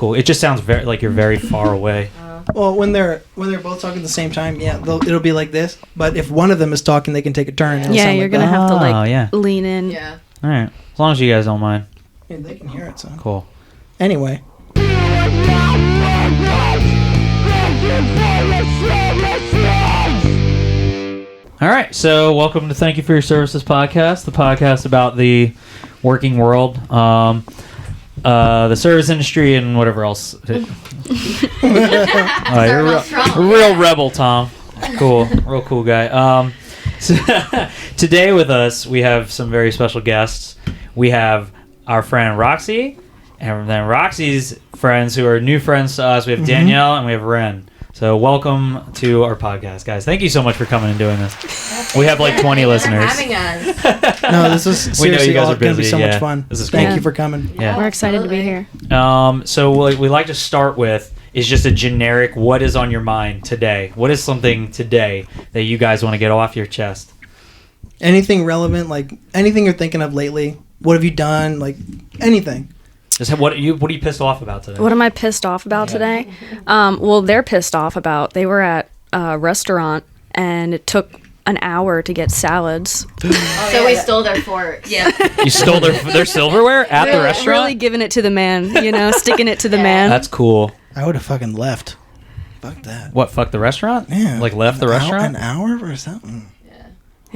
cool. It just sounds very like you're very far away. Well, when they're both talking at the same time, yeah, it'll be like this. But if one of them is talking, they can take a turn. And Yeah, you're gonna have to lean in. Yeah. All right, as long as you guys don't mind. Yeah, they can hear it. So Cool. anyway. All right, so welcome to Thank You for Your Services podcast, the podcast about the working world, the service industry, and whatever else. You're a real rebel, Tom. Cool, real cool guy. So today with us, we have some very special guests. We have our friend Roxy, and then Roxy's friends who are new friends to us. We have Danielle, and we have Ren. So welcome to our podcast, guys. Thank you so much for coming and doing this. We have like 20 listeners. Having us. No, this is We know seriously you guys are going to be busy, so yeah. much fun. This is Thank cool. you for coming. Yeah. We're excited to be here. So what we like to start with is just a generic, what is on your mind today? What is something today that you guys want to get off your chest? Anything relevant, like anything you're thinking of lately? What have you done? Like anything. Just what are you pissed off about today? What am I pissed off about today? Well, they're pissed off about. They were at a restaurant and it took an hour to get salads. So we stole their forks. Yeah. You stole their silverware at the restaurant? Really giving it to the man, sticking it to the man. That's cool. I would have fucking left. Fuck that. What, fuck the restaurant? Yeah. Like left the restaurant? An hour or something. Yeah.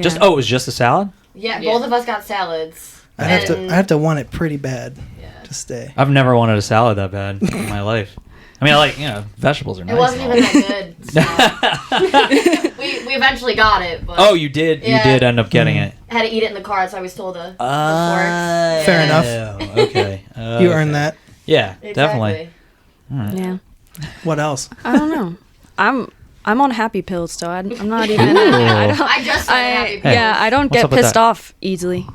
Just it was just a salad? Yeah, both of us got salads. I have to want it pretty bad to stay. I've never wanted a salad that bad in my life. I mean, I like, vegetables are nice. It wasn't even that good. So. we eventually got it. But Oh, you did? Yeah. You did end up getting it. had to eat it in the car, that's why we stole the forks. Fair enough. Okay. You earned that. Yeah, Exactly. definitely. All right. Yeah. What else? I don't know. I'm on happy pills, so I'm not even. I I just started Happy Pills. Yeah, I don't What's get up with pissed that? off easily.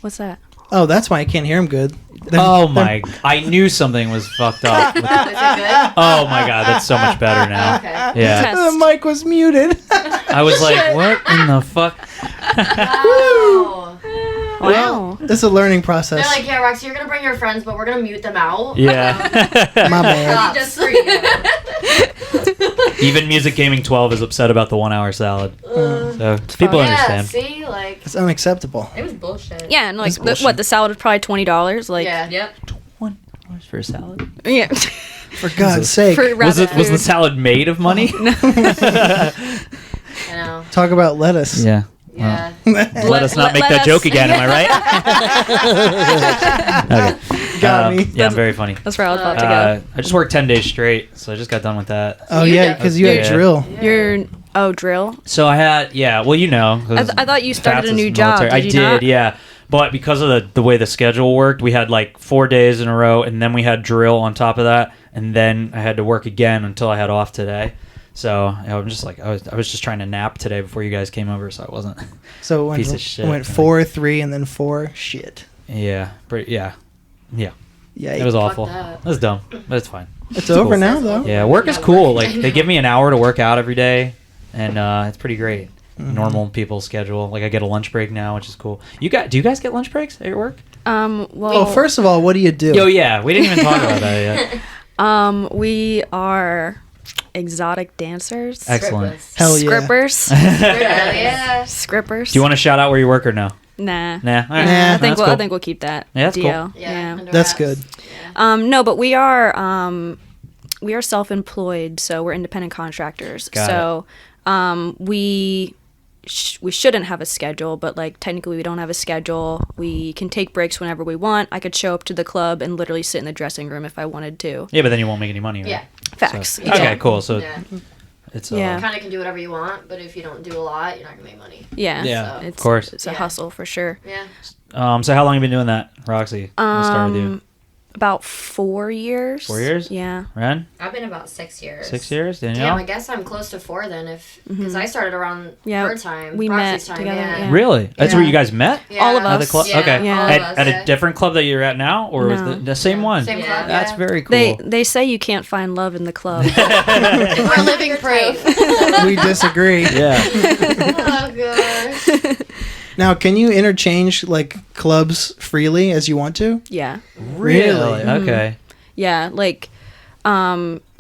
What's that? Oh, that's why I can't hear him good. Oh my! I knew something was fucked up. Is it good? Oh my god, that's so much better now. Okay. Yeah, Test. The mic was muted. I was like, what in the fuck? Wow. Wow. It's a learning process. They're like, yeah, Roxy, you're going to bring your friends, but we're going to mute them out. Yeah. My bad. Just for you. Even Music Gaming 12 is upset about the 1 hour salad. So people Yeah, understand. see? Like, It's unacceptable. it was bullshit. Yeah, and like That's bullshit. what the salad was probably $20. Like Yeah. Yep. $1 for a salad. yeah. For God's sake. For Was rabbit the food. salad made of money? I know. Talk about lettuce. Yeah. Yeah. Let us not make let that us- joke again. Am I right? Okay. Got me. Yeah, I'm very funny. That's where I was about to go. I just worked 10 days straight, so I just got done with that. Oh, You yeah, do. because you had Yeah. drill. You're drill. So I had, well, you know. 'cause I thought you started Fats a is new job. military. Did I you did, not? yeah. But because of the way the schedule worked, we had like 4 days in a row, and then we had drill on top of that, and then I had to work again until I had off today. So I'm just like, I was just trying to nap today before you guys came over, so I wasn't. So it Piece went, of shit. it went 4, 3, and then 4. Shit. Yeah, Yeah. it was awful. that. It was dumb, but it's fine. It's over cool. now, though. Yeah, work is cool. Like they give me an hour to work out every day, and it's pretty great. Normal people's schedule. Like I get a lunch break now, which is cool. Do you guys get lunch breaks at your work? Well, Oh, first of all, what do you do? Oh yeah, we didn't even talk about that yet. we are exotic dancers. Excellent. Hell yeah. Scrippers. Yeah. Scrippers. Do you want to shout out where you work or no? Nah. Nah. All right. Nah. I That's think cool. I think we'll keep that. Yeah, that's cool. DL. Yeah. under That's wraps. good. No, but we are self-employed, so we're independent contractors. Got So we shouldn't have a schedule, but like technically we don't have a schedule. We can take breaks whenever we want. I could show up to the club and literally sit in the dressing room if I wanted to. Yeah, but then you won't make any money. Right? Yeah. Facts. So, Yeah. okay, cool. So Yeah. it's Yeah. Kind of can do whatever you want, but if you don't do a lot, you're not going to make money. Yeah. Yeah, So- of course. It's a Yeah. hustle for sure. Yeah. So how long have you been doing that, Roxy? Let's start with you. About 4 years. 4 years? Yeah. Ren? I've been about 6 years. 6 years? Damn, Danielle? I guess I'm close to 4 then, because I started around Yeah, her time. we Roxy's met time, together, Yeah. yeah. Really? That's where you guys met? Yeah. All of At the us. club? Yeah, Okay. Yeah. all At, of us, at yeah. a different club that you're at now, or was No. the same one? Same club. That's yeah. very cool. They say you can't find love in the club. We're living proof. We disagree. Yeah. Oh, gosh. Now, can you interchange like clubs freely as you want to? Yeah. Really? Okay. Yeah, like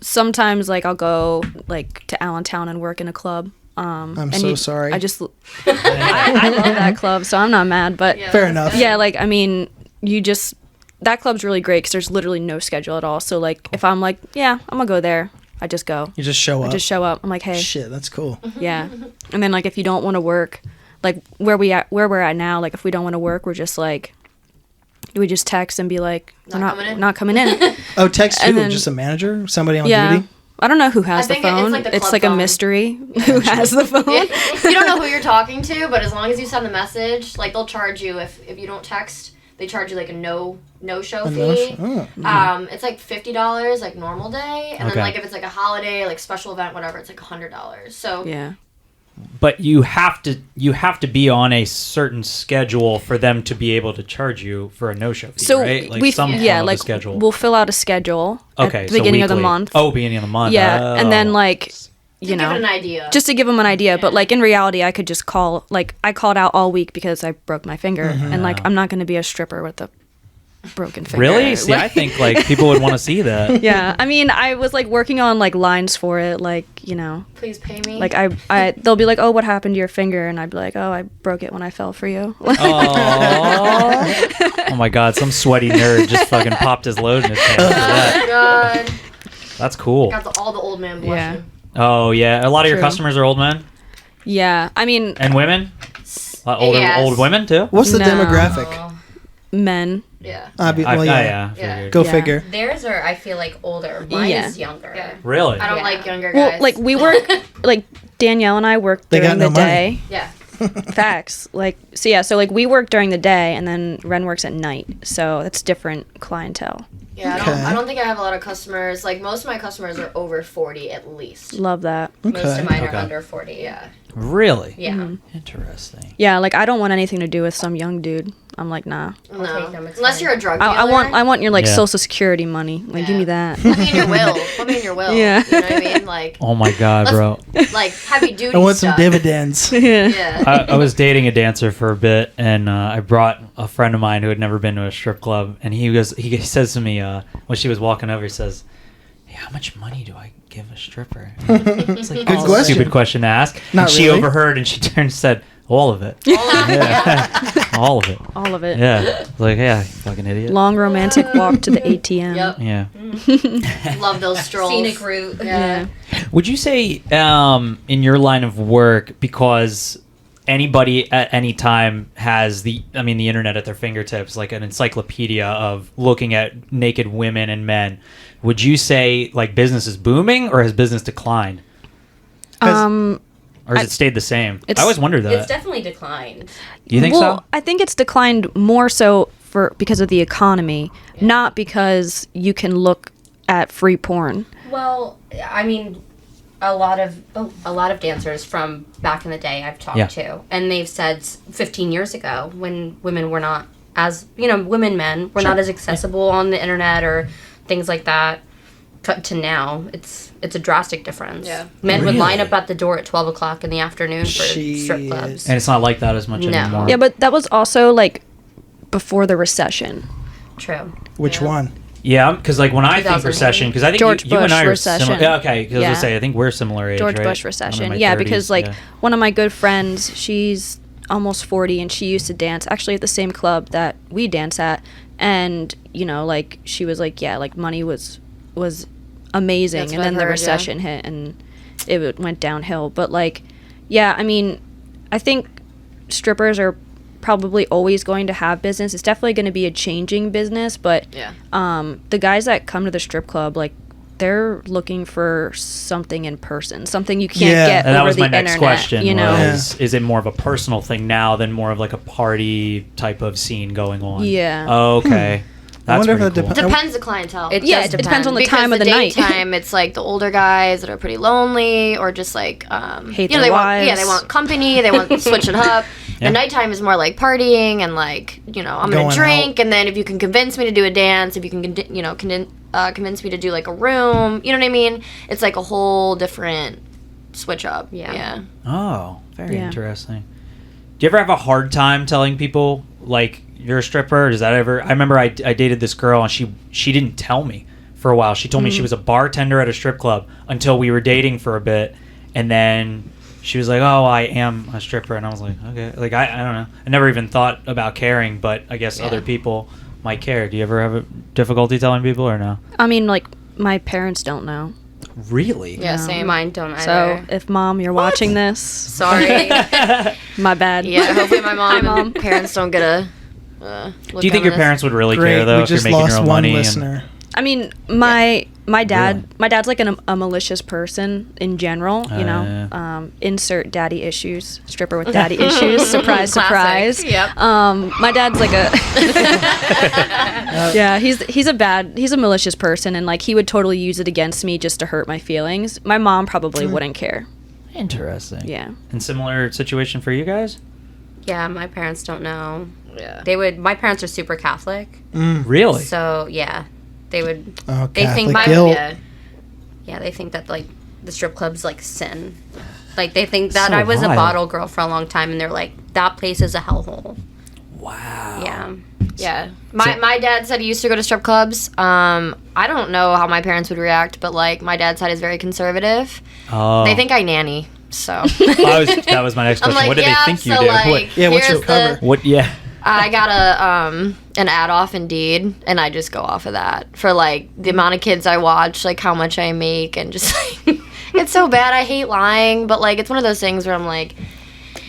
sometimes like I'll go like to Allentown and work in a club. I'm so sorry. I just I love that club, so I'm not mad. But Fair enough. yeah, like I mean, that club's really great because there's literally no schedule at all. So like if I'm like, yeah, I'm gonna go there, I just go. You just show up. I just show up. I'm like, hey, Shit, that's cool. yeah. And then like if you don't want to work, like where we're at now, like if we don't want to work, we're just like, we just text and be like, not coming in. Oh, text And who? then- Just a manager? Somebody on Yeah. duty? I don't know who has I the think it's phone. like the It's club like a phone. mystery who has the phone. Yeah. You don't know who you're talking to, but as long as you send the message, like they'll charge you if you don't text. They charge you like a no show fee. It's like $50 like normal day, and Okay. then like if it's like a holiday, like special event, whatever, it's like $100. So Yeah. But you have to be on a certain schedule for them to be able to charge you for a no-show fee, So right? Like we some form yeah of a like schedule. we'll fill out a schedule Okay, at so the beginning of the weekly. month. Oh, beginning of the month. Yeah, and then Oh. like to you give it an know idea. just to give them an idea. But like in reality, I could just call. Like I called out all week because I broke my finger, and like I'm not going to be a stripper with a broken finger. Really? See, I think like people would want to see that. Yeah, I mean, I was like working on like lines for it, like you know, Please pay me. like I they'll be like, oh, what happened to your finger? And I'd be like, oh, I broke it when I fell for you. Oh my God! Some sweaty nerd just fucking popped his load in his pants for oh that. God, That's cool. got all the old man blushing. Oh yeah, a lot of your True. customers are old men Yeah, I mean, and women. Yes. Old women too. What's the No. demographic? Oh, men. yeah. Well, yeah. Yeah. figured. Go Yeah. figure. Theirs are, I feel like, older. Mine Yeah. is younger. Yeah. Really? I don't Yeah. like younger Well, guys. like we work, like Danielle and I work They got during the no money. day. Yeah. Facts. Like so, yeah. So like we work during the day, and then Ren works at night. So that's different clientele. Yeah, Okay. I don't think I have a lot of customers. Like most of my customers are over 40 at least. Love that. Most Okay. of mine Okay. are under 40. Yeah. Really? Yeah. Interesting. Yeah, like I don't want anything to do with some young dude. I'm like, nah. No. take them, it's Unless fine. you're a drug dealer. I want your like Yeah. social security money. Like, give me Yeah. that. Put me in your will. Put me in your will. Yeah. You know what I mean? Like, Oh my God, bro. like heavy duty I want some stuff. dividends. Yeah. I was dating a dancer for a bit, and I brought a friend of mine who had never been to a strip club, and he says to me when she was walking over, he says, "Hey, how much money do I give a stripper?" It's like Good a question. stupid question to ask. Not and she really. overheard, and she turned and said, "All of it." All of it. Yeah. All of it. All of it. Yeah. Like, yeah, you fucking idiot. Long romantic walk to the ATM. Yep. Yeah. Love those strolls. Scenic route. Yeah. Would you say in your line of work, because anybody at any time has the internet at their fingertips, like an encyclopedia of looking at naked women and men, would you say like business is booming, or has business declined, or has it stayed the same? I always wondered that. It's definitely declined. Do you think Well, so? I think it's declined more so because of the economy, not because you can look at free porn. Well, I mean, a lot of dancers from back in the day I've talked Yeah. to, and they've said 15 years ago when women were not as, men were not as accessible on the internet or things like that. Cut to now, it's a drastic difference. Yeah. Men would line Really? up at the door at 12 o'clock in the afternoon for strip Jeez. clubs. And it's not like that as much No. anymore. Yeah, but that was also like before the recession. True. Which one? Yeah, because like when I think 2008. recession, because I think George you and Bush I are recession. similar. Yeah, okay. Because I was Yeah. gonna say I think we're similar age. George right? Bush I'm in recession. my Yeah, 30s, because like yeah. one of my good friends, she's almost 40 and she used to dance actually at the same club that we dance at, and like she was like, yeah, like money was amazing. That's And what then I've the heard, recession hit and it went downhill. But like, yeah, I mean, I think strippers are probably always going to have business. It's definitely going to be a changing business, but Yeah. the guys that come to the strip club, like, they're looking for something in person, something you can't Yeah. get And that over was the my internet. next question. You know, Was, is it more of a personal thing now than more of like a party type of scene going on? Yeah. Oh, okay. That's wonder if pretty that cool. depends. Depends the clientele. It yeah, does it depends on the Because time of the night. daytime, it's like the older guys that are pretty lonely, or just like Hate they their want wives. they want company, they want to switch it up. Yeah. The nighttime is more like partying and like I'm Going gonna drink, and then if you can convince me to do a dance, if you can convince me to do like a room, you know what I mean? It's like a whole different switch up. Yeah. Oh, very Yeah. interesting. Do you ever have a hard time telling people like you're a stripper? Does that ever? I remember I dated this girl and she didn't tell me for a while. She told me she was a bartender at a strip club until we were dating for a bit, and then she was like, "Oh, I am a stripper," and I was like, "Okay." Like I don't know. I never even thought about caring, but I guess other people might care. Do you ever have a difficulty telling people or no? I mean, like, my parents don't know. Really? Yeah, No. same. Mine don't So either. if Mom, you're watching this, Sorry. my bad. Yeah, hopefully my Hi, mom Mom. and parents don't get a. Do you think your parents would really care Great. though We if you're just making your lost own one money? listener. I mean, my dad's like a malicious person in general. You know, insert daddy issues, stripper with daddy issues. Surprise, Classic. surprise. Yep. My dad's like a yeah. He's a malicious person, and like he would totally use it against me just to hurt my feelings. My mom probably wouldn't care. Interesting. Yeah. And similar situation for you guys? Yeah, my parents don't know. Yeah. My parents are super Catholic. Really? So, yeah. They would, Oh, they think Catholic my, guilt. yeah, they think that, like, the strip club's, like, sin. Like, they think that So I was a wild. bottle girl for a long time, and they're like, that place is a hellhole. Wow. Yeah. Yeah. My dad said he used to go to strip clubs. I don't know how my parents would react, but like my dad's side is very conservative. Oh. They think I nanny. So That was my next I'm question. like, what do yeah, they think you so do? like, Yeah, what's your here's cover? What? Yeah. I got an ad off Indeed, and I just go off of that for like the amount of kids I watch, like how much I make, and just like it's so bad. I hate lying, but like it's one of those things where I'm like,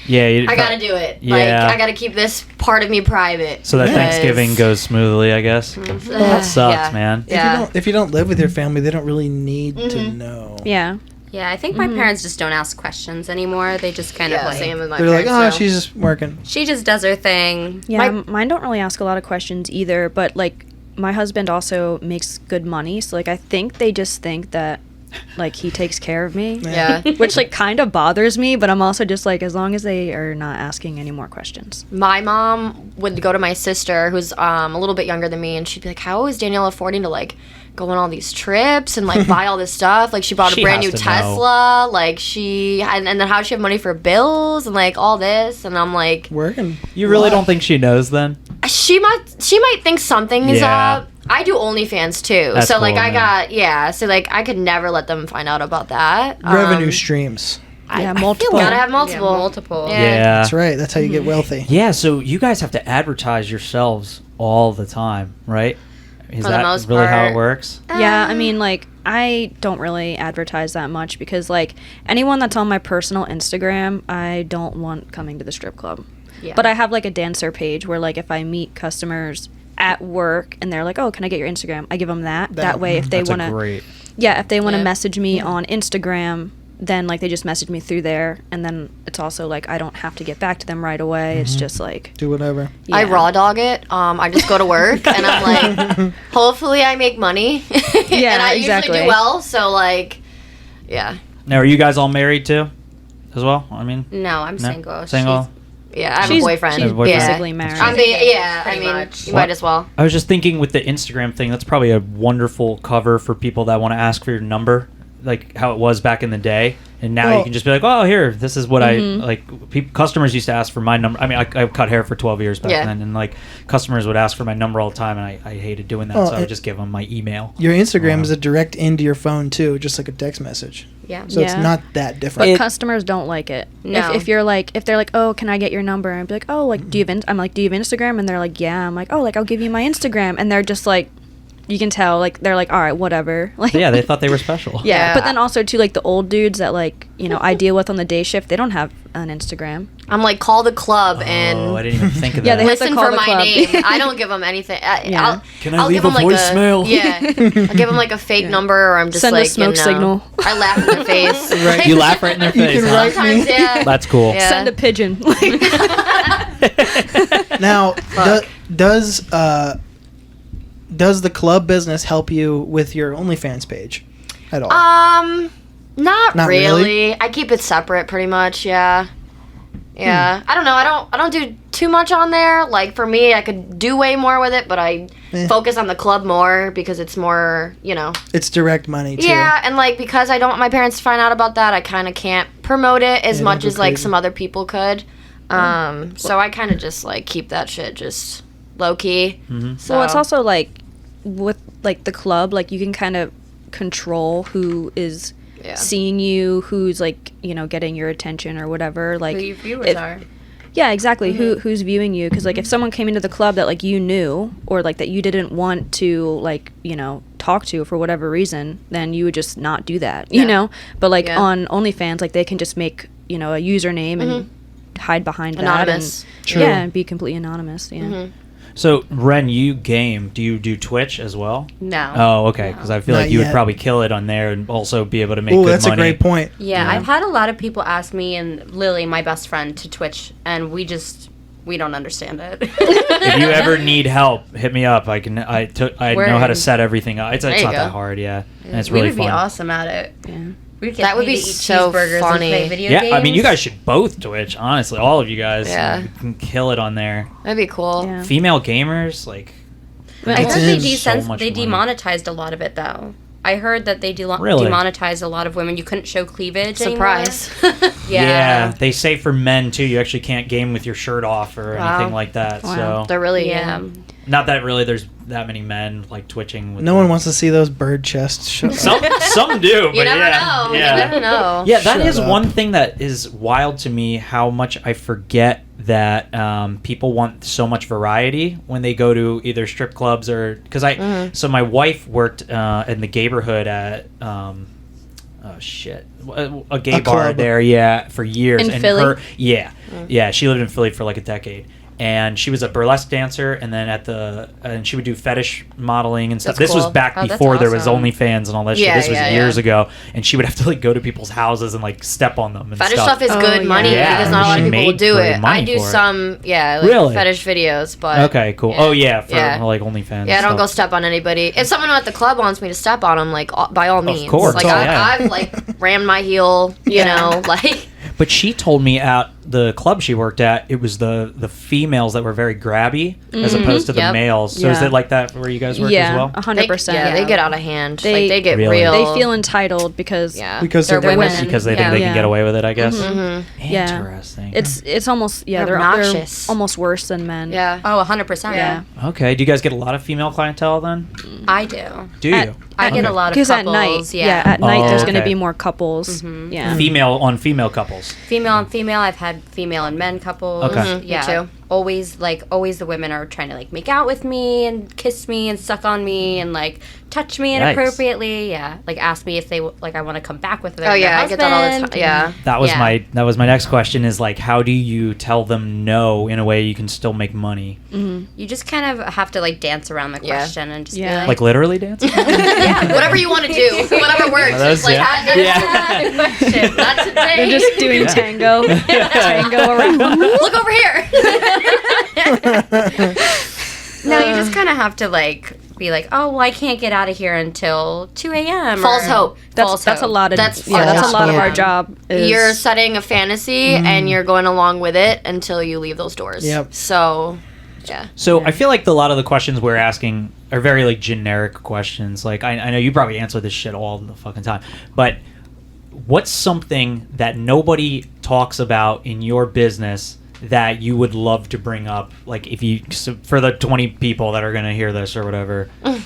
Yeah. I gotta do it. Yeah. Like I gotta keep this part of me private. So that because- Thanksgiving goes smoothly, I guess. That sucks, yeah. man. Yeah. If you don't live with your family, they don't really need to know. Yeah. Yeah, I think my parents just don't ask questions anymore. They just kind of Yeah, like, same with my They're like, parents. oh, too. she's just working. she just does her thing. Yeah, mine don't really ask a lot of questions either, but like my husband also makes good money, so like I think they just think that like he takes care of me. Yeah. Which like kind of bothers me, but I'm also just like as long as they are not asking any more questions. My mom would go to my sister, who's a little bit younger than me, and she'd be like, "How is Danielle affording to like go on all these trips and like buy all this stuff? Like she bought a She brand has new to know. Tesla. Like and then how does she have money for bills and like all this?" And I'm like, Working. You really don't think she knows then? she might think something is Yeah. up. I do OnlyFans too, That's so like cool, I man. got so like I could never let them find out about that. Revenue streams. Yeah, I multiple. gotta have Yeah, multiple. multiple. Yeah. That's right. That's how you get wealthy. Yeah, so you guys have to advertise yourselves all the time, right? Is For the that most really how it part. works? Yeah, I mean, like, I don't really advertise that much because, like, anyone that's on my personal Instagram, I don't want coming to the strip club. Yeah. But I have, like, a dancer page where, like, if I meet customers at work and they're like, oh, can I get your Instagram? I give them that. That way, if they That's want a to, great. yeah, if they want to Yeah. message me on Instagram, then, like, they just message me through there. And then it's also, like, I don't have to get back to them right away. It's just, like, Do whatever. yeah. I raw dog it. I just go to work and I'm like, hopefully I make money. Yeah, and I exactly. usually do well. So like, yeah, Now, are you guys all married too, as well? I mean, No, I'm no? single. Single. yeah. I have She's- a boyfriend. she's boyfriend. Yeah. basically married. Yeah. I Pretty mean, much. you What? might as well. I was just thinking with the Instagram thing, that's probably a wonderful cover for people that want to ask for your number, like how it was back in the day. And now you Well- can just be like, oh, here, this is what I like. Customers used to ask for my number. I mean, I cut hair for 12 years back Yeah. then, and like customers would ask for my number all the time, and I hated doing that, Oh, so I would it- just give them my email. Your Instagram Wow. is a direct into your phone too, just like a text message. Yeah. So it's Yeah. not that But different. customers don't like it. No. If you're like, if they're like, oh, can I get your number? And I'd be like, oh, like, do you have? I'm like, do you have Instagram? And they're like, yeah. I'm like, oh, like, I'll give you my Instagram. And they're just like, you can tell, like, they're like, all right, whatever. Like, Yeah, they thought they were special. yeah. Yeah. But then also too, like the old dudes that like, you know, I deal with on the day shift, they don't have an Instagram. I'm like, call the club Oh, I and didn't even think of Yeah, that. they have to listen call for the my club. name. I don't give them anything. Yeah. Can I I'll leave give a them like voicemail? Yeah, I'll give them like a fake number, or I'm just Send a like, smoke you know, signal. I laugh in their face. Right. You laugh right in their face. can huh? write Sometimes, yeah. That's cool. Yeah. Send a pigeon. Now, does the club business help you with your OnlyFans page at all? Not Not really. really? I keep it separate pretty much, yeah. Yeah. I don't know. I don't do too much on there. Like for me, I could do way more with it, but I focus on the club more because it's more, you know. It's direct money too. Yeah, and like because I don't want my parents to find out about that, I kind of can't promote it as Yeah, much don't as go like crazy. some other people could. So I kind of just like keep that shit just low key. So Well, it's also like with like the club, like you can kind of control who is seeing you, who's like, you know, getting your attention or whatever. Like Who your viewers are. Yeah, exactly. Who's viewing you? Because like if someone came into the club that like you knew or like that you didn't want to like, you know, talk to for whatever reason, then you would just not do that, you know. But like on OnlyFans, like they can just make, you know, a username and hide behind Anonymous. that, and, and be completely anonymous. Yeah. So, Ren, you game. Do you do Twitch as well? No. Oh, okay. Because I feel Not like you would yet. probably kill it on there and also be able to make Oh, good that's money. a great point. Yeah, I've had a lot of people ask me and Lily, my best friend, to Twitch, and we don't understand it. If you ever need help, hit me up. I We're know how to in. set everything up. It's you not go. that hard, and it's we really would fun. be awesome at it. Yeah. We'd That would paid be to eat so cheeseburgers funny. and play video Yeah, games. I mean, you guys should both Twitch. Honestly, all of you guys can kill it on there. That'd be cool. Yeah. Female gamers, like But I It heard is so much they money. demonetized a lot of it though. I heard that they Really? demonetized a lot of women. You couldn't show cleavage Surprise. anymore. Yeah. they say for men too, you actually can't game with your shirt off or Wow. anything like that. Wow. So They're really Yeah. not that really there's that many men like twitching. With No one wants to see those bird chests. Shut Some do, but You never yeah, know. Yeah. You never know. Yeah, that Shut is up. one thing that is wild to me. How much I forget that people want so much variety when they go to either strip clubs or because so my wife worked in the neighborhood at a gay A bar club. there for years In and Philly? yeah she lived in Philly for like a decade. And she was a burlesque dancer, and then and she would do fetish modeling and stuff. That's This was cool. back Oh, that's before there was awesome. OnlyFans and all that Yeah, shit. This was yeah, years yeah. ago, and she would have to like go to people's houses and like step on them and Fetish stuff. stuff is Oh, good yeah. money Yeah, because not a lot she of people will made do great it. money I do for it. some, like Really? fetish videos, but Okay, cool. Oh yeah, for like OnlyFans. Yeah, I don't go stuff. step on anybody. If someone at the club wants me to step on them, like by all means. course, Like oh, yeah. I've like rammed my heel, you know, like. But she told me at the club she worked at, it was the females that were very grabby as opposed to the Yep. males. So is Yeah. it like that where you guys work as Yeah, well? 100%. Yeah, they get out of hand. They- Like they get Really? real. They feel entitled because Because they're they're women. Because they think Yeah. they can Yeah. get away with it, I guess. Yeah. Interesting. it's almost They're they're obnoxious. almost worse than men. Yeah. Oh, 100%. Yeah. Okay. Do you guys get a lot of female clientele then? I do. Do you? At- I get Okay. a lot of Because couples. at night, yeah. at night Oh, there's going to okay. be more couples. Yeah. Female on female couples. Female and female. I've had female and men couples. Okay. Mhm, me Yeah. too. Always the women are trying to like make out with me and kiss me and suck on me and like touch me Yikes. inappropriately. Yeah. Like ask me if they like I want to come back with their Oh yeah, I get that all the husband. time. Yeah. That was Yeah. my next question is like how do you tell them no in a way you can still make money? You just kind of have to like dance around the Yeah. question and just Yeah. be Like literally dancing? Yeah. Whatever you want to do, whatever works. That's- Just like yeah. not today. They're just doing tango around. Look over here. No, you just kind of have to like be like, oh, well, I can't get out of here until 2 a.m. False hope. That's a lot of That's that's a lot of yeah. our job. Is, You're setting a fantasy and you're going along with it until you leave those doors. Yep. So, yeah. So I feel like a lot of the questions we're asking are very like generic questions. Like I know you probably answer this shit all the fucking time, but what's something that nobody talks about in your business that you would love to bring up? Like if you for the 20 people that are gonna hear this or whatever. Like,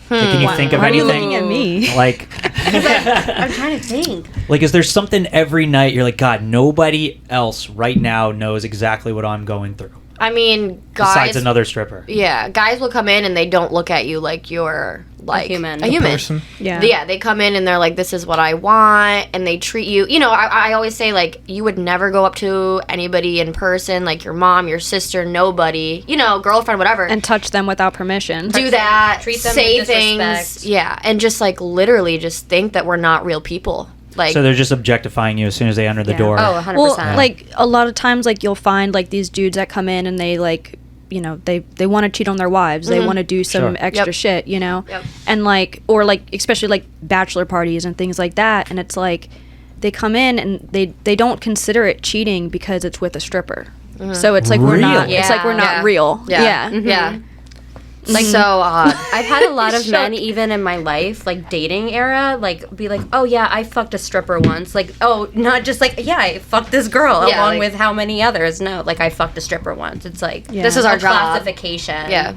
can you think of Why are you anything? looking at me? Like, I'm trying to think. like, is there something every night you're like, God, nobody else right now knows exactly what I'm going through I mean, besides guys. another stripper? Yeah, guys will come in and they don't look at you like you're like human. A human. person. Yeah. Yeah, they come in and they're like, "This is what I want," and they treat you. You know, I always say like, you would never go up to anybody in person, like your mom, your sister, nobody, you know, girlfriend, whatever, And touch them without permission. do that, Treat them say with things, disrespect. yeah, and just like literally just think that we're not real people. Like, So they're just objectifying you as soon as they enter the Yeah. door. Oh, 100%. Well, like a lot of times, like you'll find like these dudes that come in and they like, you know, they want to cheat on their wives. They want to do some Sure. extra Yep. shit, you know, Yep. and like or like especially like bachelor parties and things like that. And it's like they come in and they don't consider it cheating because it's with a stripper. So it's like we're not. Really? It's like we're not Yeah. real. yeah, Yeah. yeah. Like so odd. I've had a lot of men, even in my life, like dating era, like be like, oh yeah, I fucked a stripper once. Like, oh, not just like, yeah, I fucked this girl Yeah, along like- with how many others. No, like I fucked a stripper once. It's like, This is our a job. classification. Yeah.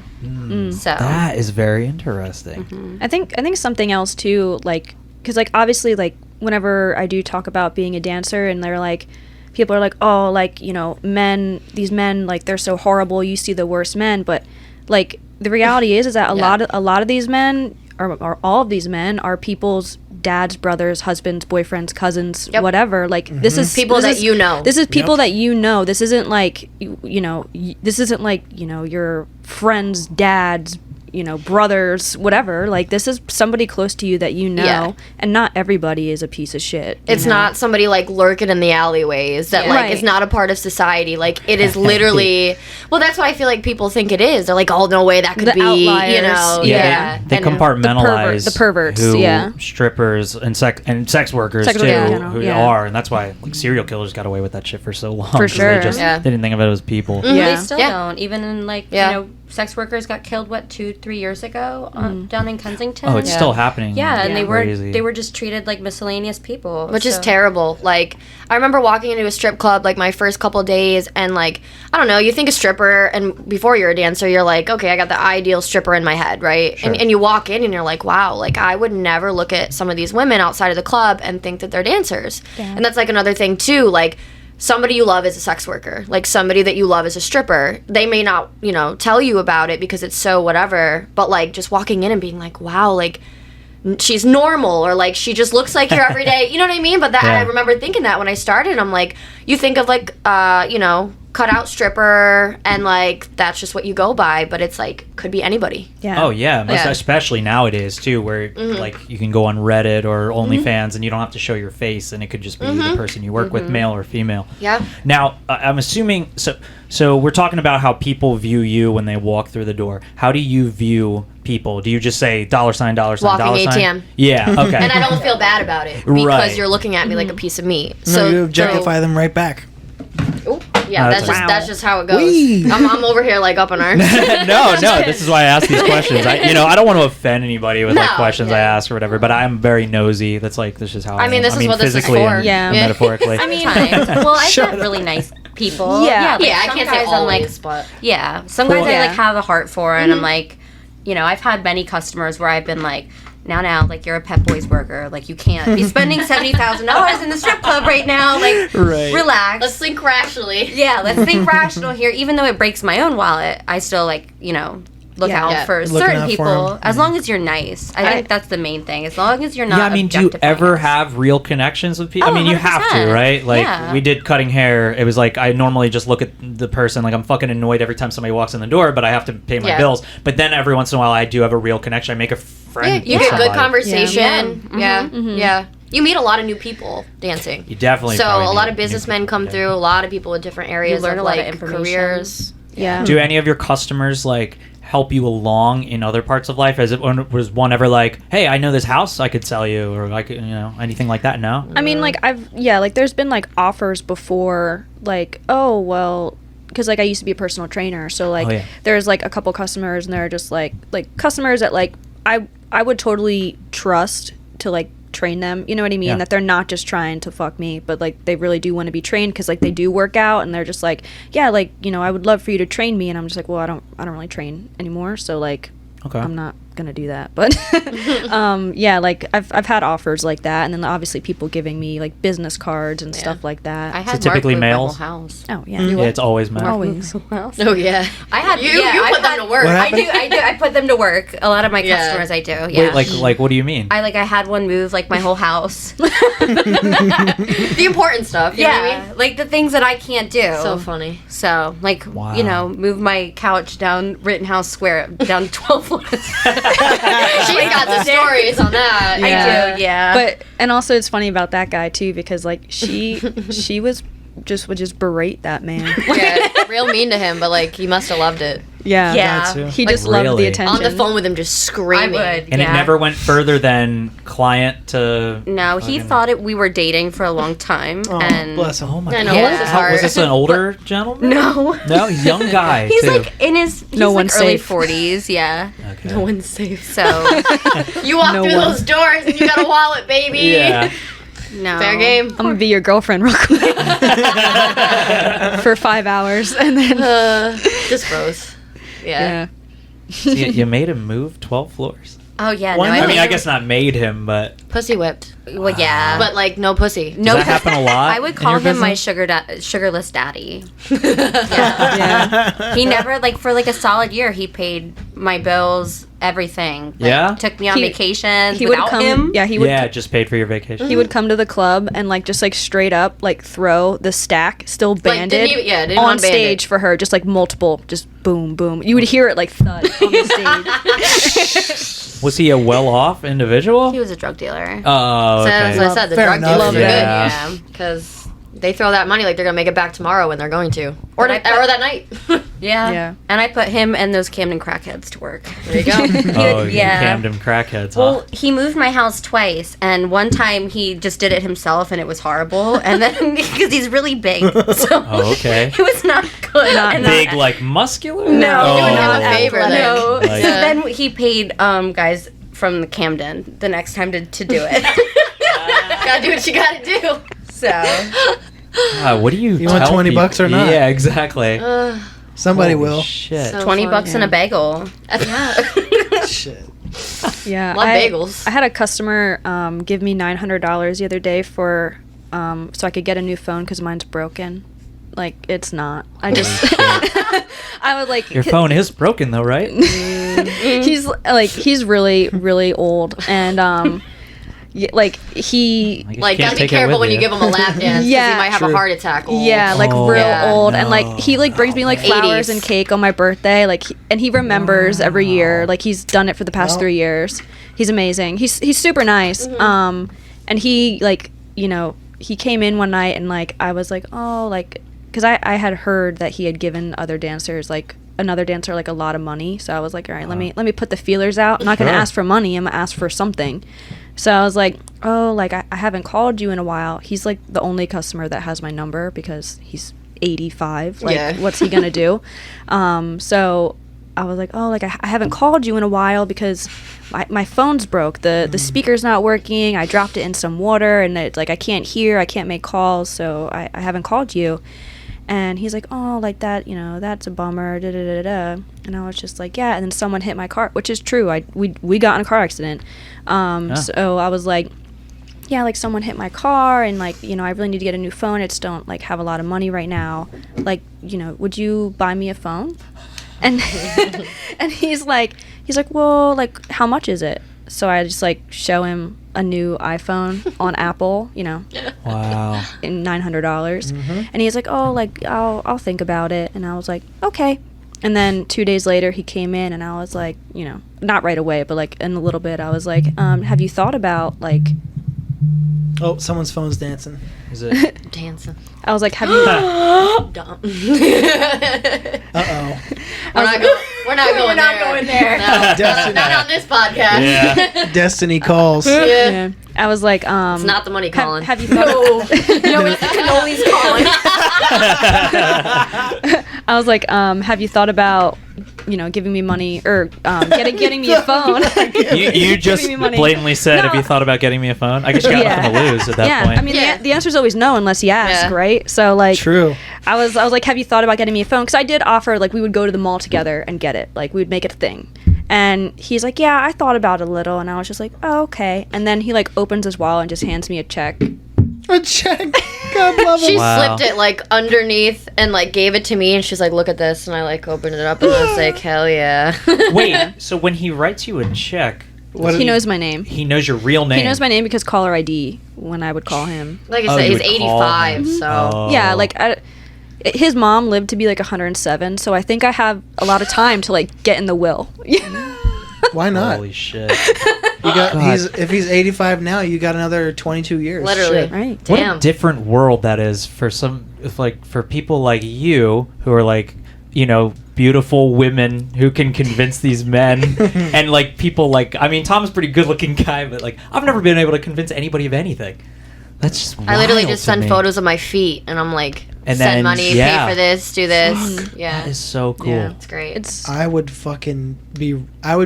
So That is very interesting. I think something else too, like, because like obviously like whenever I do talk about being a dancer and they're like, people are like, oh, like, you know, these men, like they're so horrible, you see the worst men, but like the reality is that a lot of these men or all of these men are people's dads, brothers, husbands, boyfriends, cousins, whatever. Like this is People this that is- you know. This is people that you know. This isn't like you know. This isn't like, you know, your friends' dads, you know, brothers, whatever. Like this is somebody close to you that you know, Yeah. and not everybody is a piece of shit. you It's know? not somebody like lurking in the alleyways that like Right. is not a part of society. Like it is literally. Well, that's what I feel like people think it is. They're like, oh, no way that could The be. You outliers. know, Yeah. They And- compartmentalize the perverts, who yeah. strippers and sex workers Sex too, workers in general, who yeah. are, and that's why like serial killers got away with that shit for so long. For 'cause sure. they just Yeah. they didn't think of it as people. Yeah. They still Yeah. don't. Even in like, Yeah. you know, sex workers got killed, what, 2-3 years ago down in Kensington? Oh, it's still happening. Yeah, and Crazy. they were just treated like miscellaneous people. Which is so- terrible. Like, I remember walking into a strip club like my first couple days, and like, I don't know, you think a stripper, and before you're a dancer, you're like, okay, I got the ideal stripper in my head, right? Sure. And you walk in and you're like, wow, like I would never look at some of these women outside of the club and think that they're dancers. Yeah. And that's like another thing too, like somebody you love is a sex worker, like somebody that you love is a stripper. They may not, you know, tell you about it because it's so whatever, but like just walking in and being like, wow, like she's normal, or like she just looks like your everyday, you know what I mean? But that Yeah. I remember thinking that when I started, I'm like, you think of like you know, cut out stripper, and like that's just what you go by, but it's like could be anybody. Yeah. Oh yeah, Yeah. especially nowadays too, where like you can go on Reddit or OnlyFans and you don't have to show your face, and it could just be the person you work with, male or female. Yeah. Now I'm assuming so we're talking about how people view you when they walk through the door. How do you view people? Do you just say $sign, $sign, Walking $sign? ATM. Yeah. Okay. And I don't feel bad about it because Right. you're looking at me like a piece of meat. So you objectify them right back. Yeah, Oh, that's that's just wow. how it goes. Wee. I'm over here like up in arms. no, this is why I ask these questions. I don't want to offend anybody with like No, questions I yeah. ask or whatever, but I'm very nosy. That's just how I I mean, am. this is what this is physically for. and Yeah. metaphorically. I mean, well, I've Shut met up. really nice people. Yeah. like, Yeah, I some can't say guys I'm like, always, but yeah, some guys I Yeah. like have a heart for, and I'm like, you know, I've had many customers where I've been like, now, like you're a Pep Boys worker, like you can't be spending $70,000 in the strip club right now, like Right. relax. let's think rationally. Yeah, let's think rational here. Even though it breaks my own wallet, I still like, you know, look Yeah. out Yeah. for Looking certain out for people. 'em. As long as you're nice, I think that's the main thing. As long as you're not. Yeah, I mean, do you objectifying ever us. have real connections with people? Oh, I mean, you have to, 100%. right? Like, Yeah. we did cutting hair. It was like, I normally just look at the person, like, I'm fucking annoyed every time somebody walks in the door, but I have to pay my Yeah. bills. But then every once in a while, I do have a real connection. I make a friend. You with get good somebody. conversation. Yeah. Yeah. You meet a lot of new people dancing. You definitely So probably a lot meet of new businessmen people, come yeah. through. A lot of people with different areas learn of a lot of like information. careers. Yeah. Do any of your customers, like, help you along in other parts of life? Was one ever like, hey, I know this house I could sell you, or like, you know, anything like that? No. I mean, like like there's been like offers before, like, oh well, because like I used to be a personal trainer, so like Oh, yeah. there's like a couple customers, and they're just like customers that like I would totally trust to like train them, you know what I mean? Yeah. That they're not just trying to fuck me, but like they really do want to be trained, because like they do work out, and they're just like, yeah, like, you know, I would love for you to train me, and I'm just like, well, I don't really train anymore, so like Okay. I'm not gonna do that. But yeah, like I've had offers like that, and then obviously people giving me like business cards and stuff like that. I had typically Mark move my males? whole house. Oh yeah, Yeah, it's always men. always. Oh yeah. I had You I've put them had- to work. What I happened? do. I put them to work. A lot of my Yeah. customers, I do. Yeah. Wait, like, what do you mean? I had one move like my whole house. The important stuff. You know what I yeah, mean? like the things that I can't do. So funny. So, like, Wow. you know, move my couch down Rittenhouse Square, down 12 floors. She's got the stories on that. I do, yeah. But and also it's funny about that guy too, because like she would just berate that man. Yeah, real mean to him, but like he must have loved it. Yeah. Yeah. Got to. He Like, just loved really? the attention. On the phone with him, just I screaming. would. And yeah. it never went further than client to. No, he fucking- thought we were dating for a long time, Oh, and bless him. Oh my I god! know, bless How- his was heart. this an older gentleman? no, No, he's a young guy. he's too. like in his No like one's early safe. 40s. Yeah, Okay. no one's safe. So You walk No through one. those doors and you got a wallet, baby. Yeah. no, Fair game. I'm gonna be your girlfriend real quick for 5 hours, and then Just froze. Yeah. yeah. So you made him move 12 floors. Oh yeah, Why no. not? I mean, I think- guess not made him, but Pussy whipped. Well, yeah, But like no pussy. does no. that happen a lot? I would in call your him my business? sugarless daddy. Yeah. He never like for like a solid year. He paid my bills, everything. Like, Yeah? took me on He- vacations He would without come. him. Yeah, he would. Yeah, just paid for your vacation. He would come to the club and like just like straight up like throw the stack still didn't banded even on unband stage it. for her, just like multiple, just boom boom. You would hear it like thud on the stage. Was he a well-off individual? He was a drug dealer. Oh, So that's what I okay. said. The Fair drug enough. dealers are good. Yeah. Yeah. Because they throw that money like they're gonna make it back tomorrow when they're going to, or But I or that night. Yeah. Yeah. And I put him and those Camden crackheads to work. There you go. Oh, you yeah. Camden crackheads, huh? Well, he moved my house twice, and one time he just did it himself, and it was horrible. And then because he's really big, so Oh, okay. it was not good. Not And Big, then- like muscular? No, Oh. doing him not a favor then. No. Like- So then he paid guys from the Camden the next time to do it. Gotta do what you gotta do. So What do you You want tell 20 people? bucks or not? Yeah, exactly. Somebody Holy will. Shit. So- 20 funny. bucks and a bagel. Shit. Yeah, Love I, bagels. I had a customer give me $900 the other day for so I could get a new phone because mine's broken. Like it's not. I just I was like Your phone is broken, though, right? he's really really old and like he I guess Like, you can't gotta be take it careful with when you give him a lap dance. 'Cause Yeah. he might have True. a heart attack. yeah like Oh, real yeah. old and like No. he like brings me like flowers 80s. and cake on my birthday like and he remembers every year like he's done it for the past Wow. 3 years. He's amazing. He's super nice. And he like he came in one night and like I was like oh like because I had heard that he had given other dancers like another dancer like a lot of money, so I was like all right, let me put the feelers out. I'm not gonna Sure. ask for money, I'm gonna ask for something. So I was like oh like I haven't called you in a while. He's like the only customer that has my number because he's 85. Like Yeah. what's he gonna do? So I was like oh like I haven't called you in a while because my phone's broke, the speaker's not working, I dropped it in some water and it's like I can't hear, I can't make calls, so I haven't called you. And he's like, oh, like that, that's a bummer, da da da da. And I was just like, yeah. And then someone hit my car, which is true. We got in a car accident. So I was like, yeah, like someone hit my car, and like, I really need to get a new phone. I just don't like have a lot of money right now. Like, would you buy me a phone? And and he's like, well, like, how much is it? So I just like show him a new iPhone on Apple, Wow. in $900, and he's like, oh, like I'll think about it. And I was like, okay. And then 2 days later he came in and I was like, not right away, but like in a little bit I was like, have you thought about like Oh, someone's phone's dancing. Is it? Dancing. I was like, have you Dumb. Uh-oh. We're not going there. No. Destiny. Not on this podcast. Yeah. Destiny calls. Yeah. yeah. I was like, It's not the money calling. have you thought Cannolis calling. I was like, have you thought about giving me money or getting me a phone? You just me money. blatantly said, No. have you thought about getting me a phone? I guess you got Yeah. nothing to lose at that yeah, point. I mean, Yeah. the answer's always no unless you ask, Yeah. right? So like, True. I was like, have you thought about getting me a phone? Because I did offer, like, we would go to the mall together and get it. Like, we would make it a thing. And he's like, yeah, I thought about it a little. And I was just like, oh, okay. And then he, like, opens his wallet and just hands me a check. A check. God love She him. Wow. slipped it like underneath and like gave it to me, and she's like, "Look at this," and I like opened it up and I was like, "Hell yeah!" Wait, so when he writes you a check, What He knows my name. he knows your real name? He knows my name because caller ID when I would call him. Like I Oh, said, you he's would call 85, him. so Oh. Yeah, like, his mom lived to be, like, 107, so I think I have a lot of time to, like, get in the will. Why not? Holy shit. You got. God. If he's 85 now, you got another 22 years. literally. Shit. Right. What Damn. a different world that is for for people like you who are like beautiful women who can convince these men and like people like Tom's a pretty good looking guy, but like I've never been able to convince anybody of anything. That's just I literally wild just to me. me. Photos of my feet, and I'm like, And send then, money, yeah. pay for this, do this. Yeah, That is so cool. Yeah. it's great. It's I would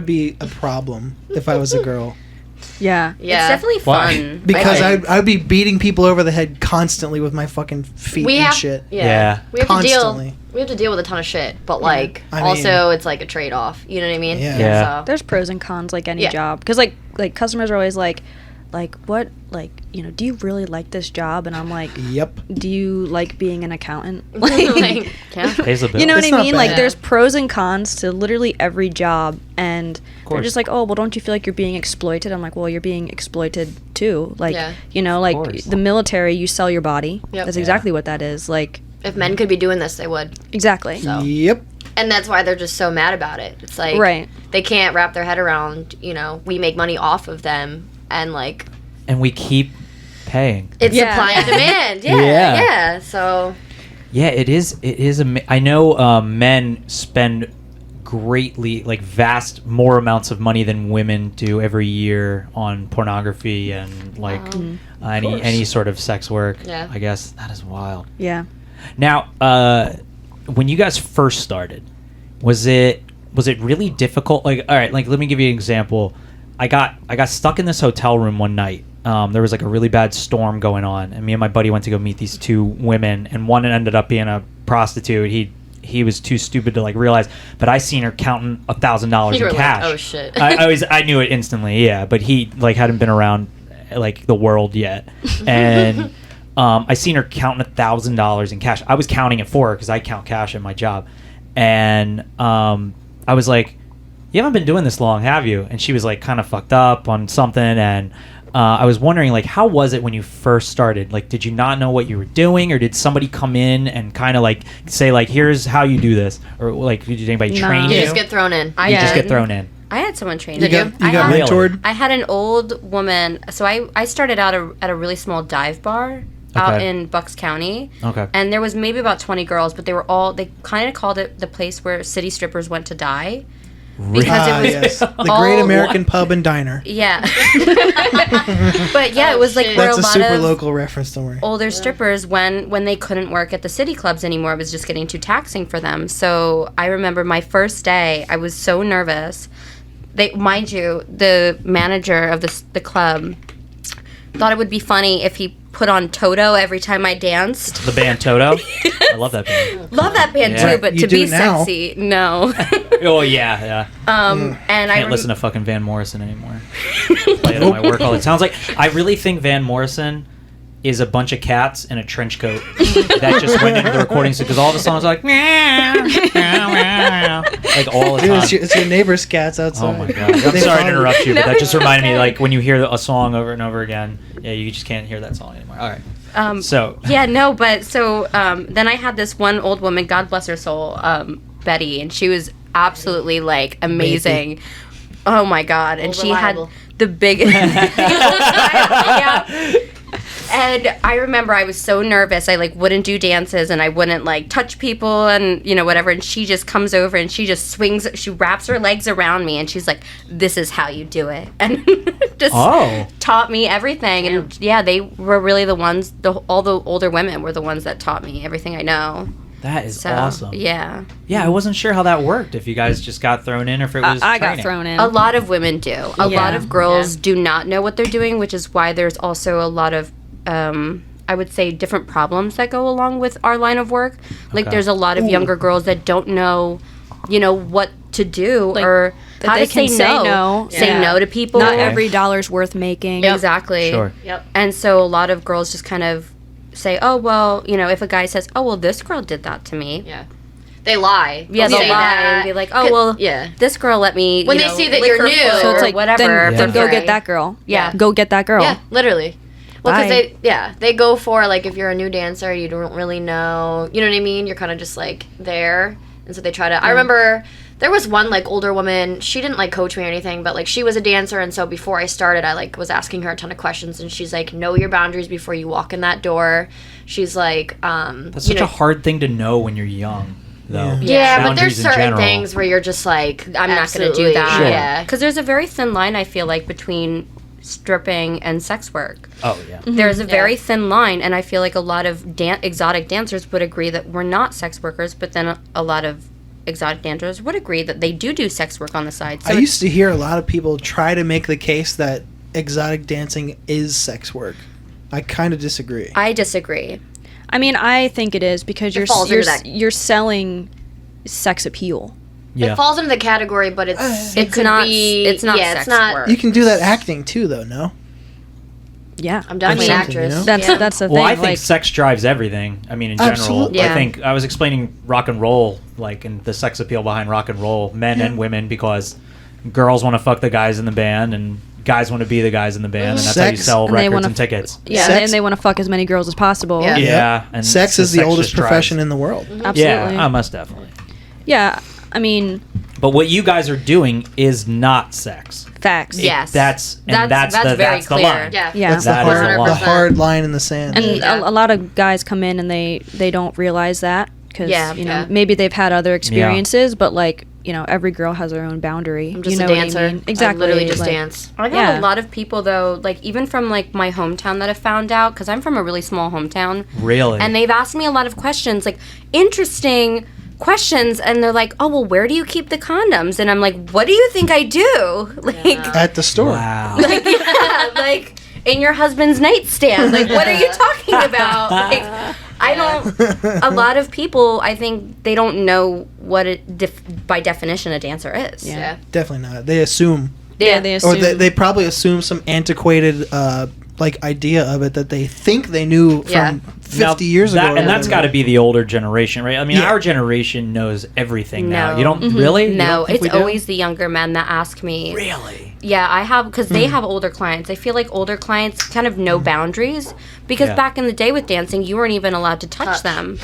be a problem if I was a girl. yeah. yeah, It's definitely Why? fun. Because Right. I'd be beating people over the head constantly with my fucking feet we and have shit. Yeah. We have Constantly. to deal with a ton of shit, but like I also it's like a trade off. You know what I mean? Yeah. Yeah. So, There's pros and cons like any Yeah. job, because like customers are always like what, like, do you really like this job? And I'm like, Yep. do you like being an accountant? like, yeah. Pays the bill. You know It's what I not mean? bad. Like, Yeah. there's pros and cons to literally every job, and they're course. just like, oh, well, don't you feel like you're being exploited? I'm like, well, you're being exploited too. Like, Yeah. like course. the military, you sell your body. Yep. That's Yeah. exactly what that is. Like, If men could be doing this, they would. exactly. So. Yep. And that's why they're just so mad about it. It's like Right. they can't wrap their head around, we make money off of them, and like And we keep paying. it's Yeah. supply and demand. Yeah. Yeah. So Yeah, it is. I know men spend greatly, like vast more amounts of money than women do every year on pornography and like any sort of sex work. Yeah. I guess that is wild. Yeah. Now, when you guys first started, was it really difficult? Like, all right, like let me give you an example. I got stuck in this hotel room one night. There was like a really bad storm going on, and me and my buddy went to go meet these two women, and one ended up being a prostitute. He was too stupid to like realize, but I seen her counting $1,000 you were in cash. like, oh shit. I knew it instantly, yeah. But he like hadn't been around like the world yet, and I seen her counting $1,000 in cash. I was counting it for her because I count cash at my job, and I was like, "You haven't been doing this long, have you?" And she was like, kind of fucked up on something, and I was wondering, like, how was it when you first started? Like, did you not know what you were doing, or did somebody come in and kind of like say, like, "Here's how you do this," or like, did anybody No. train you you? just get thrown in. I You just did. get thrown in. I had someone train You me. got I had- Really? mentored. I had an old woman. So I started out at a really small dive bar out Okay. in Bucks County. Okay. And there was maybe about 20 girls, but they kind of called it the place where city strippers went to die. Because it was Yes. The all- Great American Pub and Diner. Yeah. But yeah, it was like shit. where That's a a lot super of local reference, don't worry. older strippers when they couldn't work at the city clubs anymore, it was just getting too taxing for them. So I remember my first day, I was so nervous. Mind you, the manager of the club thought it would be funny if he put on Toto every time I danced. The band Toto. I love that band. Love that band Yeah. too, but You to do be now. sexy, no. Oh yeah. And I Can't listen to fucking Van Morrison anymore. Play it at my work all the time. Sounds like I really think Van Morrison is a bunch of cats in a trench coat that just went into the recording studio because all the songs are like meow, meow, meow, like all the Dude, time. it's your neighbor's cats outside. Oh my god! I'm They sorry to follow- interrupt you, but No, that just you're reminded me okay. like when you hear a song over and over again, yeah, you just can't hear that song anymore. All right. So yeah, no, but so then I had this one old woman, God bless her soul, Betty, and she was absolutely like amazing. Oh my god, and Old she reliable. had the biggest. Yeah. And I remember I was so nervous. I like wouldn't do dances and I wouldn't like touch people and whatever. And she just comes over and she just swings. She wraps her legs around me and she's like, "This is how you do it," and just taught me everything. And yeah, they were really the ones. All the older women were the ones that taught me everything I know. that is So awesome. yeah, Yeah, I wasn't sure how that worked. If you guys just got thrown in, or if it was I got training. thrown in. a lot of women do. A lot Yeah. of girls do not know what they're doing, which is why there's also a lot of I would say different problems that go along with our line of work. Like Okay. there's a lot of younger girls that don't know, what to do Like, or that how they to say can say no. no. Say Yeah. no to people. Not Okay. every dollar's worth making. Exactly. Sure. Yep. And so a lot of girls just kind of say, "Oh, well, if a guy says, 'Oh, well, this girl did that to me.'" Yeah. They lie. Yeah, They'll they'll say lie that. and be like, "Oh, well, Yeah. this girl let me." When they see that lick you're her new. foot So it's or like, whatever. then go Okay. get that girl. Yeah. Go get that girl. Yeah, literally. Well, because Bye. they go for like if you're a new dancer, you don't really know, you know what I mean? You're kind of just like there, and so they try to. I remember there was one like older woman. She didn't like coach me or anything, but like she was a dancer, and so before I started, I like was asking her a ton of questions, and she's like, "Know your boundaries before you walk in that door." She's like, That's such a hard thing to know when you're young. though. Yeah, but Boundaries there's in certain general. things where you're just like, I'm not going to do absolutely, that. Sure. Yeah. Because there's a very thin line, I feel like, between stripping and sex work. Oh yeah. There's a very thin line, and I feel like a lot of exotic dancers would agree that we're not sex workers, but then a lot of exotic dancers would agree that they do sex work on the side. So I used to hear a lot of people try to make the case that exotic dancing is sex work. I kind of disagree. I disagree. I mean, I think it is because falls into that. you're selling sex appeal. Yeah. It falls into the category, but it It's could not. be. It's not yeah, sex it's not. work. You can do that acting too, though. No. Yeah, I'm definitely an something, you actress. know? that's the Well, thing. I think sex drives everything. I mean, in general, Absolutely. I Yeah. think I was explaining rock and roll, like, and the sex appeal behind rock and roll, men and women, because girls want to fuck the guys in the band, and guys want to be the guys in the band, and that's how you Sex. sell And they records wanna and tickets. yeah, Sex- and they want to fuck as many girls as possible. Yeah. Yeah, and Sex so is the oldest just drives- profession in the world. Absolutely. Yeah, most definitely. Yeah, I mean, But what you guys are doing is not sex. facts. Yes. That's That's the very the clear. line. Yeah. Yeah. That's the That is hard, a line. the hard line in the sand. And Yeah. a lot of guys come in and they don't realize that because Yeah, you know yeah. maybe they've had other experiences, but like you know every girl has her own boundary. I'm just you know a dancer. What I mean? Exactly. I literally just like, dance. I've Yeah. had a lot of people though, like even from like my hometown that have found out, because I'm from a really small hometown, Really? and they've asked me a lot of questions, like interesting questions, and they're like, "Oh, well, where do you keep the condoms?" And I'm like, "What do you think I do?" Like, At the store. Wow. like yeah, like in your husband's nightstand. Like, what are you talking about? Like, I don't. A lot of people, I think, they don't know what it by definition a dancer is. Yeah. Definitely not. They assume. Yeah, they Or assume. they probably assume some antiquated like idea of it that they think they knew Yeah. from 50 years ago. And that's got to be the older generation, right? I mean, Yeah. our generation knows everything now. No. You don't really? You No, don't think it's we do? always the younger men that ask me. Really? Yeah, I have, because they have older clients. I feel like older clients kind of know boundaries, because Yeah. back in the day with dancing, you weren't even allowed to touch them.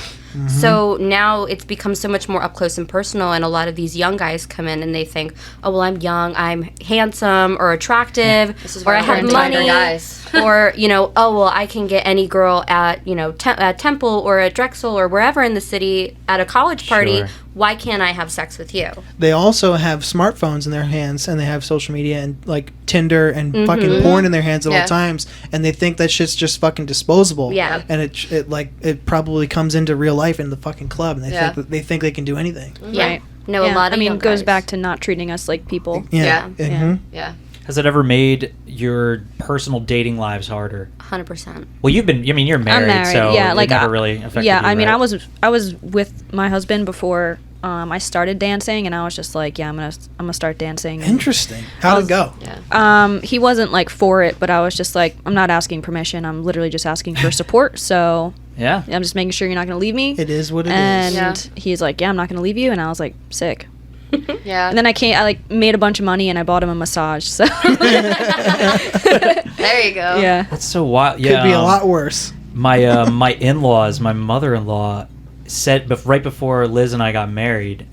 So now it's become so much more up close and personal, and a lot of these young guys come in and they think, oh, well, I'm young, I'm handsome or attractive, This is or why I we're have entire money, guys. or, you know, oh, well, I can get any girl at, you know, at Temple or at Drexel or wherever in the city at a college party. Sure. Why can't I have sex with you? They also have smartphones in their hands, and they have social media and like Tinder and fucking porn in their hands at Yeah. all times, and they think that shit's just fucking disposable. Yeah. And it probably comes into real life in the fucking club, and Yeah. they think they can do anything. Yeah. Right. No, Yeah, a lot of I mean, young it goes guys. back to not treating us like people. Yeah. Yeah. Mhm. Yeah. Has it ever made your personal dating lives harder? 100%. Well, you're married, I'm married. so Yeah, like it never I- really affected Yeah, you, I mean, right? I was with my husband before I started dancing, and I was just like, yeah, I'm gonna start dancing. Interesting. How'd it go? Yeah. He wasn't like for it, but I was just like, I'm not asking permission. I'm literally just asking for support. So Yeah. I'm just making sure you're not gonna leave me. It is what it is. and Yeah. he's like, yeah, I'm not gonna leave you. And I was like, sick. Yeah. And then I like made a bunch of money and I bought him a massage. So There you go. yeah. That's so wild. Yeah. Could be a lot worse. My my in-laws, my mother-in-law, said right before Liz and I got married,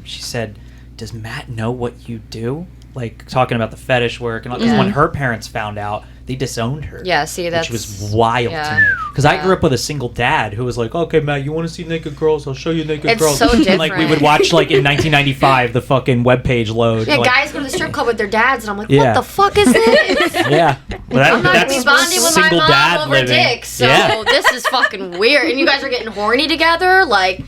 she said, "Does Matt know what you do?" Like talking about the fetish work, and Yeah. when her parents found out, they disowned her. Yeah, see, which that's... was wild yeah. to me because I Yeah. grew up with a single dad who was like, "Okay, Matt, you want to see naked girls? I'll show you naked It's girls." so And, like we would different. watch like in 1995 the fucking webpage load. Yeah, like, guys go to the strip club with their dads, and I'm like, Yeah. what the fuck is this? Yeah, well, I'm not gonna that's be bonding with my single mom dad over living. dicks, so Yeah. this is fucking weird. And you guys are getting horny together? Like,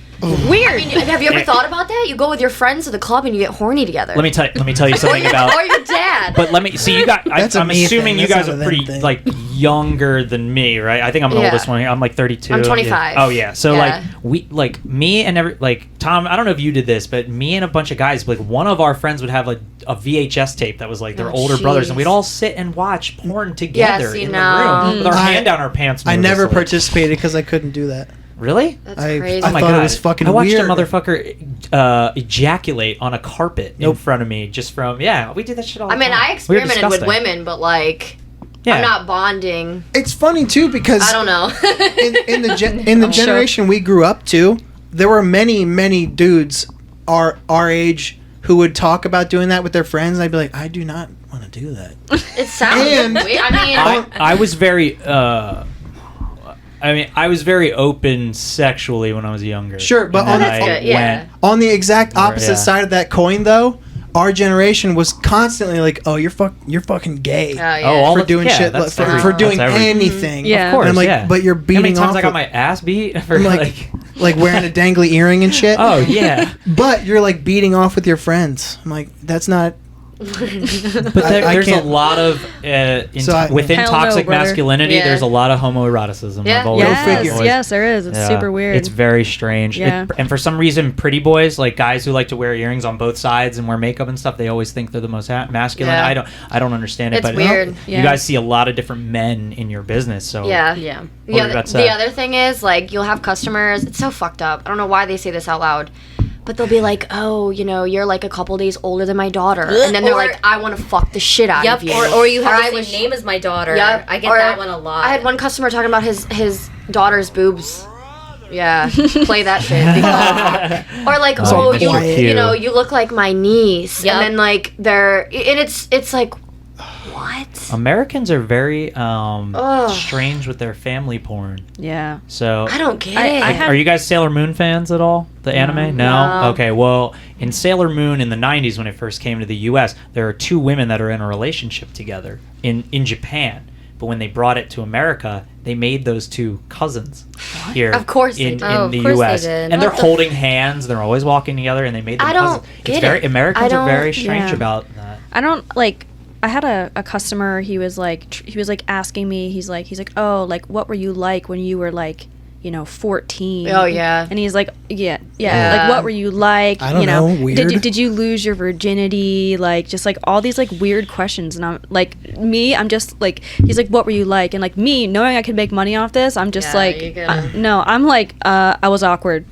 Weird. I mean, have you ever thought about that? You go with your friends to the club and you get horny together. Let me tell you something about. Or your dad. But let me see. You got. That's a I'm me assuming thing. you That's guys not are a pretty them thing. like younger than me, right? I think I'm the Yeah. oldest one here. I'm like 32. I'm 25. Yeah. Oh yeah. So Yeah. like me and Tom. I don't know if you did this, but me and a bunch of guys, like one of our friends would have a VHS tape that was like their Oh, older brothers, and jeez. we'd all sit and watch porn together see, in no. the room with our I- hand down our pants. I never nervously. participated because I couldn't do that. Really? That's I- crazy. I Oh my thought god! it was fucking I watched weird. a motherfucker ejaculate on a carpet in Nope. front of me, just from we did that shit all the I mean, time. I We were experimented with disgusting. women, but like, Yeah. I'm not bonding. It's funny too because I don't know. in the I'm sure. generation we grew up to, there were many dudes our age who would talk about doing that with their friends. And I'd be like, I do not want to do that. It sounds And- weird. I mean, I was very I mean, I was very open sexually when I was younger. Sure, but And on then that's I good, yeah. went- On the exact opposite Yeah. side of that coin, though, our generation was constantly like, "Oh, you're fucking gay." Oh, yeah. Oh, all for the- doing yeah, shit, that's for every- doing that's every- anything. Yeah. Of course, And I'm like, yeah. but you're How beating many times off I got with- my ass beat for I'm like, like wearing a dangly earring and shit. oh yeah. But you're like beating off with your friends. I'm like, that's not. But there, I there's a can't- lot of within Hell no, toxic brother. masculinity. Yeah. There's a lot of homoeroticism. Yeah. I've always- figure. Yes, there is. It's Yeah. super weird. It's very strange. Yeah. And for some reason, pretty boys, like guys who like to wear earrings on both sides and wear makeup and stuff, they always think they're the most masculine. Yeah. I don't understand it. It's but weird. You Yeah. guys see a lot of different men in your business. So Yeah. Yeah. What were you about to say? The other thing is, like, you'll have customers. It's so fucked up. I don't know why they say this out loud, but they'll be like, "Oh, you know, you're like a couple days older than my daughter," and then they're Or- like, "I want to fuck the shit out Yep. of you," Or you have I the same wish- name as my daughter. Yep. I get Or that one a lot. I had one customer talking about his daughter's boobs. Yeah, play that shit. Because, or like, Oh, oh, Mr. you Q. know, you look like my niece, Yep. and then like they're, and it's like, what? Americans are very Ugh. strange with their family porn. yeah. So I don't get I it. had- are you guys Sailor Moon fans at all? The anime? No? No. Okay, well, in Sailor Moon in the 90s when it first came to the US, there are two women that are in a relationship together in Japan. But when they brought it to America, they made those two cousins here Of course they in, did. Oh, in the of course they US. did. And they're What the- holding hands, they're always walking together, and they made them I don't cousins. get It's very it. Americans I are very don't- strange yeah. about that. I don't like. I had a customer. He was like asking me. He's like, oh, like what were you like when you were like, 14? Oh, yeah. And he's like, yeah, Yeah. like what were you like? I don't know, weird. Did you lose your virginity? Like just like all these like weird questions. And I'm like, I'm just like, he's like, what were you like? And like me, knowing I could make money off this, I'm just Yeah, like, you gotta- no, I'm like, I was awkward.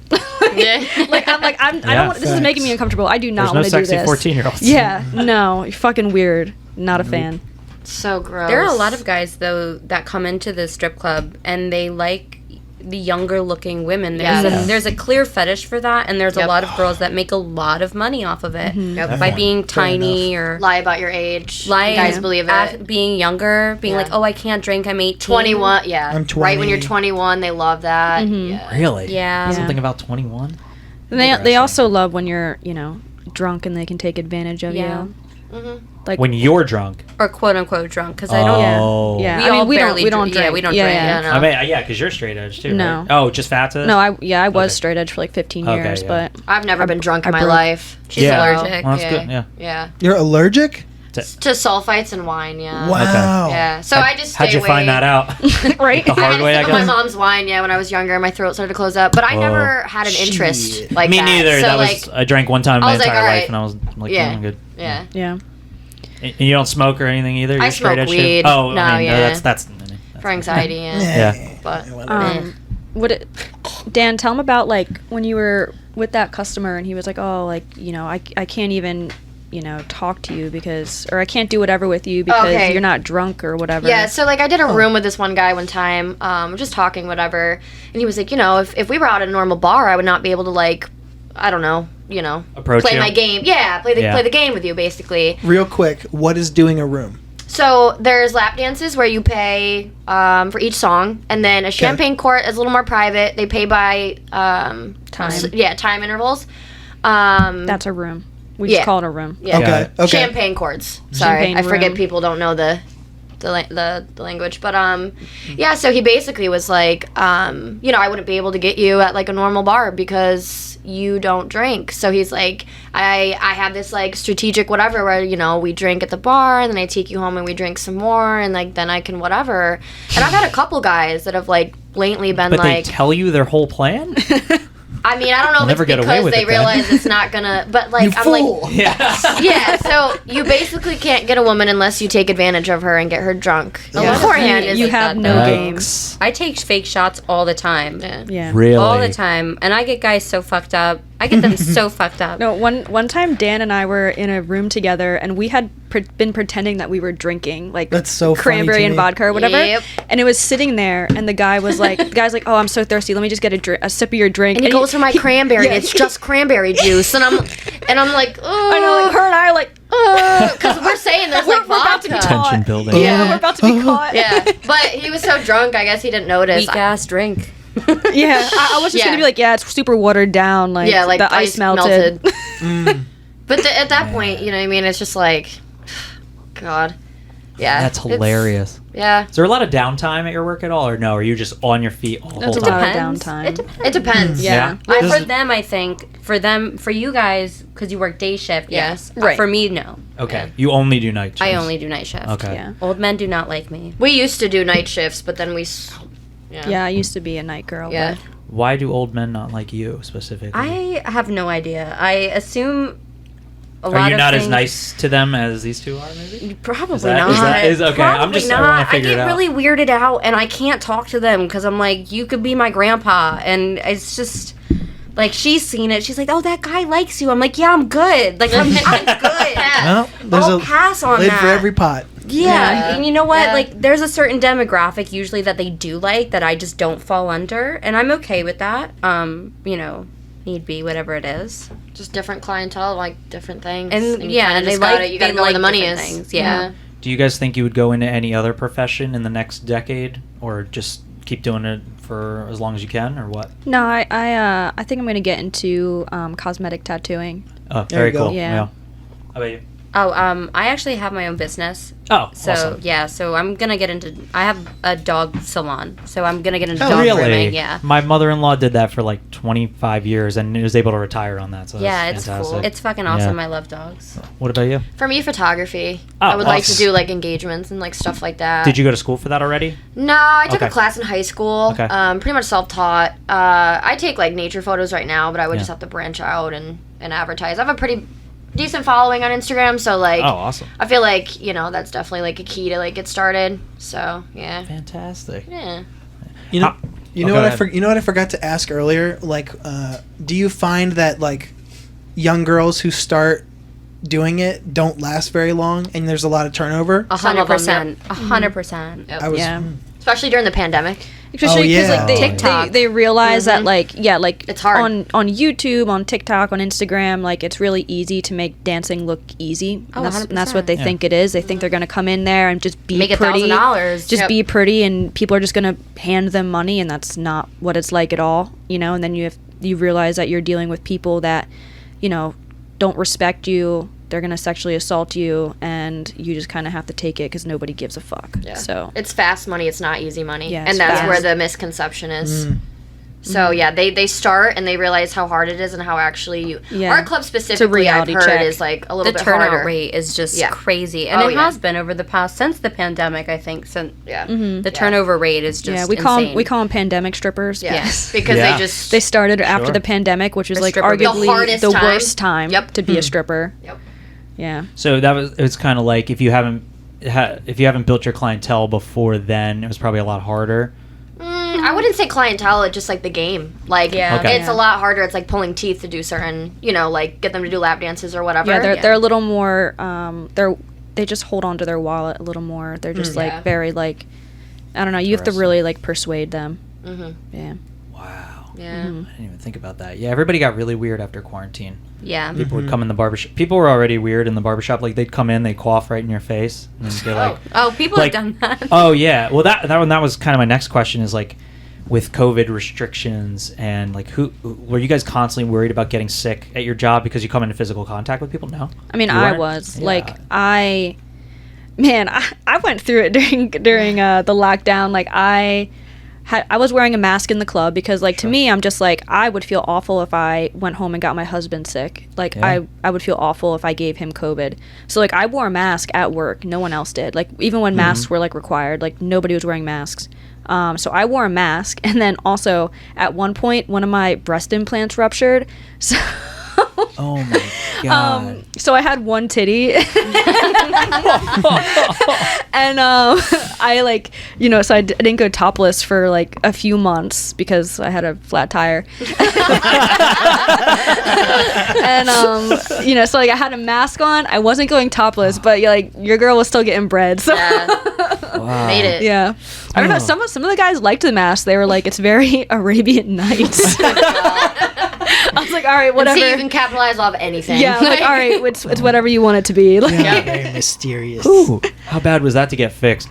Yeah. Like I Yeah, don't want, this is making me uncomfortable. I do not There's no want to do sexy this. 14-year-olds. Yeah, no, you're fucking weird. Not a fan. So gross. There are a lot of guys though that come into the strip club and they like the younger looking women. There's, Yeah. there's a clear fetish for that, and there's Yep. a lot of girls that make a lot of money off of it Yep. by being tiny or lie about your age. lying, Guys believe it. being younger, being Yeah. like, oh, I can't drink, I'm 18. 21, yeah. I'm Right when you're 20. 21, they love that. Mm-hmm. Yeah. Really? Yeah. Something about 21? And they also love when you're drunk and they can take advantage of Yeah. you. Mhm. Like When you're drunk. Or quote unquote drunk, because I don't. Oh. yeah. We I mean, all we barely don't drink. Yeah, drink. we don't yeah, drink. Yeah. no. I mean, yeah, because you're straight edge too. No. Right? Oh, just Fata? No, I was Okay. straight edge for like 15 Okay, years, yeah. but I've never been drunk in I my broke- life. She's Yeah. allergic. Well, that's good. Yeah. Yeah. You're allergic? To sulfites and wine, yeah. Wow. Yeah. So I just stay How'd you away. find that out? right. The I hard had way, to I sip on my guess. mom's wine, yeah, when I was younger. My throat started to close up. But I Oh. never had an interest Shit. like Me that. neither. So, That like, was I drank one time in I my was like, entire all right. life, and I was like, Yeah. I'm good. yeah. Yeah. And you don't smoke or anything either. I You're straight smoke edge too? weed. Oh, No, I mean, yeah. that's For anxiety, yeah. Yeah. But Dan, tell him about like when you were with that customer and he was like, oh, like, I can't even, talk to you because, or I can't do whatever with you because Okay. you're not drunk or whatever. yeah, so like I did a room with this one guy one time, just talking, whatever. And he was like, if we were out at a normal bar, I would not be able to like, I don't know, Approach play you? my game. Yeah, play Yeah. the game with you, basically. Real quick, what is doing a room? So there's lap dances where you pay for each song, and then a champagne court is a little more private. They pay by Time. time intervals. That's a room. We Yeah. just call it a room. Yeah. Okay. Okay. Champagne chords. Sorry, Champagne I forget room. people don't know the language, but yeah. So he basically was like, I wouldn't be able to get you at like a normal bar because you don't drink. So he's like, I have this like strategic whatever where we drink at the bar and then I take you home and we drink some more and like then I can whatever. And I've had a couple guys that have like blatantly been But like, they tell you their whole plan? I mean, I don't know You'll if never it's get away because with they it then. realize it's not gonna, but like You I'm fool. like. Yeah. Yeah, so you basically can't get a woman unless you take advantage of her and get her drunk. Yeah. Beforehand is You like have that, no though. game. Yikes. I take fake shots all the time. Yeah. Yeah. Really? All the time. And I get guys so fucked up. I get them so fucked up. No, one time Dan and I were in a room together and we had been pretending that we were drinking like That's so funny cranberry to and me. vodka or whatever. Yep. And it was sitting there and the guy was like, oh, I'm so thirsty. Let me just get a sip of your drink. And he goes for my cranberry, yeah. and it's just cranberry juice, and I'm like, oh, I know, like her and I are like, because we're saying there's like We're about to be vodka. caught. Tension building. Yeah, we're about to be caught. Yeah, but he was so drunk, I guess he didn't notice. Weak ass drink. Yeah, I was just Yeah. gonna be like, yeah, it's super watered down. Like, Yeah, like the ice melted. But at that point, you know what I mean? It's just like, God. Yeah. That's it's- hilarious. Yeah. Is there a lot of downtime at your work at all, or no? Are you just on your feet all the That's whole a time? lot of Depends. downtime. It depends. Yeah. Well, This for is- them, I think for you guys, because you work day shift, Yeah. yes. Right. For me, no. Okay, you only do night shifts. I only do night shift. Okay. Yeah. Old men do not like me. We used to do night shifts, but then Yeah, I used to be a night girl. Yeah. Why do old men not like you specifically? I have no idea. I assume a lot Are you of not as things- nice to them as these two are? Maybe. Probably Is that- not. is that- is- okay, I'm Probably just- I wanna not. figure it get out. really weirded out, and I can't talk to them because I'm like, you could be my grandpa, and it's just like she's seen it. She's like, oh, that guy likes you. I'm like, yeah, I'm good. Like I'm good. Well, there's I'll a pass on lid that. for every pot. Yeah. Yeah. And you know what? Yeah. Like, there's a certain demographic usually that they do like that I just don't fall under, and I'm okay with that. You know, need be whatever it is. Just different clientele, like different things. And you yeah, kinda and they just gotta- like you gotta they go where like the money is. different things, yeah. Do you guys think you would go into any other profession in the next decade, or just keep doing it for as long as you can, or what? No, I think I'm gonna get into cosmetic tattooing. Oh, There very you go. cool. Yeah. How about you? Oh, I actually have my own business. Oh, So awesome. yeah, so I'm gonna get into. I have a dog salon, so I'm gonna get into Oh, dog Really? grooming. Yeah, My mother-in-law did that for like 25 years and was able to retire on that. So yeah, that's it's fantastic. cool. It's fucking awesome. Yeah. I love dogs. What about you? For me, photography. Oh, I would like to awesome. do like engagements and like stuff like that. Did you go to school for that already? No, I took Okay. a class in high school. Okay. Pretty much self-taught. I take like nature photos right now, but I would Yeah. just have to branch out and advertise. I have a pretty decent following on Instagram, so like Oh, awesome. I feel like, you know, that's definitely like a key to like get started. So, yeah. Fantastic. Yeah. You know, How- you oh, know go what ahead. you know what I forgot to ask earlier. Like, do you find that like young girls who start doing it don't last very long, and there's a lot of turnover? 100%. 100%. Yep. I was. Yeah. Especially during the pandemic. Especially because yeah. like they, TikTok. they realize that like like It's hard. on YouTube, on TikTok, on Instagram, like it's really easy to make dancing look easy. Oh, And that's what they 100%. think it is. They think they're gonna come in there and just be Make pretty, $1,000. just Yep. be pretty, and people are just gonna hand them money, and that's not what it's like at all. You know, and then you realize that you're dealing with people that, you know, don't respect you. They're gonna sexually assault you, and you just kind of have to take it because nobody gives a fuck. Yeah. So It's fast money, it's not easy money. Yeah, and it's that's fast. where the misconception is. So yeah, they start and they realize how hard it is and how actually Yeah. our club specifically I've reality heard check. is like a little The bit turnout harder. rate is just Yeah. crazy, and Oh, it yeah. has been over the past since the pandemic. I think since Yeah. the turnover rate is just yeah, we call insane. them pandemic strippers. Yeah. Yes. Because Yeah. they just They started after Sure. the pandemic, which was The like stripper bill. arguably The hardest the time. worst time Yep. to be a stripper. Yep. Yeah. So it's kind of like if you haven't built your clientele before then, it was probably a lot harder. I wouldn't say clientele, it's just like the game. Like Yeah. Okay. it's a lot harder. It's like pulling teeth to do certain, you know, like get them to do lap dances or whatever. Yeah, they're a little more they just hold on to their wallet a little more. They're just like Yeah. very like I don't know, you have to Interesting. really like persuade them. Mhm. Yeah. Wow. Yeah. I didn't even think about that. Yeah, everybody got really weird after quarantine. yeah. People would come in the barbershop. People were already weird in the barbershop. Like they'd come in, they cough right in your face, and then they're like, Oh, people Like- have done that. "Oh yeah." Well, that was kind of my next question. Is like, with COVID restrictions and like, who were you guys constantly worried about getting sick at your job because you come into physical contact with people? No. I mean, You I weren't? was Yeah. like, I went through it during the lockdown. Like I was wearing a mask in the club because like to me, I'm just like, I would feel awful if I went home and got my husband sick. Like Yeah. I would feel awful if I gave him COVID. So like I wore a mask at work. No one else did. Like even when masks were like required, like nobody was wearing masks. So I wore a mask, and then also at one point, one of my breast implants ruptured. So Oh my god. so I had one titty, And I like, so I didn't go topless for like a few months because I had a flat tire. And so like I had a mask on. I wasn't going topless, but like your girl was still getting bread. So Wow. Made it. yeah, I don't know. Some of the guys liked the mask. They were like, it's very Arabian Nights. I was like, all right, whatever. See, you can capitalize off anything. Yeah, I'm like, all right, it's whatever you want it to be. Like, Yeah, very mysterious. Ooh, how bad was that to get fixed?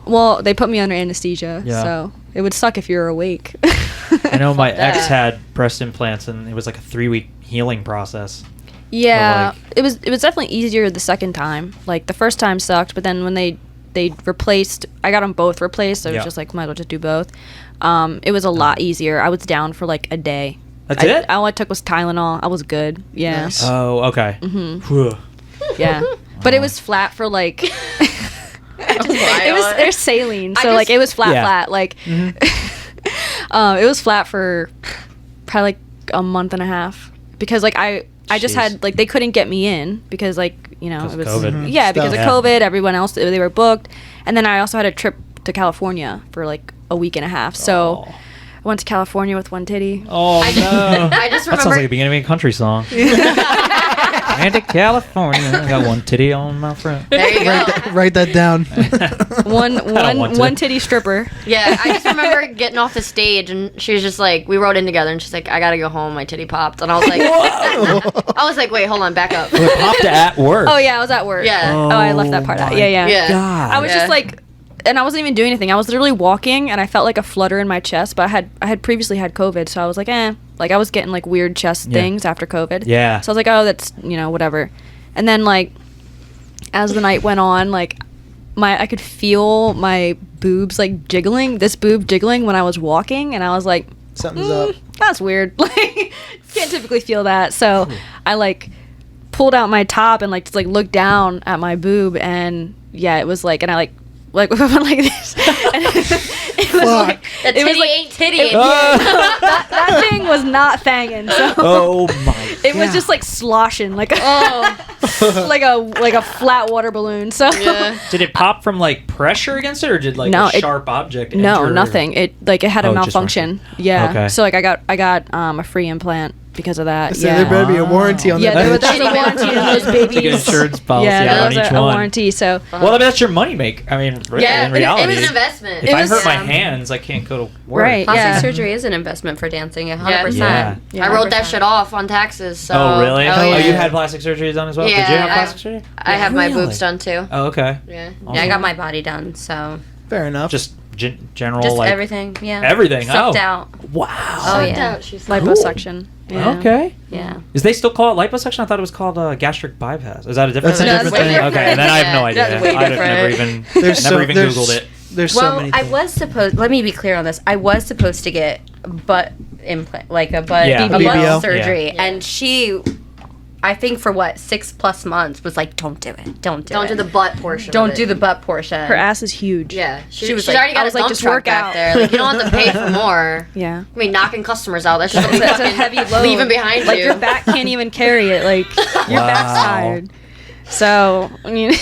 well, they put me under anesthesia, Yeah. so it would suck if you were awake. I know my Fuck ex that. had breast implants, and it was like a 3-week healing process. Yeah, Like- it was definitely easier the second time. Like the first time sucked, but then when they replaced, I got them both replaced. So it Yeah. was just like, might as well just do both. It was a lot easier. I was down for like a day. That's it? All I took was Tylenol. I was good. Yeah, Nice. Oh, okay. Whew. yeah. But it was flat for like. It was there's saline, so like it was flat. Like, it was flat for probably like a month and a half because like I just Jeez. had like they couldn't get me in because like it 'Cause was of COVID. yeah because Stuff. of COVID. Everyone else they were booked, and then I also had a trip to California for like a week and a half. So Oh. I went to California with one titty. Oh, no. I just That sounds remember. like the beginning of a country song. And to California. I got one titty on my front. There you go. Write that down. want to. One titty stripper. Yeah, I just remember getting off the stage and she was just like, we rode in together and she's like, I gotta go home, my titty popped. And I was like, I was like, wait, hold on, back up. It popped at work. Oh yeah, I was at work. Yeah. Oh, I left that part out. Yeah, yeah. Yeah. God. I was Yeah. just like, and I wasn't even doing anything. I was literally walking, and I felt like a flutter in my chest. But I had previously had COVID, so I was like, like I was getting like weird chest Yeah. things after COVID. Yeah. So I was like, oh, that's whatever. And then like, as the night went on, like I could feel my boobs like jiggling. This boob jiggling when I was walking, and I was like, Something's up. that's weird. Like, can't typically feel that. So I like pulled out my top and like just like looked down at my boob, and yeah, it was like, and I like went like this. And it was like The it was titty like ain't titty. that thing was not thanging. So Oh, my it was just like sloshing like a Oh, like a flat water balloon. So yeah. Did it pop from like pressure against it, or did like No, a it- sharp object no, enter? nothing. It like it had a Oh, it just malfunction. Yeah. Okay. So like I got a free implant because of that. So yeah. there better be a warranty on Yeah, that. there was a warranty on those babies. Like an insurance policy Yeah, out there on was each a one. warranty. So Well, I mean, that's your money make. I mean, really, Yeah, in reality, it was an investment. if It I was- hurt my yeah. hands, I can't go to work. Right. Plastic Yeah. surgery is an investment for dancing, 100%. Yeah. Yeah. I wrote that shit off on taxes. So. Oh, really? Oh, Oh, yeah. you had plastic surgery done as well? Did you have plastic surgery? I have my Really? boobs done too. Oh, okay. Yeah. Yeah, I got my body done, so Fair enough. Just general, just like everything. Yeah, everything. sucked Oh. out. Wow. Oh Sucked yeah, out, she said. liposuction. Yeah. Okay. yeah. Is they still call it liposuction? I thought it was called gastric bypass. Is that a different That's a thing? different thing. Okay, and then I have no idea. That's way I'd have never different. even There's never so- even there's- Googled it. There's so Well, many I things. was supposed. Let me be clear on this. I was supposed to get butt implant, like a butt, Yeah. a butt BBL. surgery, Yeah. and she, I think for what 6+ months was like, don't do it, don't do Don't it, do the butt portion. of don't it. do the butt portion. Her ass is huge. Yeah, She was she's like- already got I a was like, dump just truck work back out. there. Like you don't have to pay for more. Yeah. I mean, knocking customers out. That's just gonna be That's a fucking heavy load. leaving behind Like you. your back can't even carry it. Like your back's Wow. tired. So I mean,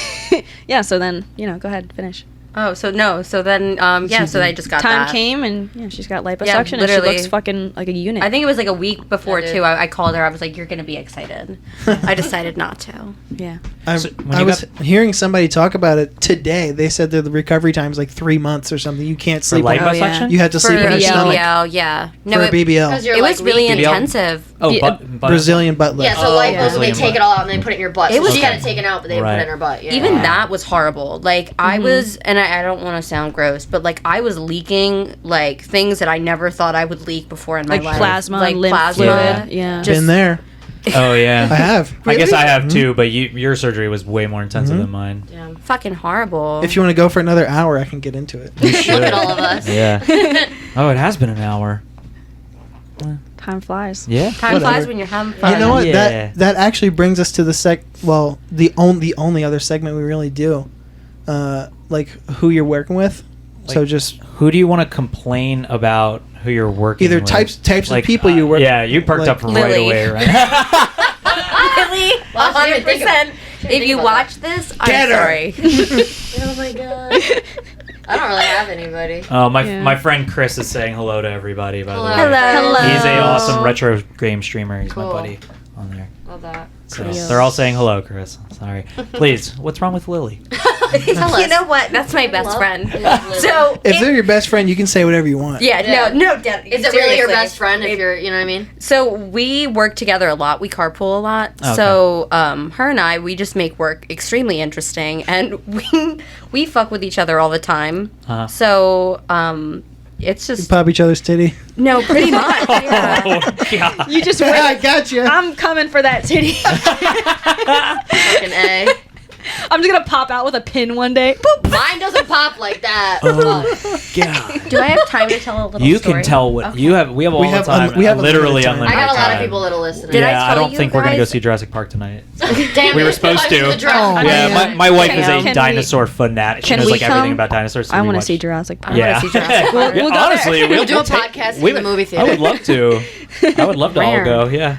yeah. So then go ahead, finish. Oh, so no, so then yeah, so I just got Time that. came and she's got liposuction Yeah, and she literally. looks fucking like a unit. I think it was like a week before Yeah, dude. too. I called her. I was like, "You're gonna be excited." I decided not to. yeah. So when I you was got- hearing somebody talk about it today. They said that the recovery time is like 3 months or something. You can't For sleep. on- Oh, yeah. liposuction? You had to For sleep on your BBL, stomach yeah. for No, a it, BBL. Because you're it like was really leaking. BBL? intensive. Oh, The- butt. Brazilian butt lift. Yeah, so Oh, lipos when they Brazilian take butt. it all out and they put it in your butt. It So was- she got it taken out, but they put Right. it in her butt. Yeah. Even that was horrible. Like I was, and I don't want to sound gross, but like I was leaking like things that I never thought I would leak before in my Like life, plasma, like lymph plasma. fluid. Yeah. Just- Been there. Oh, I yeah. have. I guess Really? I have too, but your surgery was way more intensive than mine. Yeah. Fucking horrible. If you want to go for another hour, I can get into it. Look at all of us. Yeah. Oh, it has been an hour. Time flies. Yeah. Time Whatever. flies when you're having fun. You know what? Yeah. That actually brings us to the only other segment we really do, like who you're working with. So Like, just Who do you want to complain about who you're working either with? types Like, of people you work. Yeah, you perked like up right Lily. away, right? Lily, Well, I didn't think of- 100%. If you watch this, I'm Get her. sorry. Oh my god. I don't really have anybody. My friend Chris is saying hello to everybody, by the way. Hello. He's a awesome retro game streamer. He's Cool. my buddy on there. Love that. So they're all saying hello, Chris. Sorry. Please, what's wrong with Lily? You know what? That's my best friend. So If they're your best friend, you can say whatever you want. yeah, no, Is it really your best friend if you're, you know what I mean? So we work together a lot. We carpool a lot. Okay. So her and I, we just make work extremely interesting, and we fuck with each other all the time. Uh-huh. So it's You just pop each other's titty. no, pretty much. Yeah. Oh, God. You just I wait. got you. I'm coming for that titty. Fucking A. I'm just gonna pop out with a pin one day. Boop. Mine doesn't pop like that. God. Do I have time to tell a little You story? can tell what you have. We have all We the have time. we have literally unlimited time. unlimited I got a lot time. of people that'll listen. Did I Yeah, I tell don't you think we're gonna go guys- see Jurassic Park tonight. Damn We it. were supposed I thought you to. were the Jurassic Oh, Park. Yeah, man. my wife is Can a we- dinosaur fanatic. She Can knows we like everything come? about dinosaurs. so I we want to watch- see Jurassic Park. Yeah. see Jurassic Park. We'll go there. Honestly, We'll do a podcast in the movie theater. I would love to. I would love to all Rare. go. Yeah.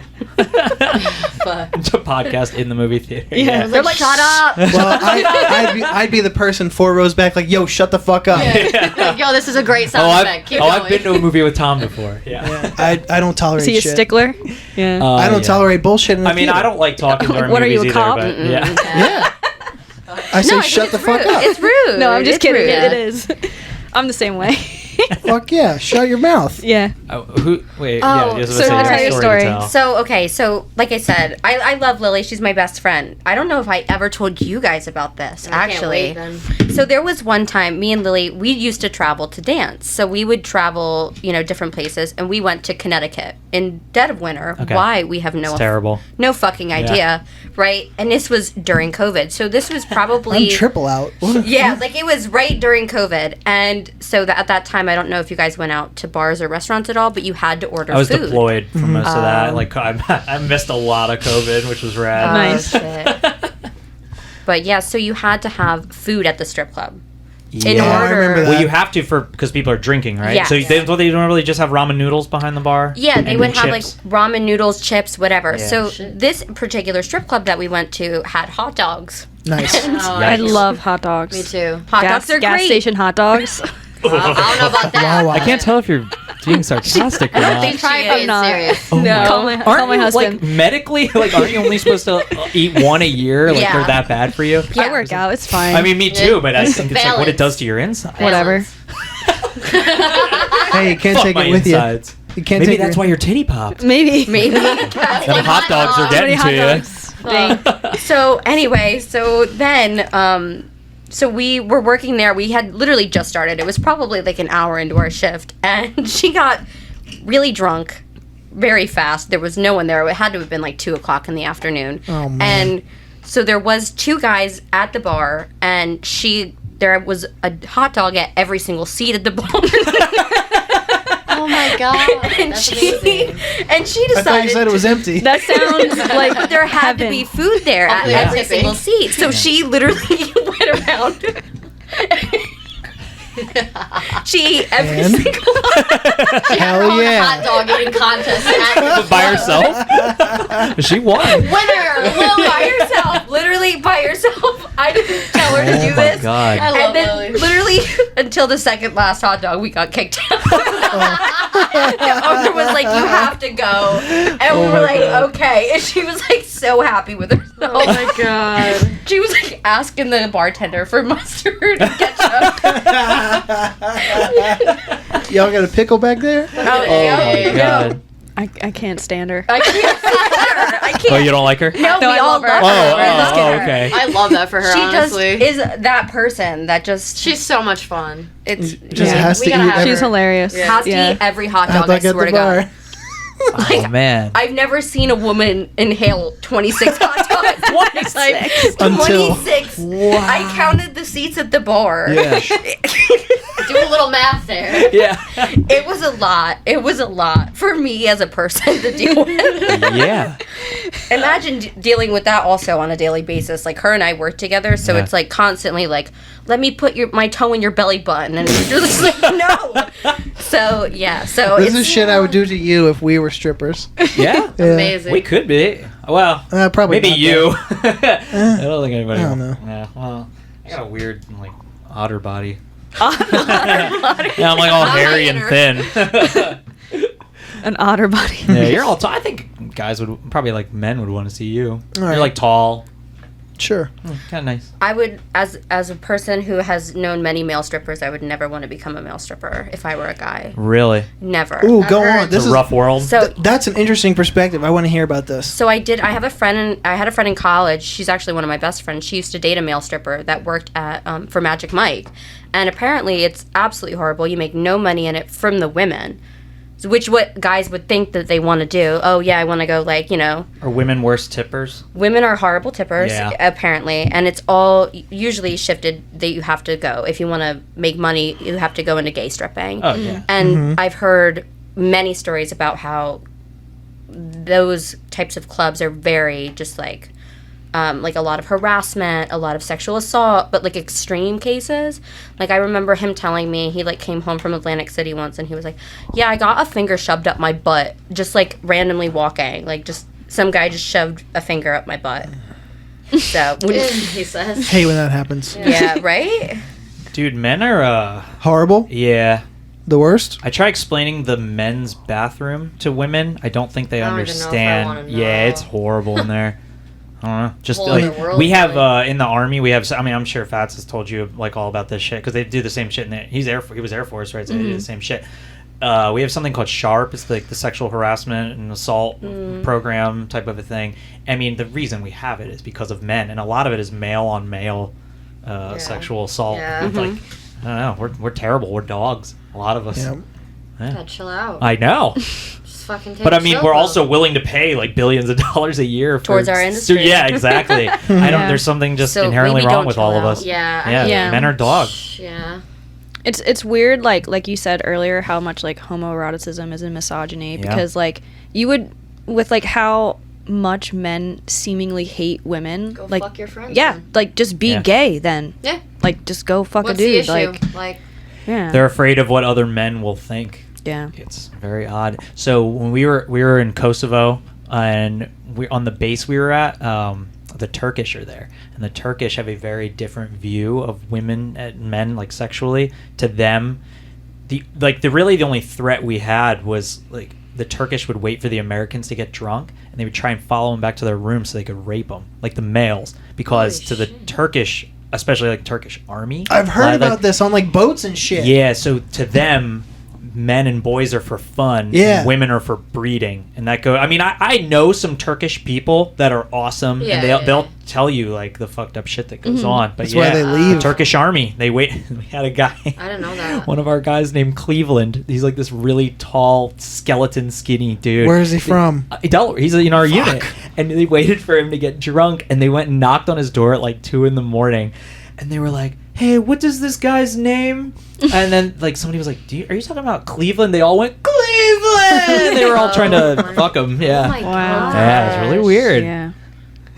Fuck. To podcast in the movie theater. Yeah. They're like, shut up. Well, I'd be the person 4 rows back, like, yo, shut the fuck up. Like, yo, this is a great sound effect. Keep going. I've been to a movie with Tom before. Yeah. I don't tolerate Is he a shit. stickler? Yeah. I don't yeah. tolerate bullshit in the I mean, theater. I don't like talking during What are you, movies a cop? either, but yeah. Yeah. I say shut the fuck up. It's rude. no, I'm just It's kidding. rude. It is. I'm the same way. Fuck yeah. Shut your mouth. Yeah. Wait, Oh, yeah, just so about to tell say your to story. tell. So, okay, so like I said, I love Lily. She's my best friend. I don't know if I ever told you guys about this, I can't actually. wait, then. So there was one time, me and Lily, we used to travel to dance. So we would travel, different places, and we went to Connecticut in dead of winter. Okay. Why? We have It's terrible. no fucking idea, right? And this was during COVID. So this was probably... I'm triple out. Yeah, like it was right during COVID. And so at that time, I don't know if you guys went out to bars or restaurants at all, but you had to order I was food. deployed for most of that. Like I missed a lot of COVID, which was rad. Nice. Shit. But yeah, so you had to have food at the strip club. In Yeah, I order. remember that. Well, you have to because people are drinking, right? Yeah. So they don't really just have ramen noodles behind the bar. Yeah, they And would have chips? like ramen noodles, chips, whatever. Yeah. So this particular strip club that we went to had hot dogs. Nice. I Yikes. love hot dogs. Me too. Hot gas, dogs are gas great. station hot dogs. I don't know about that. Wow. I can't tell if you're being sarcastic or not. They try I'm being not. serious. No. Call my Aren't you, husband. like medically, like aren't you only supposed to eat one a year? Like Yeah. they're that bad for you? I work out. It's fine. I mean, me too, but I It's think it's like what it balance. does to your inside. whatever. Hey, you can't Fuck take my it with insides. you. You can't Maybe take that's it. why your titty popped. Maybe. Maybe. Them hot dogs are Too many getting hot to you. dogs. Dang. So anyway, so then, so we were working there. We had literally just started. It was probably like an hour into our shift, and she got really drunk very fast. There was no one there. It had to have been like 2:00 in the afternoon. Oh, man. And so there was 2 guys at the bar, and there was a hot dog at every single seat at the bar. Oh my god. and That's she amazing. and she I thought you decided said it was empty. That sounds like but there had to heaven. be food there at Yeah. every single seat. So she literally went around. She ate every And? single Hell Hot yeah. dog eating contest at By herself? She won. winner. Lily. by herself, literally by herself. I didn't tell her to Oh do my this. god. I love And then Lily. literally until the second last hot dog, we got kicked out. The owner was like, "You have to go," and we were like, "Okay." And she was like so happy with herself. Oh my god. She was like asking the bartender for mustard and ketchup. Y'all got a pickle back there? Oh, Oh my god. I can't stand her. I can't stand her. I can't. Oh, you don't like her? No, No, we I all love her. love Oh, her. Look at her. okay. I love that for her, She honestly. just is that person that just She's so much fun. it's Just has We to gotta eat have every, She's hilarious. Yeah. has to Yeah. eat every hot act dog. I like at swear the to God. bar. Oh man. I've never seen a woman inhale 26 hot dogs. 26. Like, Until- 26. Wow. I counted the seats at the bar. Yeah. Do a little math there. Yeah. It was a lot. It was a lot for me as a person to deal with. Yeah. imagine dealing with that also on a daily basis. Like her and I work together, so it's like constantly like, let me put my toe in your belly button, and you're just like, no. So yeah, so This is shit I would do to you if we were strippers. Yeah, amazing. we could be. Well, probably maybe not, you. I don't think anybody. I don't know. Yeah, well, I got a weird like otter body. Otter. Yeah, I'm like all hairy and thin. An otter body. Yeah, you're all tall. I think guys would probably like men would want to see you. All right. You're like tall, Sure. kind of nice. I would, as a person who has known many male strippers, I would never want to become a male stripper if I were a guy. Really, Never. Ooh, go on. it's This a is rough world. So That's an interesting perspective. I want to hear about this. So I had a friend in college. She's actually one of my best friends. She used to date a male stripper that worked at for Magic Mike, and apparently it's absolutely horrible. You make no money in it from the women, which what guys would think that they want to do. Oh yeah, I want to go like Are women worse tippers? Women are horrible tippers, Yeah. apparently, and it's all usually shifted that you have to go if you want to make money. You have to go into gay stripping. Oh yeah. And I've heard many stories about how those types of clubs are very just like a lot of harassment, a lot of sexual assault, but like extreme cases. Like I remember him telling me he like came home from Atlantic City once and he was like, yeah, I got a finger shoved up my butt just like randomly walking. Like just some guy just shoved a finger up my butt. So He says. Hate when that happens. yeah, right? Dude, men are Horrible. yeah. The worst. I try explaining the men's bathroom to women. I don't think they I don't even know if I understand. wanna Yeah, know. it's horrible in there. I don't know. Just Whole like other world, we have really. in the army, we have. I mean, I'm sure Fats has told you like all about this shit because they do the same shit. He was Air Force, right? So they do the same shit. We have something called SHARP. It's like the sexual harassment and assault program type of a thing. I mean, the reason we have it is because of men, and a lot of it is male on male sexual assault. Yeah. It's like I don't know. We're terrible. We're dogs. A lot of us. Yeah. Yeah. Yeah, chill out. I know. Just fucking take But I a mean, chill we're pill. also willing to pay like billions of dollars a year Towards our industry. Yeah, exactly. I don't. Yeah. There's something just So inherently maybe wrong don't with chill all of out. us. Yeah. Yeah, Yeah. men are dogs. Yeah. It's weird, like you said earlier, how much like homoeroticism is in misogyny Yeah. because like you would with like how much men seemingly hate women. Go like fuck your friends. yeah, then. like just be Yeah. gay then. Yeah. Like just go fuck What's a dude. the issue? Like yeah, They're afraid of what other men will think. yeah. It's very odd. So when we were in Kosovo and we on the base we were at, the Turkish are there, and the Turkish have a very different view of women and men like sexually. To them, the only threat we had was like the Turkish would wait for the Americans to get drunk, and they would try and follow them back to their room so they could rape them, like the males, because Holy to the shit. Turkish, especially like Turkish army. I've heard like- about this on like boats and shit. Yeah, so to them, men and boys are for fun. Yeah. And women are for breeding, and that go. I mean, I know some Turkish people that are awesome, Yeah, and yeah. they'll tell you like the fucked up shit that goes on. But That's yeah, why they leave. the Turkish army. They wait. We had a guy. I didn't know that. One of our guys named Cleveland. He's like this really tall, skeleton, skinny dude. Where is he from? Delaware. He's in our unit, and they waited for him to get drunk, and they went and knocked on his door at like 2 a.m, and they were like, "Hey, what does this guy's name?" And then like somebody was like, "Are you talking about Cleveland?" They all went Cleveland. They were all trying to fuck him. Yeah, Oh my Wow. god. yeah, it's really weird. Yeah.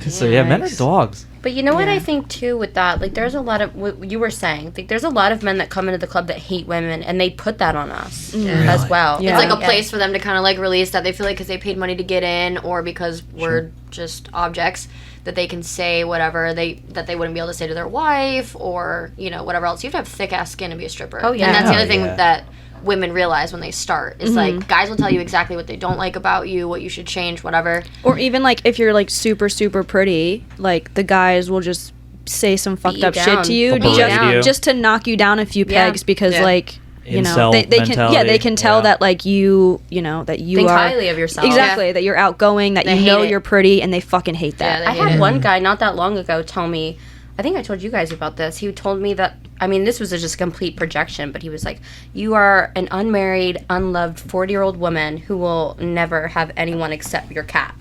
So yeah, men are Yikes. dogs. But you know what Yeah. I think too with that? Like there's a lot of what you were saying. Like there's a lot of men that come into the club that hate women and they put that on us as well. Yeah. It's like a place for them to kind of like release that they feel like because they paid money to get in or because we're just objects that they can say whatever that they wouldn't be able to say to their wife or whatever else. You have to have thick ass skin to be a stripper. Oh, yeah. And that's the Oh, other thing yeah. that women realize when they start is like guys will tell you exactly what they don't like about you, what you should change, whatever. Or even like if you're like super super pretty, like the guys will just say some fucked you up shit down. to you They'll berate you. just to knock you down a few Yeah. pegs because Yeah. like you know Incel they can mentality. they can tell Yeah. that like you know that you Think are highly of yourself. exactly that you're outgoing, that They you know hate it. you're pretty, and they fucking hate that. Yeah, I they had hate it. one guy not that long ago tell me, I think I told you guys about this. He told me that, I mean, this was just a complete projection, but he was like, you are an unmarried, unloved 40-year-old woman who will never have anyone except your cat.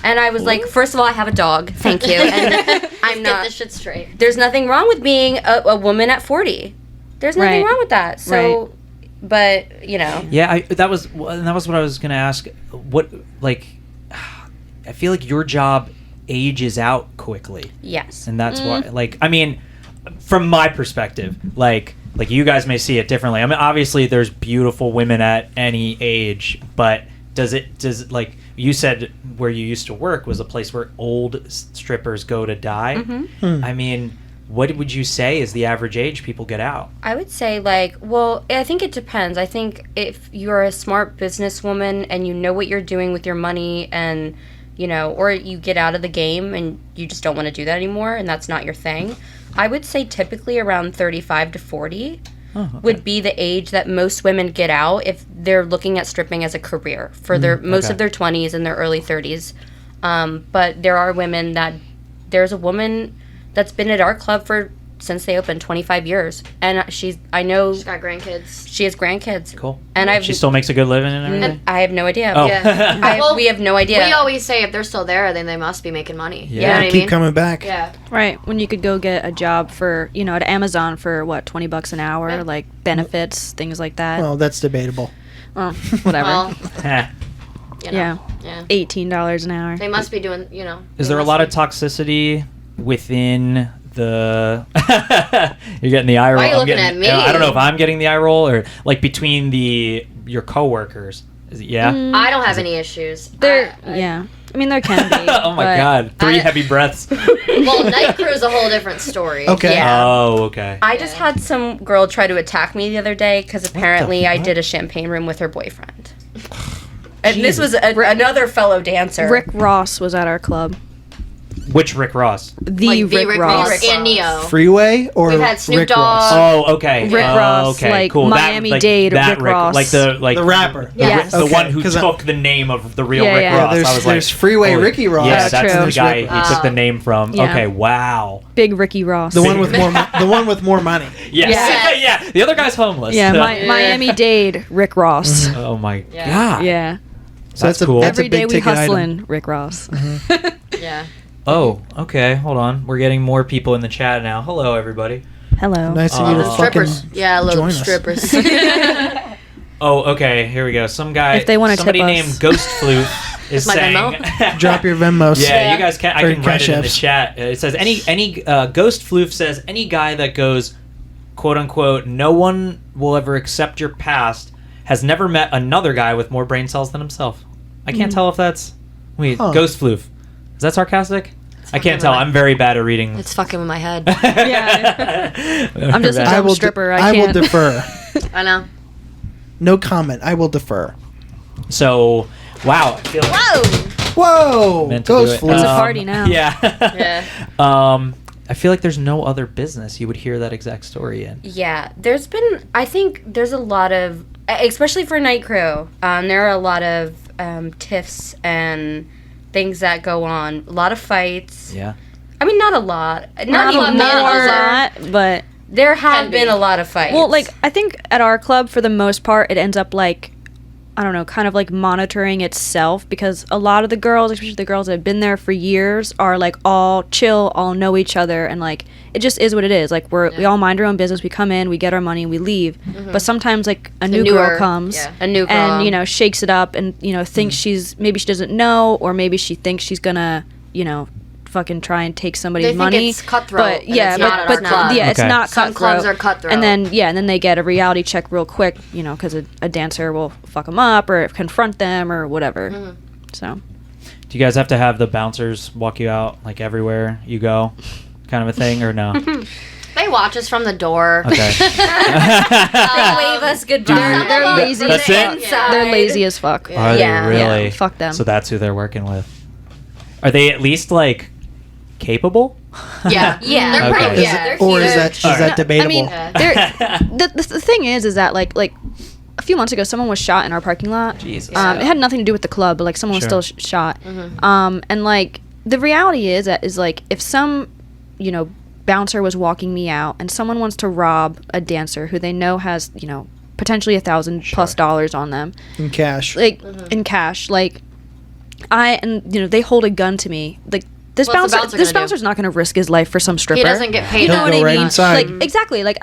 And I was like, first of all, I have a dog. Thank you. And I'm Get not, this shit straight. there's nothing wrong with being a woman at 40. There's nothing Right. wrong with that. So, but, Yeah, that was what I was gonna ask. What like I feel like your job ages out quickly. Yes. And that's why, like, I mean, from my perspective, like you guys may see it differently. I mean, obviously there's beautiful women at any age, but does like you said where you used to work was a place where old strippers go to die? I mean, what would you say is the average age people get out? I would say, like, well, I think it depends. I think if you're a smart businesswoman and you know what you're doing with your money and, you know, or you get out of the game and you just don't want to do that anymore and that's not your thing, I would say typically around 35 to 40 would be the age that most women get out if they're looking at stripping as a career for their most of their 20s and their early 30s. But there are women that, there's a woman that's been at our club since they opened 25 years, and she's got grandkids. She has grandkids. Cool. And she still makes a good living and everything? I have no idea. Oh. Yeah. We have no idea. We always say if they're still there, then they must be making money. Yeah. You know what I Keep mean? coming back. Yeah. Right, when you could go get a job for, you know, at Amazon for what, $20 an hour, Yeah. like benefits, things like that. Well, that's debatable. Well, whatever. Well, Heh. you know, yeah, $18 an hour. They must be doing, you know. Is there a lot of toxicity within the you're getting the eye roll? Why are you I'm looking getting- at me? I don't know if I'm getting the eye roll or like between your coworkers. Is it, yeah? I don't have any issues. There, yeah. I mean, there can be. Oh my but- god. 3 I- heavy breaths. Well, night crew is a whole different story. Okay. Yeah. Oh, okay. I just had some girl try to attack me the other day because apparently I did a champagne room with her boyfriend. And this was another fellow dancer. Rick Ross was at our club. Which Rick Ross? The Like Rick Ross. Ross and Neo. Freeway or We've had Snoop Rick Dogg. Ross? Oh, okay. Rick Ross, okay, like cool. Miami-Dade that Rick Ross. like the rapper. the, Yes. the Okay, one who 'cause I- took the name of the real Yeah, Rick yeah. Ross. I was There's like, Freeway holy- Ricky Ross. Yeah, Yeah, that's true. the guy Rick he took the name from. Yeah. Okay, wow. Big Ricky Ross. The one with more. The one with more money. Yes. Yes. Yeah. The other guy's homeless. Yeah, Miami-Dade Rick Ross. Oh my Yeah. god. Yeah. So That's a, cool. That's Every a big day we ticket item. hustling Rick Ross. Yeah. Oh, okay. Hold on. We're getting more people in the chat now. Hello, everybody. Hello. Nice of you to The fucking Strippers. Yeah, I love join the us. strippers. Oh, okay. Here we go. Some guy. If they wanna somebody tip us. named Ghost Floof is My saying. Venmo? Drop your Venmos. Yeah, you guys can. I Or can write Cash it in the Apps. chat. It says any Ghost Floof says any guy that goes, quote unquote, no one will ever accept your past has never met another guy with more brain cells than himself. I can't tell if that's Ghost Floof. Is that sarcastic? I can't tell. I'm very bad at reading. It's fucking with my head. Yeah. I'm just a Very bad. dumb stripper. I I will can't. defer. I know. No comment. I will defer. So, wow. I feel like Whoa! meant to do Ghost it. Floof. It's a party now. Yeah. Yeah. I feel like there's no other business you would hear that exact story in. Yeah, I think there's a lot of, especially for night crew, there are a lot of tiffs and things that go on. A lot of fights. Yeah. I mean, not a lot. Not even a lot, but There have Can been be. a lot of fights. well, like I think at our club for the most part it ends up like I don't know, kind of like monitoring itself because a lot of the girls, especially the girls that have been there for years, are like all chill, all know each other, and like it just is what it is. Like we all mind our own business. We come in, we get our money, we leave. But sometimes like a new girl comes, yeah. a new girl. and you know shakes it up, and you know thinks maybe she doesn't know, or maybe she thinks she's gonna fucking try and take somebody's They think money. it's cutthroat, but and yeah, it's not at our club. yeah, it's Okay. not Some cutthroat. clubs are cutthroat. And then they get a reality check real quick, because a dancer will fuck them up or confront them or whatever. So Do you guys have to have the bouncers walk you out like everywhere you go, kind of a thing, or no? They watch us from the door. Okay. wave us goodbye. they're lazy. That's it? Inside. They're lazy as fuck. Are Yeah. they really? Yeah, fuck them. So that's who they're working with. Are they at least like capable? Yeah. Yeah. They're Okay. pretty. Is Yeah. Or is they're that cute. debatable? I mean, the thing is that like a few months ago, someone was shot in our parking lot. Jesus. It had nothing to do with the club, but like someone was Sure. still shot. And like the reality is like if some, bouncer was walking me out and someone wants to rob a dancer who they know has, potentially $1,000+ on them, in cash. like in cash, like they hold a gun to me, like. This What's the bouncer, bouncer gonna do? bouncer's not going to risk his life for some stripper. He doesn't get paid. You know He'll what go I right mean? inside. Like exactly. Like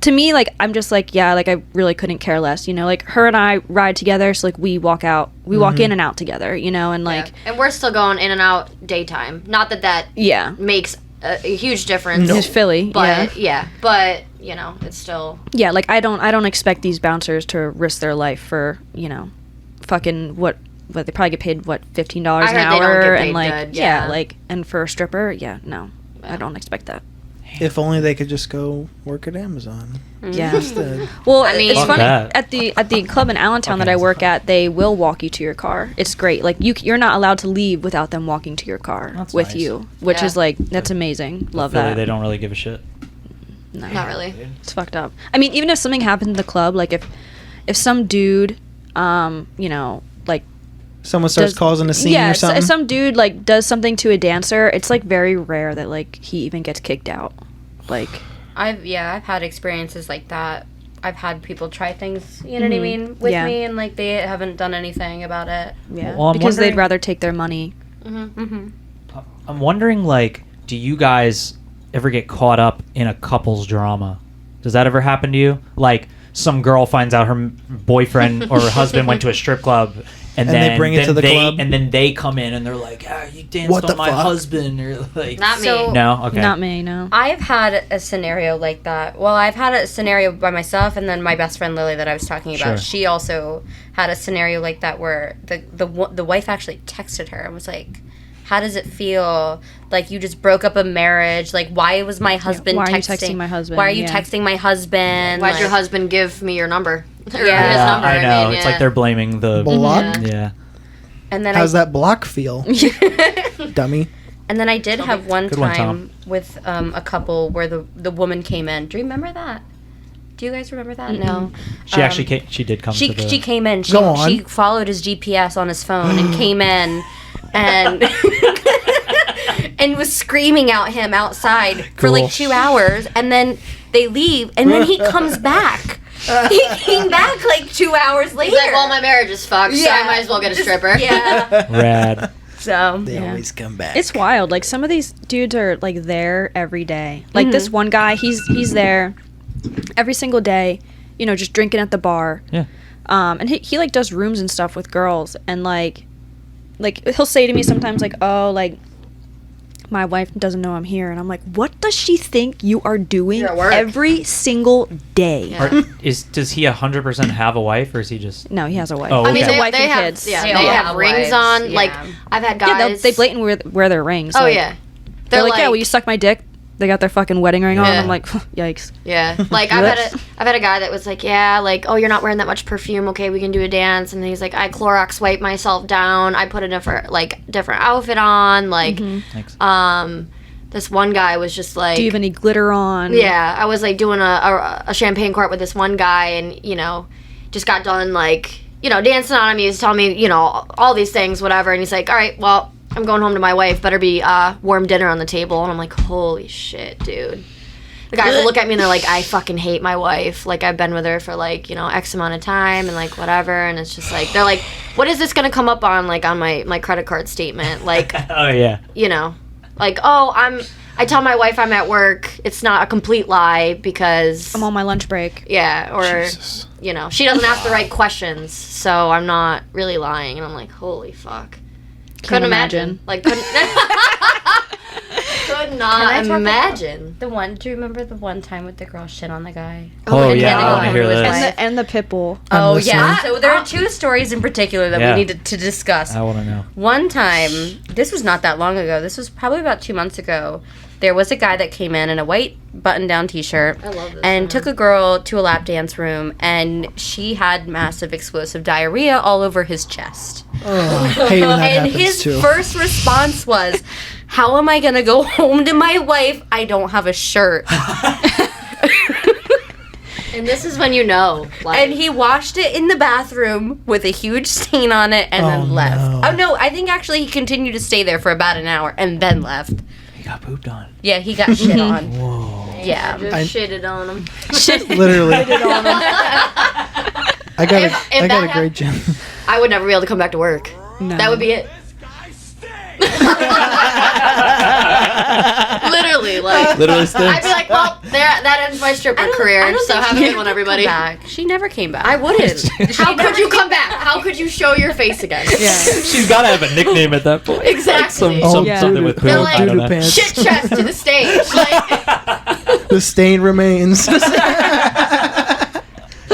to me, like, I'm just like, yeah, like, I really couldn't care less, you know, like, her and I ride together, so, like, we walk in and out together, you know, and, like... Yeah. And we're still going in and out daytime. Not that yeah. makes a huge difference. It's Philly, but, yeah. But, you know, it's still... Yeah, like, I don't expect these bouncers to risk their life for, you know, fucking what they probably get paid, $15 an hour? They don't get paid and, like, good, yeah. like, and for a stripper, yeah, no. I don't expect that. If only they could just go work at Amazon. Yeah. Instead. Well, I mean- it's Fuck funny that. at the club in Allentown that I Fucking work at, they will walk you to your car. It's great. Like you're not allowed to leave without them walking to your car That's with nice. you, which Yeah. is like that's amazing. Love Philly, that. they don't really give a shit. No. Not really. It's fucked up. I mean, even if something happened in the club, like if some dude, you know, like Someone starts does- causing a scene yeah, or something. if some dude like does something to a dancer, it's like very rare that like he even gets kicked out. Like I've had experiences like that. I've had people try things, you know what I mean, with Yeah. me, and like they haven't done anything about it. yeah, Well, I'm because they'd wondering- rather take their money. I'm wondering, like, do you guys ever get caught up in a couple's drama? Does that ever happen to you? Like, some girl finds out her boyfriend or her husband went to a strip club, and And then they bring it to the club? and then they come in and they're like, "Ah, you danced What on the my fuck? husband," or like, Not me. So- no, okay, Not me, no. I've had a scenario like that. Well, I've had a scenario by myself, and then my best friend Lily that I was talking about. Sure. She also had a scenario like that where the wife actually texted her and was like, "How does it feel? Like you just broke up a marriage? Like why was my husband why are you texting texting my husband? Why are you Yeah. texting my husband? Why'd your Like- husband give me your number? Or Yeah. his Yeah, number, I know. mean, It's yeah. like they're blaming the Block? yeah. And then How's that block feel, dummy? And then I did have one Good one, time Tom. with a couple where the woman came in. Do you remember that? Do you guys remember that? No. She actually came, she did come She to the she came in. She Go on. she followed his GPS on his phone and came in and and was screaming at him outside for Cool. like 2 hours, and then they leave, and then he comes back. He came back like 2 hours later. He's like, well, my marriage is fucked, so I Yeah. might as well get a stripper. Yeah. rad. So They Yeah. always come back. It's wild. Like some of these dudes are like there every day. Like this one guy, he's there every single day, you know, just drinking at the bar. Yeah. And he like does rooms and stuff with girls, and like he'll say to me sometimes like, "Oh, like my wife doesn't know I'm here," and I'm like, "What does she think you are doing You're at work. every single day?" Yeah. Does he 100% have a wife, or is he just? No, he has a wife. Oh, He okay. has they, a wife they and have, kids. Yeah, They they all have have rings wives, on. yeah. Like, I've had Yeah, guys. they blatantly wear their rings. Oh, like, yeah. They're like, "Yeah, will you suck my dick?" They got their fucking wedding ring on. Yeah. I'm like, yikes. Yeah, like I've had a guy that was like, yeah, like, oh, you're not wearing that much perfume. Okay, we can do a dance. And he's like, I Clorox wipe myself down. I put a different outfit on. Like, Thanks. this one guy was just like, Do you have any glitter on? yeah, I was like doing a champagne quart with this one guy, and you know, just got done like, you know, dancing on him. He was telling me, you know, all these things, whatever. And he's like, all right, well, I'm going home to my wife. Better be warm dinner on the table. And I'm like, holy shit, dude. The guys will look at me and they're like, I fucking hate my wife. Like, I've been with her for like, you know, X amount of time and like whatever. And it's just like, they're like, what is this gonna come up on like on my credit card statement? Like, Oh yeah. you know, like, oh, I tell my wife I'm at work. It's not a complete lie because I'm on my lunch break. yeah, or Jesus. you know, she doesn't ask the right questions, so I'm not really lying. And I'm like, holy fuck, couldn't imagine. Like, could Can I not talk imagine. The one. Do you remember the one time with the girl shit on the guy? Oh, and yeah, then I want to it hear was this. like- And the pit bull. I'm Oh listening. yeah. So there are two stories in particular that Yeah. we need to discuss. I want to know. One time, this was not that long ago. This was probably about 2 months ago. There was a guy that came in a white button-down T-shirt I love this and man. took a girl to a lap dance room, and she had massive explosive diarrhea all over his chest. Oh, I hate when that And happens his too. first response was, "How am I gonna go home to my wife? I don't have a shirt." And this is when you know, like, And he washed it in the bathroom with a huge stain on it and Oh, then left. no. Oh no, I think actually he continued to stay there for about an hour and then left. He got pooped on. Yeah, he got shit on. Whoa. Yeah. just I- shitted on him. Literally. I got If I got that a great gym. I would never be able to come back to work. No. That would be it. Literally, like. Literally stinks. I'd be like, well, that ends my stripper career. So have a good one, everybody. Back. She never came back. I wouldn't. How could you come back? How could you show your face again? Yeah. She's got to have a nickname at that point. Exactly. Yeah. Something with They're poop. like, I don't know. Pants. Shit chest to the stage. Like, The stain remains.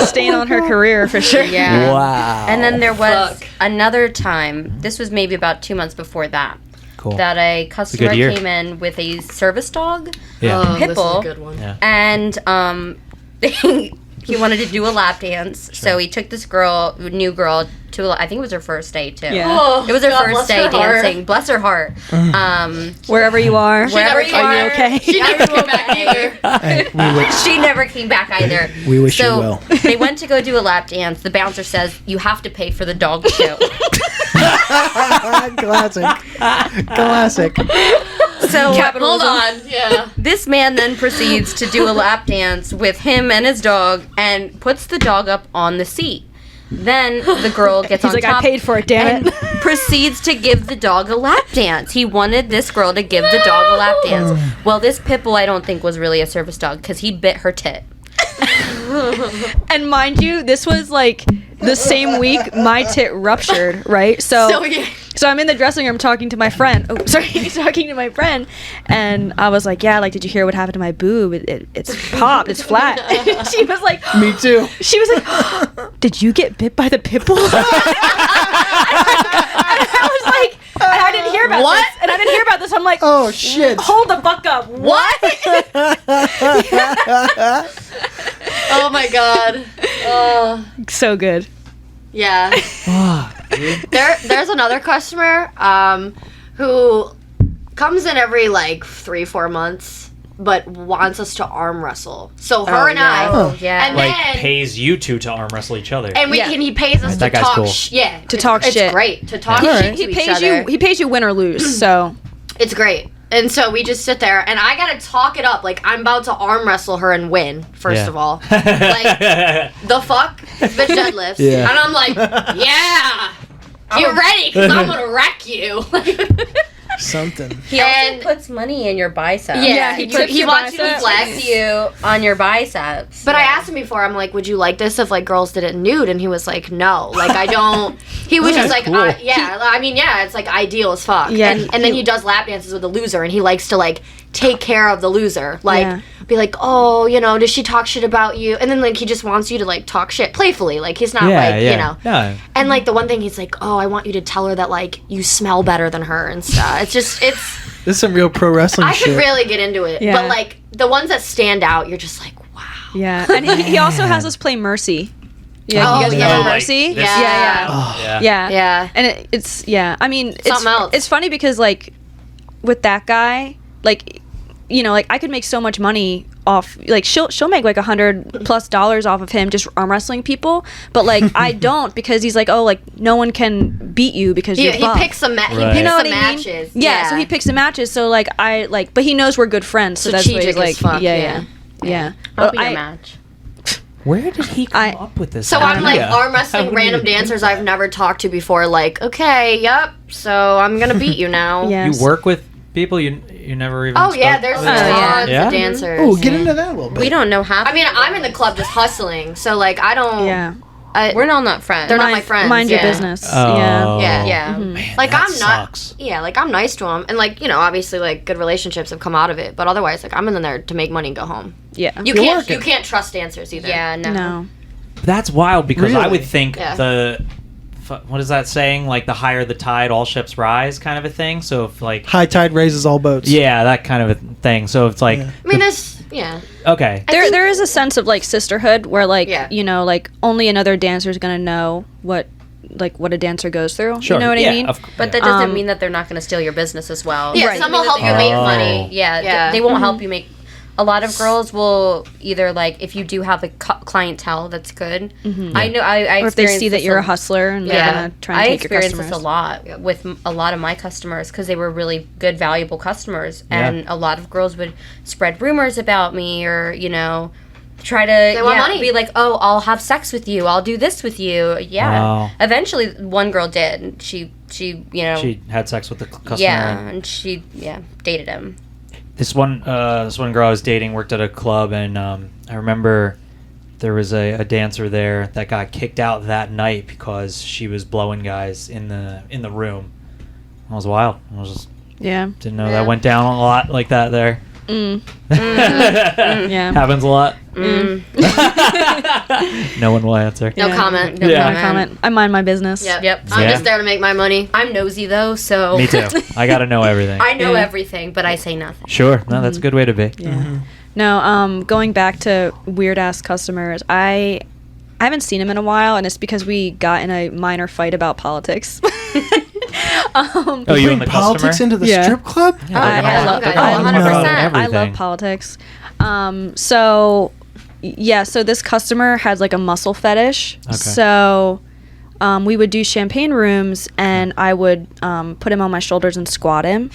Stain on her career for sure. Yeah. Wow. And then there was Fuck. another time, this was maybe about 2 months before that, Cool. that a customer year. came in with a service dog. Yeah. oh, this is a Pitbull. good one. Yeah. And he wanted to do a lap dance. So he took this new girl, to, I think it was her first day too. Yeah. Oh, It was her God, first bless day her heart. dancing. Bless her heart. Wherever you are. Wherever you Are you are. okay? She never came back either. Hey, we wish, She never came back either. we wish you So well. they went to go do a lap dance. The bouncer says, you have to pay for the dog too. Classic. Classic. So Hold on. Yeah. this man then proceeds to do a lap dance with him and his dog and puts the dog up on the seat. Then the girl gets He's on like, top I paid for it, damn and it. proceeds to give the dog a lap dance. He wanted this girl to give the dog a lap dance. Well, this pit bull I don't think was really a service dog because he bit her tit. And mind you, this was like the same week my tit ruptured, right? So I'm in the dressing room talking to my friend. Oh, sorry, talking to my friend, and I was like, "Yeah, like, did you hear what happened to my boob? It's popped. It's flat." She was like, Me too. She was like, "Did you get bit by the pit bull?" And I was like, and I didn't hear about What? this. And I didn't hear about this. I'm like, Oh shit. hold the fuck up. What? Oh my god. Oh. So good. Yeah. Fuck, dude. There's another customer who comes in every like 3-4 months but wants us to arm wrestle. So her and I Oh, yeah. and Like, then pays you two to arm wrestle each other. and Yeah. and he pays us Right, that to guy's talk cool. To talk it's shit. great to talk Yeah. shit He to each pays other. you. He pays you win or lose. So It's great. And so we just sit there, and I gotta talk it up. Like, I'm about to arm wrestle her and win, first Yeah. of all. Like, the fuck? This bitch deadlifts. Yeah. And I'm like, yeah! Get ready, because I'm gonna wreck you. Something. He also And- puts money in your biceps. Yeah, he he, clips he your wants you to biceps. flex. Flex you on your biceps. But I asked him before, I'm like, would you like this if, like, girls did it nude? And he was like, no. Like, I don't. He was just like, cool. yeah. I mean, yeah, it's, like, ideal as fuck. Yeah, And then he does lap dances with the loser, and he likes to, like, take care of the loser. Like, Yeah. be like, oh, you know, does she talk shit about you? And then, like, he just wants you to, like, talk shit playfully. Like, he's not, like, you know. No. And, like, the one thing he's like, oh, I want you to tell her that, like, you smell better than her and stuff. It's just, it's. This is some real pro wrestling I shit. could really get into it. Yeah. But, like, the ones that stand out, you're just like, wow. yeah, and he also has us play Mercy. Yeah, Oh, you guys yeah. remember Oh, like Mercy? this- Yeah, yeah. Oh. Yeah. Yeah. Yeah. And it's yeah. I mean, it's Something else. it's funny because like with that guy, like you know, like I could make so much money off. Like she'll make like $100+ off of him just arm wrestling people, but like I don't because he's like, oh, like no one can beat you because He, you're he buff. picks some Right. he You picks know some what I mean? matches. Yeah, so he picks the matches. So like I like, but he knows we're good friends. So that's why he's Strategic like, as fuck, yeah. I'll Well, be your I- match. Where did he come I- up with this? So I'm like idea? arm How wrestling would random you- dancers I've never talked to before. Like, okay, yep. So I'm gonna beat you now. Yeah. You work with people you never even. Oh yeah, spoke there's with? tons Yeah? of dancers. Oh, get into that a little bit. We don't know how. I mean, I'm in the club just hustling, so like I don't. Yeah. We're all not friends. They're not my friends. Mind your yeah. business. Oh. Yeah. Yeah. Yeah. Man, Like that I'm not. sucks. Yeah, like I'm nice to them, and like you know, obviously like good relationships have come out of it. But otherwise, like I'm in there to make money and go home. Yeah. You You're can't. working. You can't trust dancers either. Yeah, no. No. That's wild because I Really? would think Yeah. what is that saying? Like the higher the tide, all ships rise, kind of a thing. So if like High tide raises all boats. yeah, that kind of a thing. So it's like Yeah. I mean, this. Yeah. okay, There is a sense of like sisterhood where like Yeah. you know like only another dancer is gonna know what a dancer goes through. sure, You know what yeah, I mean? But that doesn't Um, mean that they're not going to steal your business as well. Yeah. Right. Some will help you Oh. make money. Yeah, Yeah. they won't help you make. A lot of girls will either like if you do have a clientele that's good. I know I or if they experienced see that this you're a- a hustler and Yeah, they're gonna try and I take your experienced customers. this a lot with a lot of my customers because they were really good, valuable customers, Yeah. and a lot of girls would spread rumors about me or try to want money. be like, oh, I'll have sex with you, I'll do this with you. Yeah. Wow. Eventually, one girl did. She she had sex with the customer. yeah, and she dated him. this one girl I was dating worked at a club, and I remember there was a dancer there that got kicked out that night because she was blowing guys in the room. That was wild. I was just didn't know that went down a lot like that there. Yeah. Happens a lot. No one will answer. No comment. No comment. I mind my business. Yep. I'm just there to make my money. I'm nosy though, so Me too. I gotta know everything. I know everything, but I say nothing. Sure. No, that's a good way to be. Yeah. No, going back to weird ass customers, I haven't seen him in a while, and it's because we got in a minor fight about politics. Oh, you and the politics customer? into the strip club? I love okay. it. I 100%. I love politics. So this customer had like a muscle fetish. Okay. So we would do champagne rooms, and I would put him on my shoulders and squat him.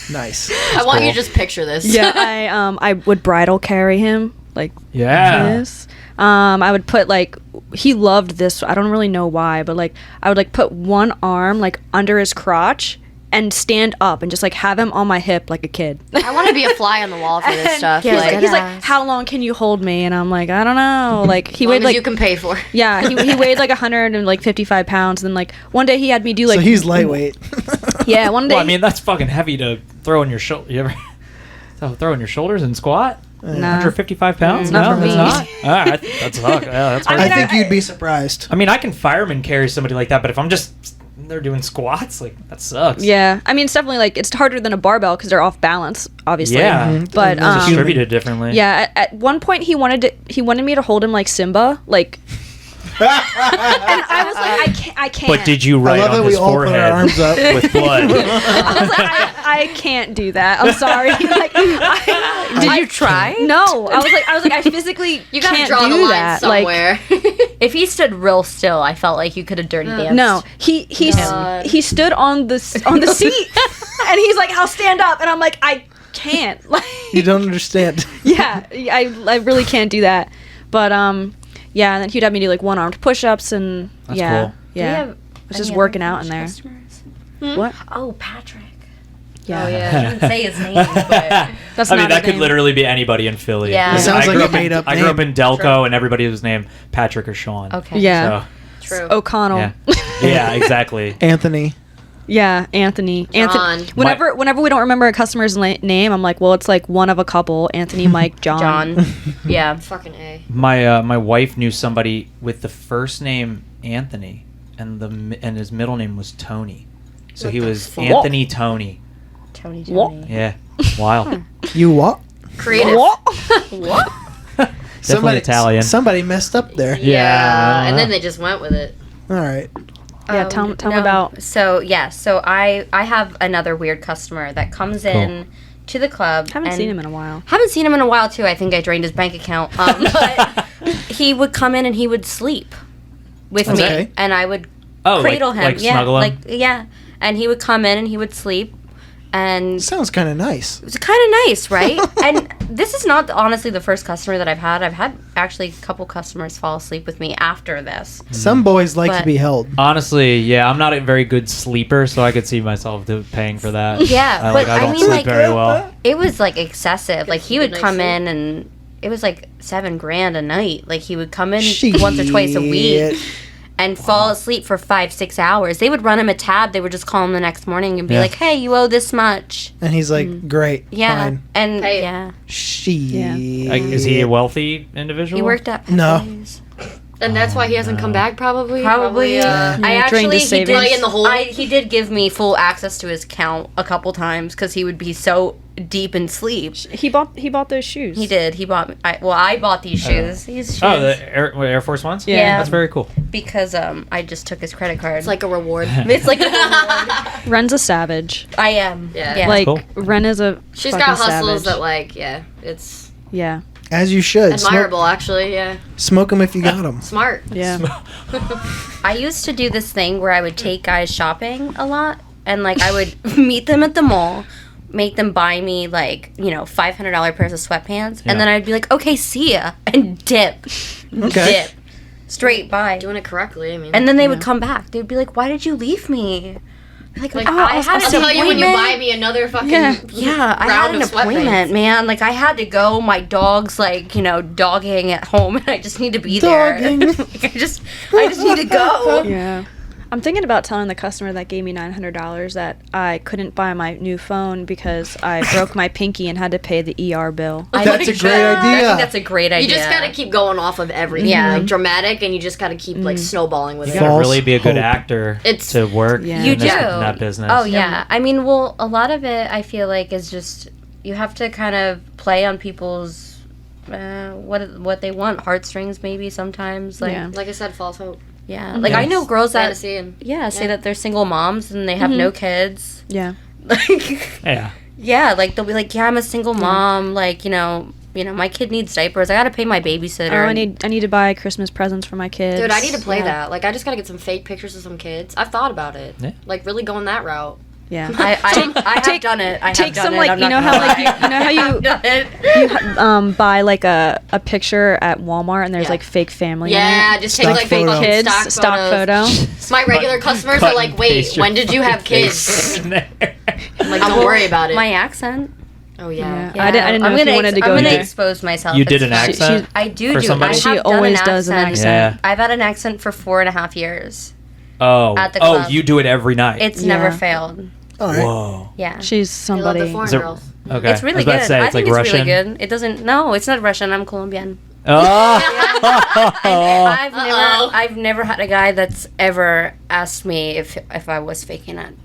Nice. I want you cool. to just picture this. Yeah, I would bridal carry him like Yeah. this. I would put like, he loved this. I don't really know why, but like I would like put one arm like under his crotch and stand up and just like have him on my hip like a kid. I want to be a fly on the wall for this stuff. He's Like, like, how long can you hold me? And I'm like, I don't know. Like he as long weighed as like you can pay for. yeah, he weighed like 155 pounds. And like one day he had me do like So he's lightweight. yeah. One day Well, I mean, that's fucking heavy to throw on your shoulder. You ever throw on your shoulders and squat? nah. 155 pounds? Not No, for that's me. not. All right, that's fuck. Yeah, that's I I mean, think you'd be surprised. I mean, I can fireman carry somebody like that, but if I'm just they're doing squats, like that sucks. Yeah, I mean it's definitely like it's harder than a barbell because they're off balance, obviously. Yeah. Mhm. But It's It's distributed differently. yeah, at one point he wanted me to hold him like Simba, like. And I was like, I can't. But did you I write love on that we his all put our forehead arms up. with blood? I was like, I can't do that. I'm sorry. Like, Did you try? No, I was like, I physically You gotta can't draw do the line that. somewhere. If he stood real still, I felt like you could have dirty danced. No, he he stood on the seat, and he's like, "I'll stand up," and I'm like, I can't. Like, You don't understand. yeah, I really can't do that. But yeah, and then he'd have me do like one-armed push-ups, and That's yeah, cool. yeah, it's just working out in there. What? Oh, Patrick. Yeah, Oh yeah, I didn't say his name, but that's I mean, not that his could name. literally be anybody in Philly. Yeah. It sounds I like grew a up in- made-up I grew up name. in Delco, and everybody was named Patrick or Sean. okay. Yeah, So, True. O'Connell. yeah. Yeah, exactly. Anthony. Yeah, Anthony. John. Whenever we don't remember a customer's name, I'm like, well, it's like one of a couple: Anthony, Mike, John. John. Yeah. Fucking A. My wife knew somebody with the first name Anthony, and his middle name was Tony. So he was fuck? Anthony Tony. Tony. What? Yeah, wild. You what? Creative. What? Definitely Italian. Somebody messed up there. Yeah. And then they just went with it. All right. Yeah, tell me about. So I have another weird customer that comes in to the club. Haven't and seen him in a while. Haven't seen him in a while too. I think I drained his bank account. But he would come in and he would sleep with Okay. me, and I would Oh, cradle him. like Yeah, snuggle him? like yeah. And he would come in and he would sleep, and Sounds kind of nice. it was kind of nice, right? And this is not honestly the first customer that I've had. I've had actually a couple customers fall asleep with me after this. Some boys like to But- be held. Honestly, yeah, I'm not a very good sleeper, so I could see myself paying for that. Yeah, but I don't I mean, sleep like, very well. it was like excessive. Like he would Good come night in and it was like $7,000 a night. Like he would come in once or twice a week Shit. and fall asleep for 5-6 hours. They would run him a tab. They would just call him the next morning and be Yeah. like, "Hey, you owe this much." And he's like, great. Yeah, Fine. and Hey. yeah, Shit. Is he a wealthy individual? he worked at No. Pepe's. And that's why he hasn't come back, probably. Probably. Yeah, I drained actually his he savings. did Probably in the hole. He did give me full access to his account a couple times because he would be so deep in sleep. He bought those shoes. He did. He bought. I bought these shoes. These shoes. Oh, the Air Force Ones? Yeah. That's very cool. because I just took his credit card. It's like a reward. it's like a reward. Ren's a savage. I am. Yeah. Yeah. Like cool. Ren is a. She's fucking got hustles savage. that, like, yeah, it's Yeah. As you should. admirable, actually, yeah. Smoke them if you got them. Smart. Yeah. I used to do this thing where I would take guys shopping a lot, and like I would meet them at the mall, make them buy me like $500 pairs of sweatpants, Yeah. and then I'd be like, "Okay, see ya," and dip, Okay. dip, straight by. Doing it correctly, I mean. And then they would come back. They'd be like, "Why did you leave me?" Like Like, I had I'll an tell you when you appointment. buy me another fucking Yeah, I had round an of sweatpants. appointment, man. Like I had to go. My dog's like, dogging at home, and I just need to be there. Like, I just need to go. Yeah. I'm thinking about telling the customer that gave me $900 that I couldn't buy my new phone because I broke my pinky and had to pay the ER bill. That's a great I idea. think that's a great idea. You just gotta keep going off of everything. Yeah. Like dramatic, and you just gotta keep like snowballing with You it. gotta False really be a good hope. actor It's- to work Yeah. in You this- do. in that business. Oh yeah. I mean, well, a lot of it I feel like is just you have to kind of play on people's what they want, heartstrings maybe sometimes. Like Yeah. Like I said, false hope. like I know girls that Fantasy and say that they're single moms and they have no kids. Yeah. Like Yeah. like they'll be like, yeah, I'm a single mom. Like my kid needs diapers. I gotta pay my babysitter. Oh, I need to buy Christmas presents for my kids. Dude, I need to play Yeah. that. Like, I just gotta get some fake pictures of some kids. I've thought about it. Yeah. Like, really going that route. Yeah. I have done it. I have take done some, it. like, I'm you not know gonna how, like, lie. you know how you- I've done it. you buy like a picture at Walmart and there's Yeah. like fake family Yeah, in it. just take Stock like photo. fucking Kids, stock photos. photo. My regular customers Cut are and like, wait, paste your when did you have fucking kids? face in there. I'm like, don't worry about it. My accent. Oh, yeah. Yeah. I didn't know I'm if you gonna wanted to go I'm gonna there. expose myself. You It's did an fine. accent? I do For do. somebody? I She have done always an does an accent. Yeah. I've had an accent for 4.5 years. Oh. At the Oh, club. you do it every night. It's Yeah. never failed. All right. Whoa. Yeah. She's I love somebody. the foreign Is it- girls. Okay. It's I really was about good. to say, I it's think like it's Russian. really good. It doesn't. No, it's not Russian. I'm Colombian. Oh. I've never had a guy that's ever asked me if I was faking it,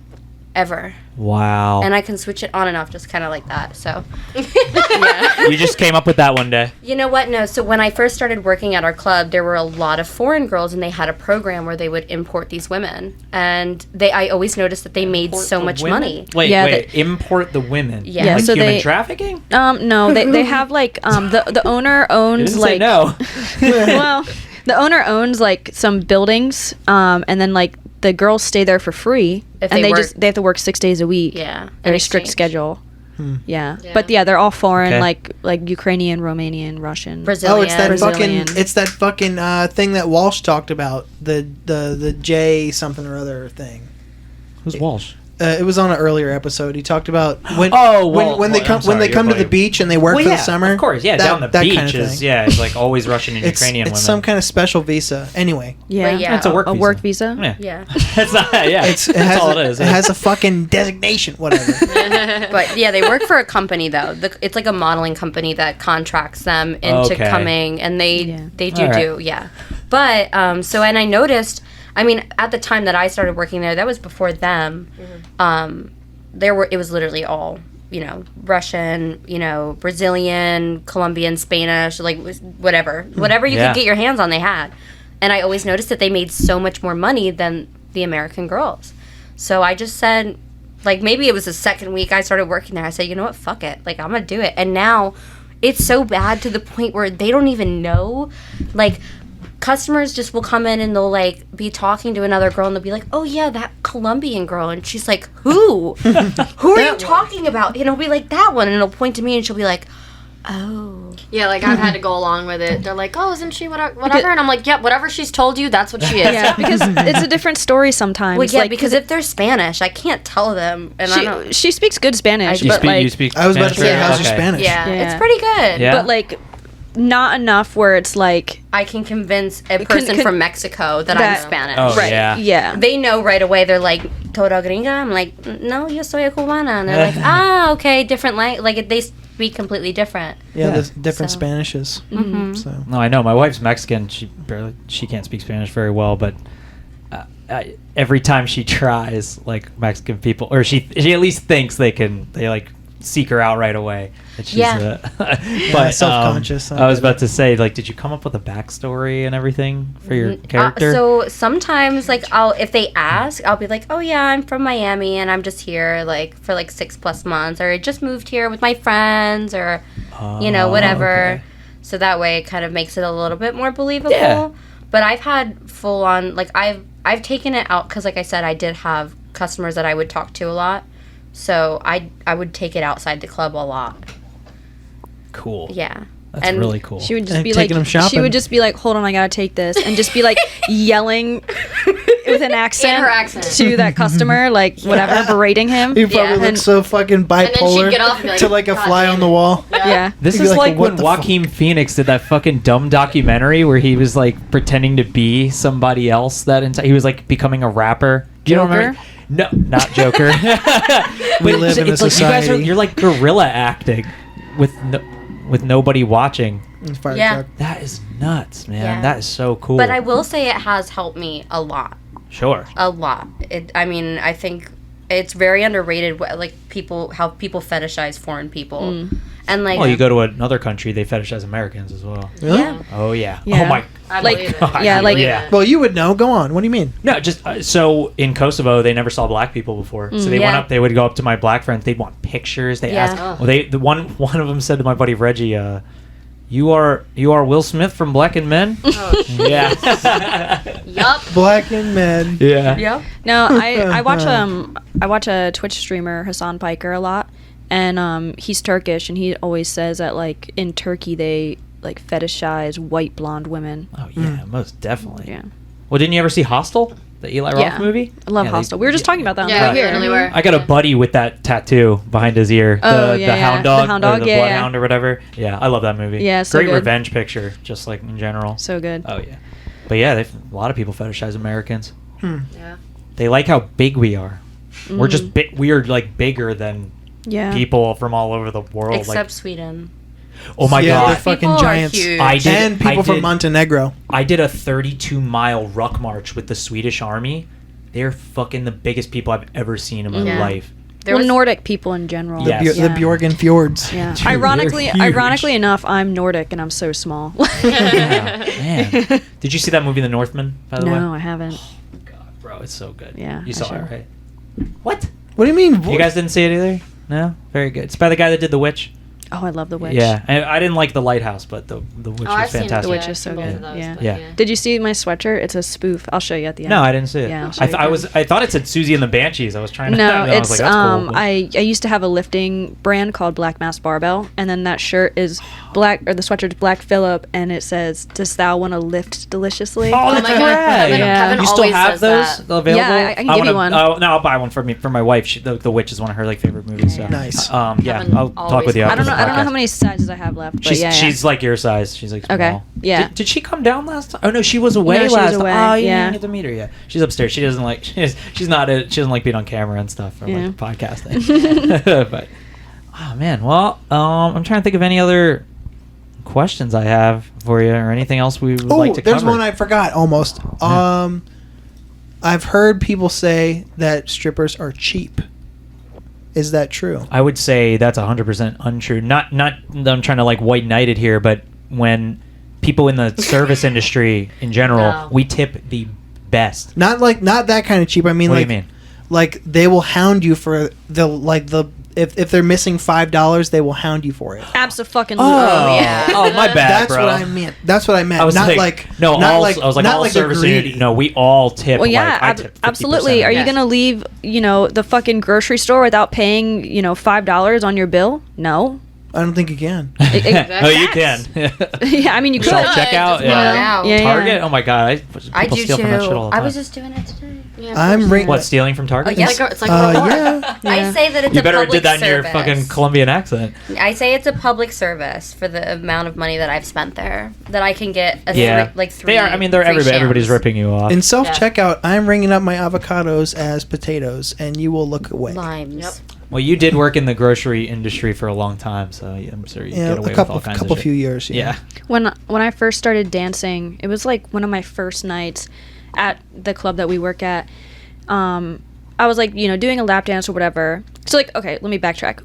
ever. Wow. And I can switch it on and off just kind of like that. So, You just came up with that one day. you know what? No. So when I first started working at our club, there were a lot of foreign girls, and they had a program where they would import these women, and I always noticed that they made so The much women? money. Wait, Yeah, wait. Import the women. Yeah. Yeah, Like so human they- trafficking? No, they have like the owner You owns didn't say like no. well, the owner owns like some buildings, and then like the girls stay there for free, If and they they work- they have to work 6 days a week. Yeah. Very in strict exchange. schedule. Yeah. Yeah. But yeah, they're all foreign, Okay. like Ukrainian, Romanian, Russian. Brazilian. Oh, it's that Brazilian. fucking thing that Walsh talked about, the J something or other thing. Who's Walsh? It was on an earlier episode. He talked about when I'm they come sorry, to the you're beach and they work Well, for yeah, the summer. of course, yeah. That- down the that beach kind of is thing. it's like always Russian and Ukrainian It's women. some kind of special visa. Anyway, Yeah. But yeah. It's a work a visa. work visa. Yeah. Yeah. It's not. Yeah. it That's has all a, it is. it has a fucking designation. Whatever. But yeah, they work for a company though. It's like a modeling company that contracts them into Okay. coming, and they Yeah. they do All right. do yeah. But so and I noticed. I mean, at the time that I started working there, that was before them. It was literally all Russian, Brazilian, Colombian, Spanish, like whatever you Yeah. could get your hands on, they had. And I always noticed that they made so much more money than the American girls. So I just said, like, maybe it was the second week I started working there. I said, you know what, fuck it. Like, I'm going to do it. And now it's so bad to the point where they don't even know. Like, customers just will come in and they'll, like, be talking to another girl and they'll be like, oh, yeah, that Colombian girl. And she's like, who? Who are you talking about? And it'll be like, that one. And it'll point to me and she'll be like, oh. Yeah, like, I've had to go along with it. They're like, oh, isn't she whatever? And I'm like, yep, whatever she's told you, that's what she is. Yeah, because it's a different story sometimes. Well, yeah, like, because if they're Spanish, I can't tell them. And I don't. she speaks good Spanish, You but speak, like you speak I was about to say, Spanish? how's your Okay. Spanish? Yeah, Yeah. it's pretty good. Yeah. but like not enough where it's like I can convince a person from Mexico that I'm Spanish. Oh, right. yeah. Yeah. They know right away. They're like, "Toda gringa." I'm like, "No, yo soy a cubana." And they're like, "Ah, okay, different like they speak completely different." Yeah, Yeah. there's different So. Spanishes. So No, I know. My wife's Mexican. She can't speak Spanish very well, but every time she tries, like Mexican people, or she at least thinks they like seek her out right away. And she's, Yeah. but self-conscious. I was about to say, like, did you come up with a backstory and everything for your character? So sometimes, like, if they ask, I'll be like, "Oh yeah, I'm from Miami and I'm just here like for like 6+ months, or I just moved here with my friends, or whatever." Okay. So that way, it kind of makes it a little bit more believable. Yeah. But I've had full on, like, I've taken it out because, like I said, I did have customers that I would talk to a lot. So I would take it outside the club a lot. Cool. Yeah. That's And really cool. She would just And be like, taking them she shopping. would just be like, hold on, I gotta take this, and just be like yelling with an accent, her accent. to that customer, like whatever, berating him. He probably Yeah. looks so fucking then she'd bipolar get off and be like, to like a "God fly damn on the it." wall. Yeah. This You'd is be like, like "What when the Joaquin Phoenix did that fucking dumb documentary where he was like pretending to be somebody else. He was like becoming a rapper. Do you don't remember? Joker? No, not Joker. We live in a it's like you guys society. you're like guerrilla acting with nobody watching. Fire Yeah. truck. That is nuts, man. Yeah. That is so cool. But I will say it has helped me a lot. Sure. A lot. I mean, I think it's very underrated. Like how people fetishize foreign people, and like Well, you go to another country, they fetishize Americans as well. Really? yeah. Oh yeah. Yeah. Oh my. I Like, believe it. yeah, I like- believe Yeah. it. Well, you would know. Go on. What do you mean? No, just so in Kosovo, they never saw black people before. So they went Yeah. up. They would go up to my black friends. They'd want pictures. They Yeah. asked. Oh. Well, the one of them said to my buddy Reggie, "You are Will Smith from Black and Men." Oh, Yeah. yup. Black and men. Yeah. Yeah. No, I watch a Twitch streamer, Hassan Piker, a lot, and he's Turkish, and he always says that like in Turkey they like fetishize white blonde women. Oh yeah, most definitely. Yeah. Well, didn't you ever see Hostel, the Eli Roth Yeah. movie? I love Yeah, Hostel. We were just talking about that on the Yeah, way we here. literally were. I got a buddy with that tattoo behind his ear. Oh, the yeah, yeah. hound The dog, hound or dog, the yeah, yeah. bloodhound or whatever. Yeah, I love that movie. Yeah, so great good. revenge picture, just like in general. So good. Oh yeah, but yeah, a lot of people fetishize Americans. Yeah. They like how big we are. We're just Mm-hmm. we are like bigger than Yeah. people from all over the world. Except Sweden. oh my Yeah, they're god, fucking People are giants. huge. I did, And people I from did- Montenegro. I did a 32-mile ruck march with the Swedish army. They're fucking the biggest people I've ever seen in my Yeah. life. There Well, was- Nordic people in general. Yeah. The Bjorgen Fjords. Yeah. Dude, they're ironically huge. enough, I'm Nordic and I'm so small. Yeah, man. Did you see that movie, The Northman? By the way, No, I haven't. God, bro, it's so good. Yeah, you I saw should. it, right? What? What do you mean? You guys didn't see it either? No, very good. It's by the guy that did The Witch. Oh, I love The Witch. Yeah, I didn't like The Lighthouse, but the Witch Oh, I've was seen fantastic. The Witch yeah, is so I've seen both good, of those, yeah. but Yeah. Did you see my sweatshirt? It's a spoof. I'll show you at the end. No, I didn't see it. Yeah, I'll show you I again. thought it said Susie and the Banshees. I was trying to. No, I was it's like, that's cool, but- I used to have a lifting brand called Black Mass Barbell, and then that shirt is black, or the sweatshirt's Black Phillip, and it says, "Does thou want to lift deliciously?" Oh, Oh that's my God, right. Kevin- Yeah. Kevin You still always have says those that. available? Yeah, I can give you wanna- one. Oh, no, I'll buy one for my wife. The Witch is one of her like favorite movies. So. Nice. Yeah, Kevin I'll talk always with you. buys after I don't know. the I don't know podcast. how many sizes I have left, but She's yeah, yeah. she's like your size. She's like small. Okay, yeah. Did she come down last time? Oh no, she was away No, she was last away, time. Oh, you yeah. didn't get to meet her yet. She's upstairs. She doesn't like. She's not. She doesn't like being on camera and stuff or Yeah. like podcasting. But oh man, well, I'm trying to think of any other questions I have for you or anything else we would Oh, like to there's cover. one I forgot almost. Yeah. I've heard people say that strippers are cheap. Is that true? I would say that's 100% untrue. Not that I'm trying to like white knight it here, but when people in the service industry in general, No. we tip the best. Not that kind of cheap. I mean, What do like, you mean? like they will hound you for if they're missing $5, they will hound you for it. Absolutely. Oh, yeah. Oh, my bad, That's bro. what I meant. That's what I meant. I was not like, like no, not all, like I was like, not all like they're service greedy. industry. No, we all tip. Well, yeah, like, I tip 50%. absolutely. Are you Yes. gonna leave, the fucking grocery store without paying, $5 on your bill? No. I don't think you can. Oh, you can. Yeah, I mean, you could. Self checkout. Just Yeah. walk out. Yeah, yeah. Target. Oh my god, I people do steal too. from that shit all the I time. was just doing it today. Yeah, of I'm course. ring- What, stealing from Target? yes. It's like a reward. Yeah. I say that it's You a better public did that in your service. fucking Colombian accent. I say it's a public service for the amount of money that I've spent there that I can get Yeah, three. They are. I mean, they're free everybody's shams. ripping you off. In self checkout, I'm ringing up my avocados as potatoes, and you will look away. Limes. Yep. Well, you did work in the grocery industry for a long time, so I'm sure you Yeah, get away a with couple all kinds couple of shit. few years. Yeah. When I first started dancing, it was like one of my first nights at the club that we work at. I was like, doing a lap dance or whatever. So like, okay, let me backtrack.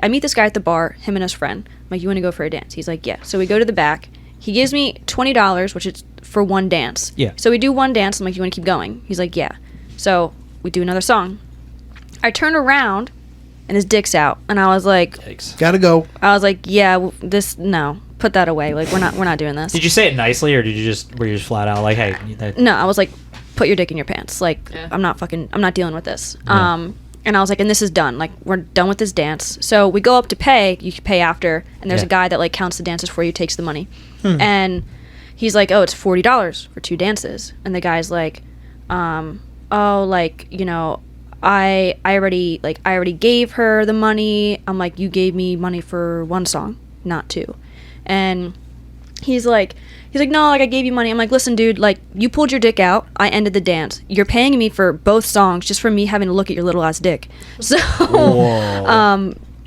I meet this guy at the bar, him and his friend. I'm like, you want to go for a dance? He's like, yeah. So we go to the back. He gives me $20, which is for one dance. Yeah. So we do one dance. I'm like, you want to keep going? He's like, yeah. So we do another song. I turn around, and his dick's out, and I was like, Yikes. Gotta go. yeah, no, put that away. Like we're not doing this. Did you say it nicely, or were you just flat out like, hey? No, I was like, put your dick in your pants. Like, Yeah. I'm not dealing with this. Yeah. And I was like, and this is done. Like, we're done with this dance. So we go up to pay. You can pay after. And there's Yeah. a guy that, like, counts the dances for you, takes the money. And he's like, oh, it's $40 for 2 dances. And the guy's like, oh, like, you know, I already gave her the money. I'm like, you gave me money for one song, not two. And he's like, no, like, I gave you money. I'm like, listen, dude, like, you pulled your dick out. I ended the dance. You're paying me for both songs just for me having to look at your little ass dick. So,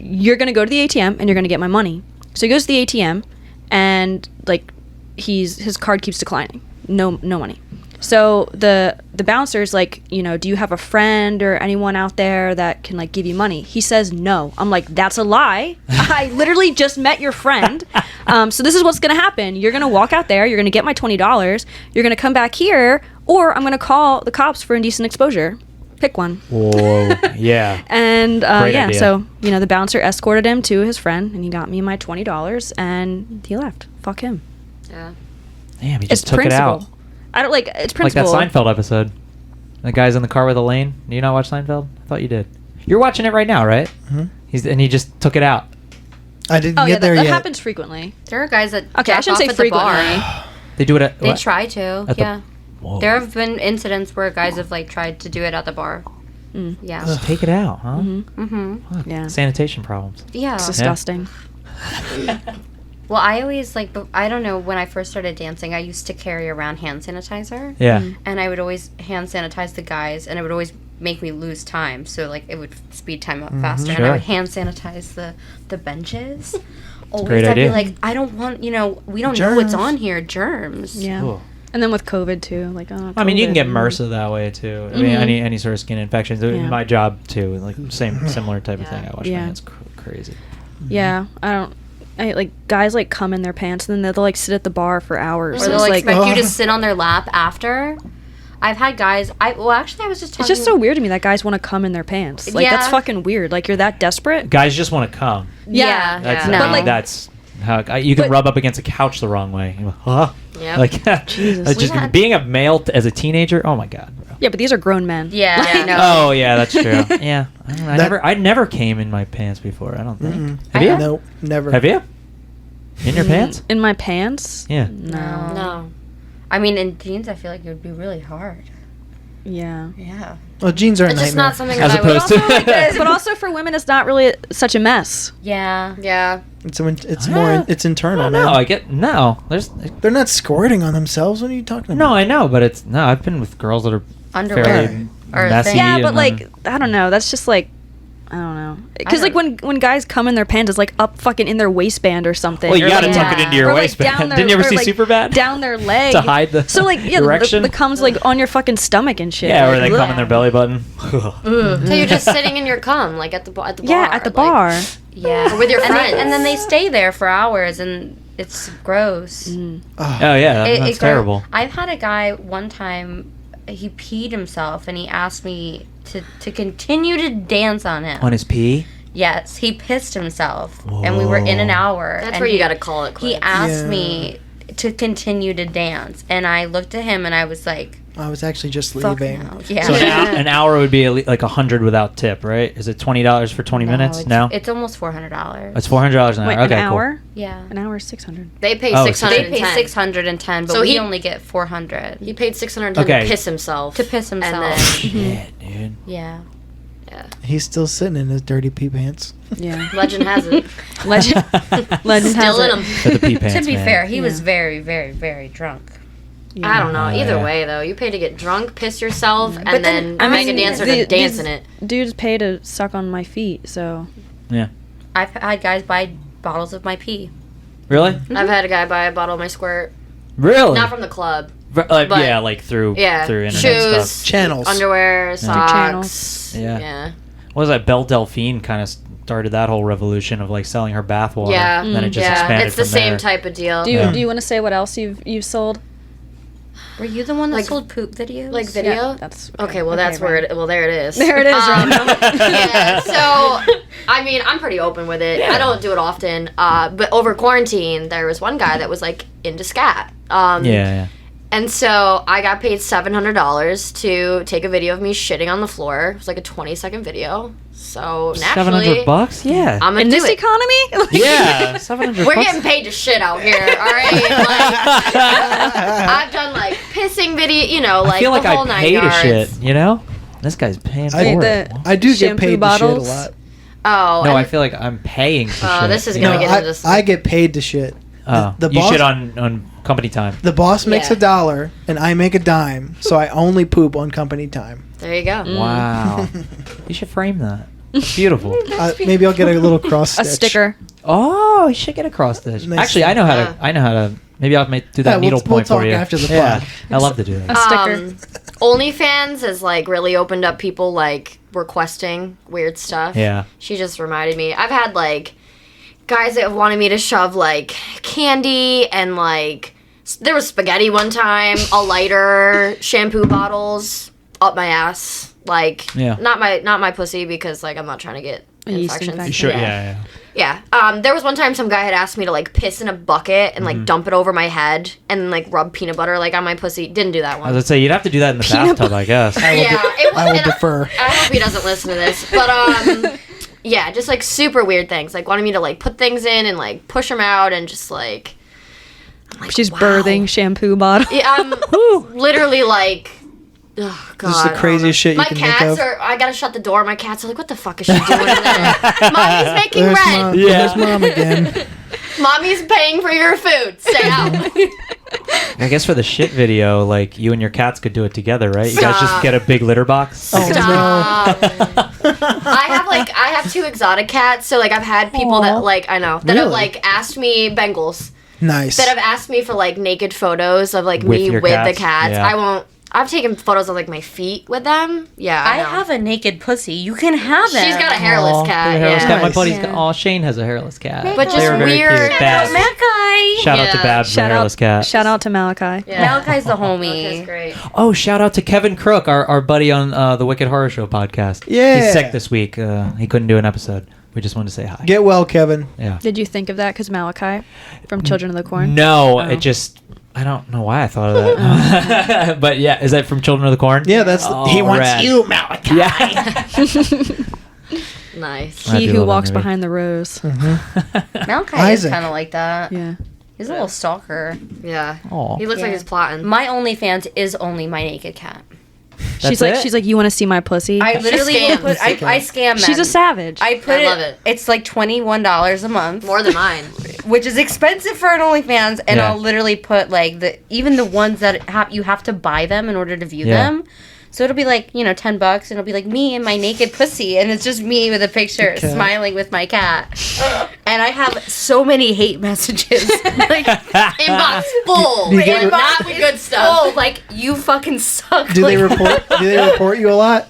you're going to go to the ATM and you're going to get my money. So he goes to the ATM and, like, his card keeps declining. No money. So the bouncer's like, you know, do you have a friend or anyone out there that can, like, give you money? He says no. I'm like, that's a lie. I literally just met your friend. So this is what's going to happen. You're going to walk out there. You're going to get my $20. You're going to come back here, or I'm going to call the cops for indecent exposure. Pick one. Whoa. Yeah. And Great yeah, idea. so, you know, the bouncer escorted him to his friend, and he got me my $20, and he left. Fuck him. Yeah. Damn, he It's just took it out. principle. I don't like it's Like that principle. Seinfeld episode. The guy's in the car with Elaine. Do you not watch Seinfeld? I thought you did. You're watching it right now, right? Mhm. And he just took it out. I didn't Oh yeah, get there that yet. happens frequently. There are guys that Okay, I jack shouldn't off say at the bar. frequently. They do it at. They what? try to. At the- Yeah. Whoa. There have been incidents where guys have like tried to do it at the bar. Yeah. Just take it out, huh? Mm-hmm. Fuck. Yeah. Sanitation problems. Yeah. It's disgusting. Well, I always like, I don't know, when I first started dancing, I used to carry around hand sanitizer. Yeah. And I would always hand sanitize the guys, and it would always make me lose time. So, like, it would speed time up faster. And I Sure. would hand sanitize the benches. Always, great I'd idea. be like, I don't want, you know, we don't know what's Germs. on here. Germs. Yeah. Cool. And then with COVID too, like I mean, you can COVID. get MRSA that way too. I mean, any sort of skin infections. Yeah. My job too, like similar type of thing. I watch my Yeah. hands crazy. Yeah, I like guys like come in their pants and then they'll like sit at the bar for hours. Or It's they'll like expect you to sit on their lap after. I've had guys. Actually, I was just talking. it's just so weird to me that guys want to come in their pants. Like that's Yeah. fucking weird. Like you're that desperate. Guys just want to come. Yeah. That's No. But, like- that's how you can But- rub up against a couch the wrong way. You're like, huh? Yep. Like Jesus. that's just We had- being a male as a teenager. Oh my god, bro. Yeah, but these are grown men. Yeah, I know. Oh yeah, that's true. Yeah, I don't know, That- I never came in my pants before. I don't think. Mm-mm. Have you? No, never. Have you? In your pants? In my pants? Yeah. No. No. I mean, in jeans, I feel like it would be really hard. Yeah. Yeah. Well, jeans are a It's just nightmare. not something As that I would. opposed to. But also for women, it's not really such a mess. Yeah. Yeah. It's more. It's internal, No, man. I get no. There's They're not squirting on themselves. What are you talking about? no. I know, but it's no. I've been with girls that are Underwear. fairly Or messy. thing. Yeah, and but then- like I don't know. That's just like I don't know. Because like when guys come in their pants, it's like up fucking in their waistband or something. well, you or, gotta like, tuck it into your or, like, waistband. down their- Didn't you ever or, see like, Superbad? down their leg To hide the so like yeah erection? the comes like on your fucking stomach and shit. Yeah, like, where they come bleh. in their belly button. So you're just sitting in your cum, like at the bar. Yeah, at the like- bar. Yeah. Or with your and friends. and then they stay there for hours, and it's gross. Oh yeah, that's terrible. I've had a guy one time. He peed himself, and he asked me to continue to dance on him. On his pee. Yes, he pissed himself, and we were in an hour. That's and where you he- gotta call it He quits. asked Yeah. me to continue to dance, and I looked at him, and I was like, I was actually just "Fuck leaving. no." Yeah. So an hour would be like 100 without tip, right? Is it $20 for 20 minutes? No, It's almost $400. it's $400 an hour. Wait, okay, an hour? Yeah. An hour is 600. They pay Oh, They 610. pay 610, but So we he- only get 400 He paid 610 Okay. to piss himself. to piss himself. And then, cool. Shit, dude. yeah. He's still sitting in his dirty pee pants. Yeah. legend has it. Legend. Legend has Still in it. him. For the pee pants, To be man. fair, he was Yeah. very, very, very drunk. I don't know. Either yeah. way, though, you pay to get drunk, piss yourself, and But then then- I make a mean, dancer the- to dance these- in it. Dudes pay to suck on my feet, so Yeah. I've had guys buy bottles of my pee. Really? I've had a guy buy a bottle of my squirt. Really? Not from the club. But, but- yeah, like through internet Shoes, stuff. Channels. underwear, socks. channels. Yeah. What was that? Belle Delphine kind of started that whole revolution of like selling her bathwater. Yeah. And then it just Yeah, expanded it's the from same there. type of deal. do you Yeah. do you want to say what else you've sold? Were you the one that Like- sold poop videos? Like video? Yeah, that's Okay, well, that's where right. it. Well, there it is. There it is, right now. Yeah. So, I mean, I'm pretty open with it. I don't do it often. But over quarantine, there was one guy that was like into scat. Yeah. And so I got paid $700 to take a video of me shitting on the floor. It was like a 20-second video. So naturally, $700? Yeah. I'm gonna In do this it. economy? Yeah, 700 We're bucks. getting paid to shit out here, all right? Like, I've done like pissing video, you know, like I feel like the whole I 9 pay to yards. shit, you know? This guy's paying for I- it. the- I do get Shampoo paid bottles? to shit a lot. Oh, No, and- I feel like I'm paying for Oh, shit. this is you gonna know? get No, into this. I get paid to shit. Oh, the you boss- shit on company time. The boss makes Yeah. $1 and I make a dime, so I only poop on company time. There you go. Wow. You should frame that. It's beautiful. Maybe I'll get a little cross A stitch. sticker. Oh, you should get a cross stitch. Nice. Actually, I know how to. I know how to. Maybe I'll do that Yeah, we'll- needlepoint we'll for talk you. after the yeah, pod. I love to do A that. sticker. OnlyFans has like really opened up people like requesting weird stuff. Yeah. She just reminded me. I've had like guys that have wanted me to shove like candy and like there was spaghetti one time, a lighter, shampoo bottles up my ass. Like Yeah. not my pussy because like I'm not trying to get A yeast infections. infection. Sure. Yeah. Yeah. There was one time some guy had asked me to like piss in a bucket and like dump it over my head and like rub peanut butter like on my pussy. Didn't do that I one. was gonna say you'd have to do that in the bathtub, I guess. Yeah, it was, I will and defer. I hope he doesn't listen to this. But yeah, just like super weird things. Like wanting me to like put things in and like push them out and just like. I'm like, She's wow. birthing shampoo bottle. Yeah, I'm literally like. Oh God. This is the craziest shit you My can think cats of. are. I gotta shut the door. My cats are like, "What the fuck is she doing in there? Mommy's making There's rent. mom, Yeah. there's mom again. Mommy's paying for your food. Stay out." I guess for the shit video, like you and your cats could do it together, right? You guys just Stop. get a big litter box. Oh, Stop. I have 2 exotic cats, so like I've had people that like I know that have Really? like asked me Bengals Nice. that have asked me for like naked photos of like With me your with the cats? cats. Yeah. I won't. I've taken photos of like my feet with them. Yeah, I know. have a naked pussy. You can have it. She's got a hairless Aw, cat. the hairless yeah. cat. My Nice. buddy's Yeah. got. Oh, Shane has a hairless cat. But They just were very weird- cute. Babs. Malachi. Shout out to Yeah. Babs, the Shout hairless out, cat. shout out to Malachi. Yeah. Malachi's the Okay, homie. great. Oh, shout out to Kevin Crook, our buddy on the Wicked Horror Show podcast. Yeah. He's sick this week. He couldn't do an episode. We just wanted to say hi. Get well, Kevin. Yeah. Did you think of that because Malachi from Children of the Corn? No, Oh. it just. I don't know why I thought of that. But yeah, is that from Children of the Corn? Yeah, that's he Oh, wants rad. you, Malachi. Yeah. Nice. I He do who love that walks movie. behind the rose. Malachi Isaac. is kind of like that. Yeah. He's a little stalker. Yeah. Aw. He looks like Yeah. he's plotting. My OnlyFans is only my naked cat. She's That's like, you want to see my pussy? I literally will scams. put. I scam them. She's a savage. I put I love it. It's like $21 a month, More than mine. which is expensive for an OnlyFans, and Yeah. I'll literally put like even the ones that you have to buy them in order to view Yeah. them. So it'll be like $10, and it'll be like me and my naked pussy, and it's just me with a picture Okay. smiling with my cat. And I have so many hate messages. Like, Inbox full. Do you get And re- not the good stuff. oh, like you fucking suck. Do they Like, report? Do they report you a lot?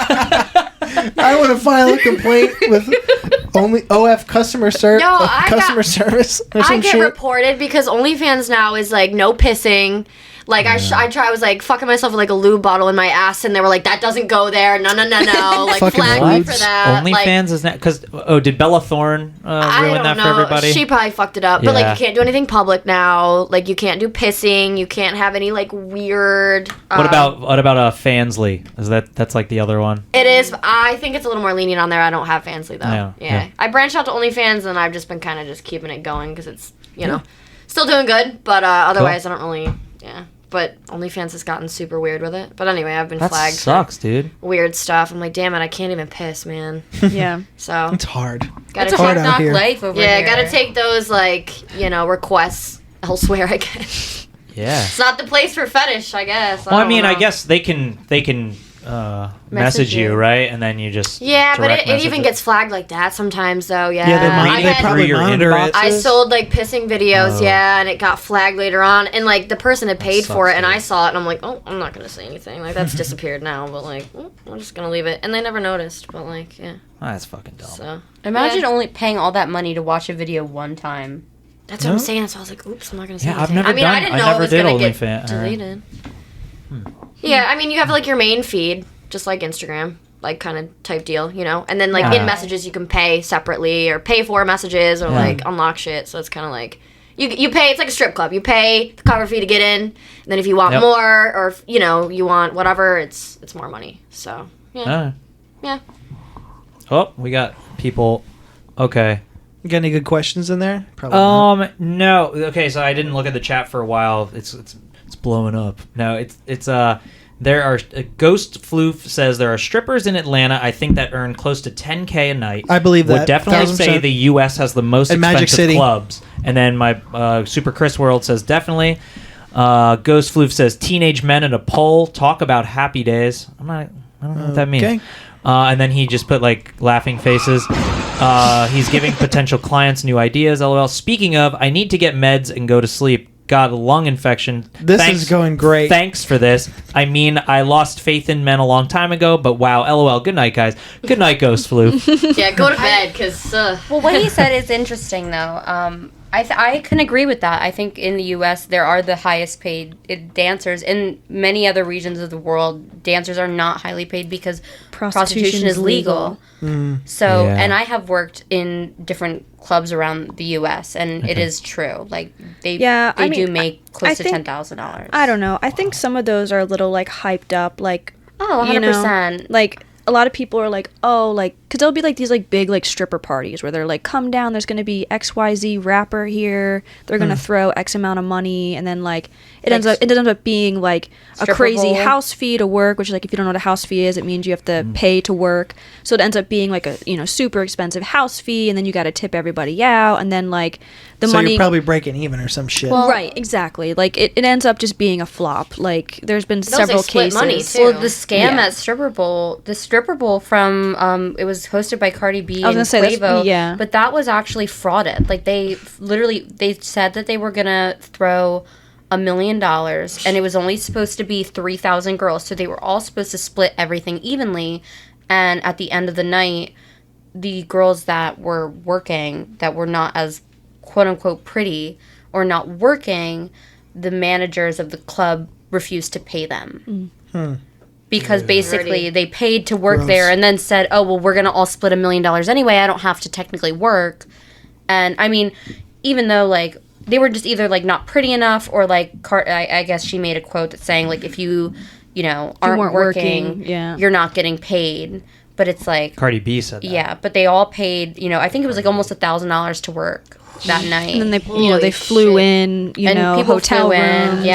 I want to file a complaint with only OF customer service. No, I customer got- service or I some get shit. reported because OnlyFans now is like no pissing. Like I was like fucking myself with like a lube bottle in my ass, and they were like, "That doesn't go there." No. Like Fucking flag me what? for that. Like, OnlyFans is not because did Bella Thorne I ruin don't that know. for everybody? She probably fucked it up. But like Yeah. you can't do anything public now. Like you can't do pissing. You can't have any like weird. what about Fansly? Is that's like the other one? It is. I think it's a little more lenient on there. I don't have Fansly though. Yeah, Yeah. yeah. I branched out to OnlyFans, and I've just been kind of just keeping it going because it's still doing good. But otherwise, I don't really. Yeah. But OnlyFans has gotten super weird with it. But anyway, I've been That flagged sucks, dude. for weird stuff. I'm like, damn it, I can't even piss, man. yeah. So It's hard. gotta it's a hard hard out knock here. life over yeah, here. gotta take those like requests elsewhere. I guess Yeah. it's not the place for fetish. I guess. Well, I don't mean, I know. guess they can message you, you. right? And then you just Yeah, but direct it even message gets flagged like that sometimes, though. Yeah, Yeah, they might. I've Reading They it had- probably through your monitor inbox. it. I sold like pissing videos, Oh. yeah, and it got flagged later on, and like the person had paid for sucks, it, and dude. I saw it, and I'm like, oh, I'm not gonna say anything. Like that's disappeared now, but like, I'm just gonna leave it, and they never noticed. But like, yeah, Oh, that's fucking dumb. so Imagine Yeah. only paying all that money to watch a video one time. that's what I'm No? saying. So I was like, oops, I'm not gonna say Yeah, I've anything. never I mean, done- I didn't I know never it was did gonna get OnlyFans, alright. deleted. Yeah, I mean, you have like your main feed, just like Instagram. Like kind of type deal, and then like Yeah. in messages you can pay separately or pay for messages or Yeah. like unlock shit. So it's kind of like You pay. It's like a strip club. You pay the cover fee to get in, and then if you want more, or if, you want whatever, it's more money. So yeah. Yeah. Oh, we got people. Okay. You got any good questions in there? Probably not. No. Okay, so I didn't look at the chat for a while. It's blowing up. No, it's there are Ghost Floof says there are strippers in Atlanta. I think that earn close to $10K a night. I believe that. Would definitely 1000%. say the U.S. has the most And Magic expensive City. clubs. And then my Super Chris World says definitely. Ghost Floof says teenage men in a poll talk about happy days. I don't know what that means. Okay. And then he just put like laughing faces. He's giving potential clients new ideas. LOL. Speaking of, I need to get meds and go to sleep. Got a lung infection. This is going great. Thanks for this. I mean, I lost faith in men a long time ago, but wow, LOL. Good night, guys. Good night, Ghost Flu. Yeah, go to bed, because... Well, what he said is interesting, though. I can agree with that. I think in the U.S. there are the highest paid dancers. In many other regions of the world, dancers are not highly paid because prostitution is legal. So, Yeah. and I have worked in different clubs around the U.S. and it is true. Like they do make close to $10,000. I don't know. I think some of those are a little like hyped up, like 100%. Like a lot of people are like, oh, like, because there'll be like these like big like stripper parties where they're like, come down, there's going to be XYZ rapper here, they're going to throw X amount of money, and then like it ends up being like a crazy house fee to work, which is like, if you don't know what a house fee is, it means you have to pay to work. So it ends up being like a super expensive house fee, and then you got to tip everybody out, and then like the money. So you're probably breaking even or some shit. Well, right, exactly. Like it ends up just being a flop. Like there's been several split cases. money, too. Well, the scam at Stripper Bowl, from it was hosted by Cardi B and Quavo, but that was actually frauded. Like they said that they were gonna throw $1 million, and it was only supposed to be 3,000 girls, so they were all supposed to split everything evenly. And at the end of the night, the girls that were working, that were not as quote unquote pretty or not working, the managers of the club refused to pay them. Because basically they paid to work there and then said, oh, well, we're going to all split $1 million anyway. I don't have to technically work. And I mean, even though like they were just either like not pretty enough, or like I guess she made a quote that's saying like, if you aren't working, you're not getting paid. But it's like Cardi B said that. Yeah, but they all paid, I think it was like almost $1,000 to work that night. And then they flew in, people hotel rooms.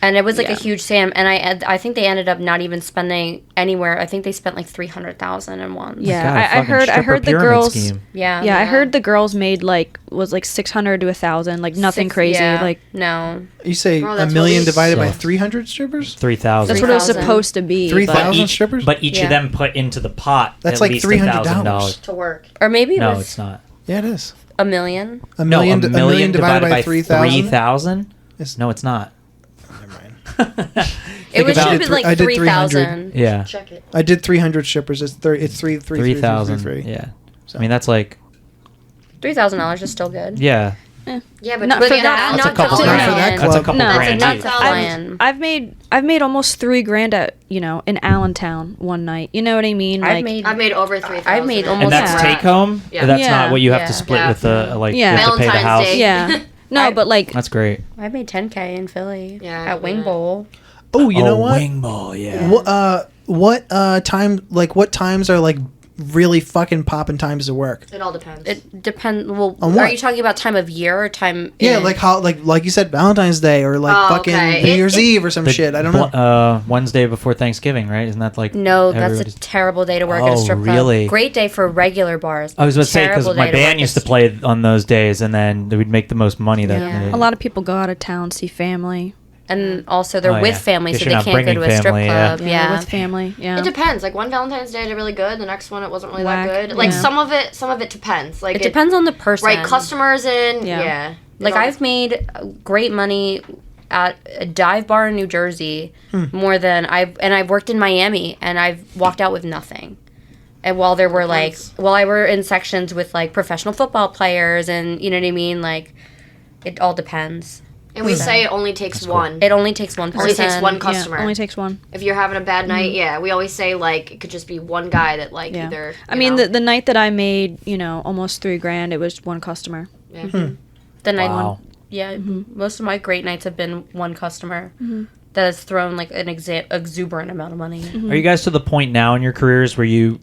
And it was like a huge scam, and I think they ended up not even spending anywhere. I think they spent like $300,000 in one. Yeah, I heard the girls. I heard the girls made was like $600 to $1,000, like nothing crazy. Yeah, like no. You say $1 million divided by 300 strippers? 3,000. That's what it was supposed to be. 3,000 strippers? But each of them put into the pot. That's at like least $300 to work. Or maybe no, it's not. Yeah, it is. $1 million. $1 million, $1 million divided by 3,000? No, it's not. It should have been like 3,000. Yeah. Check it. I did 300 strippers. It's 3,000. Yeah. So. I mean, that's like $3,000 is still good. Yeah. Yeah, but Not for that. That's a couple Not grand. for that That's a club. couple No, grand. not each. that lion. I've made almost $3,000 at in Allentown one night. You know what I mean? I've Like I've made over 3,000. I've made almost And that's that. take home. Yeah. That's Yeah. not what you have Yeah. to split Yeah. with the like. Yeah. You have to pay the Valentine's house. Day. yeah. No, but like That's great. I made $10K in Philly. Yeah, At Wing yeah. Bowl. Oh, you know what? Wing ball. Yeah. What times are like really fucking popping times to work? It all depends. It depends. Well, On are what? you talking about time of year or time? Yeah, in? like how like you said Valentine's Day or like Oh, fucking okay. New Year's Eve or some shit. I don't know. Wednesday before Thanksgiving, right? Isn't that like No, that's everybody's- a terrible day to work at a Oh, strip club. really? Great day for regular bars. I was about to say because Terrible my day to band work used to at- play on those days, and then we'd make the most money that. Yeah. day. a lot of people go out of town, see family. And also they're Oh, with yeah. family, Guess so you're they not can't go bringing to a strip family, yeah. club. Yeah. With family. Yeah. It depends. Like one Valentine's Day I did really good. The next one it wasn't really Whack. that good. Like Yeah. some of it depends. Like It depends on the person. Right, customers in. Yeah. Yeah. Like I've made great money at a dive bar in New Jersey more than I've worked in Miami, and I've walked out with nothing. And while there were I were in sections with like professional football players, and you know what I mean, like it all depends. And we say it only takes one. It only takes one person. Only takes one customer. Yeah, only takes one. If you're having a bad night, we always say like it could just be one guy that like Yeah. either. I mean, the night that I made, almost $3,000, it was one customer. Yeah. Then Wow. most of my great nights have been one customer that has thrown like an exuberant amount of money. Are you guys to the point now in your careers where you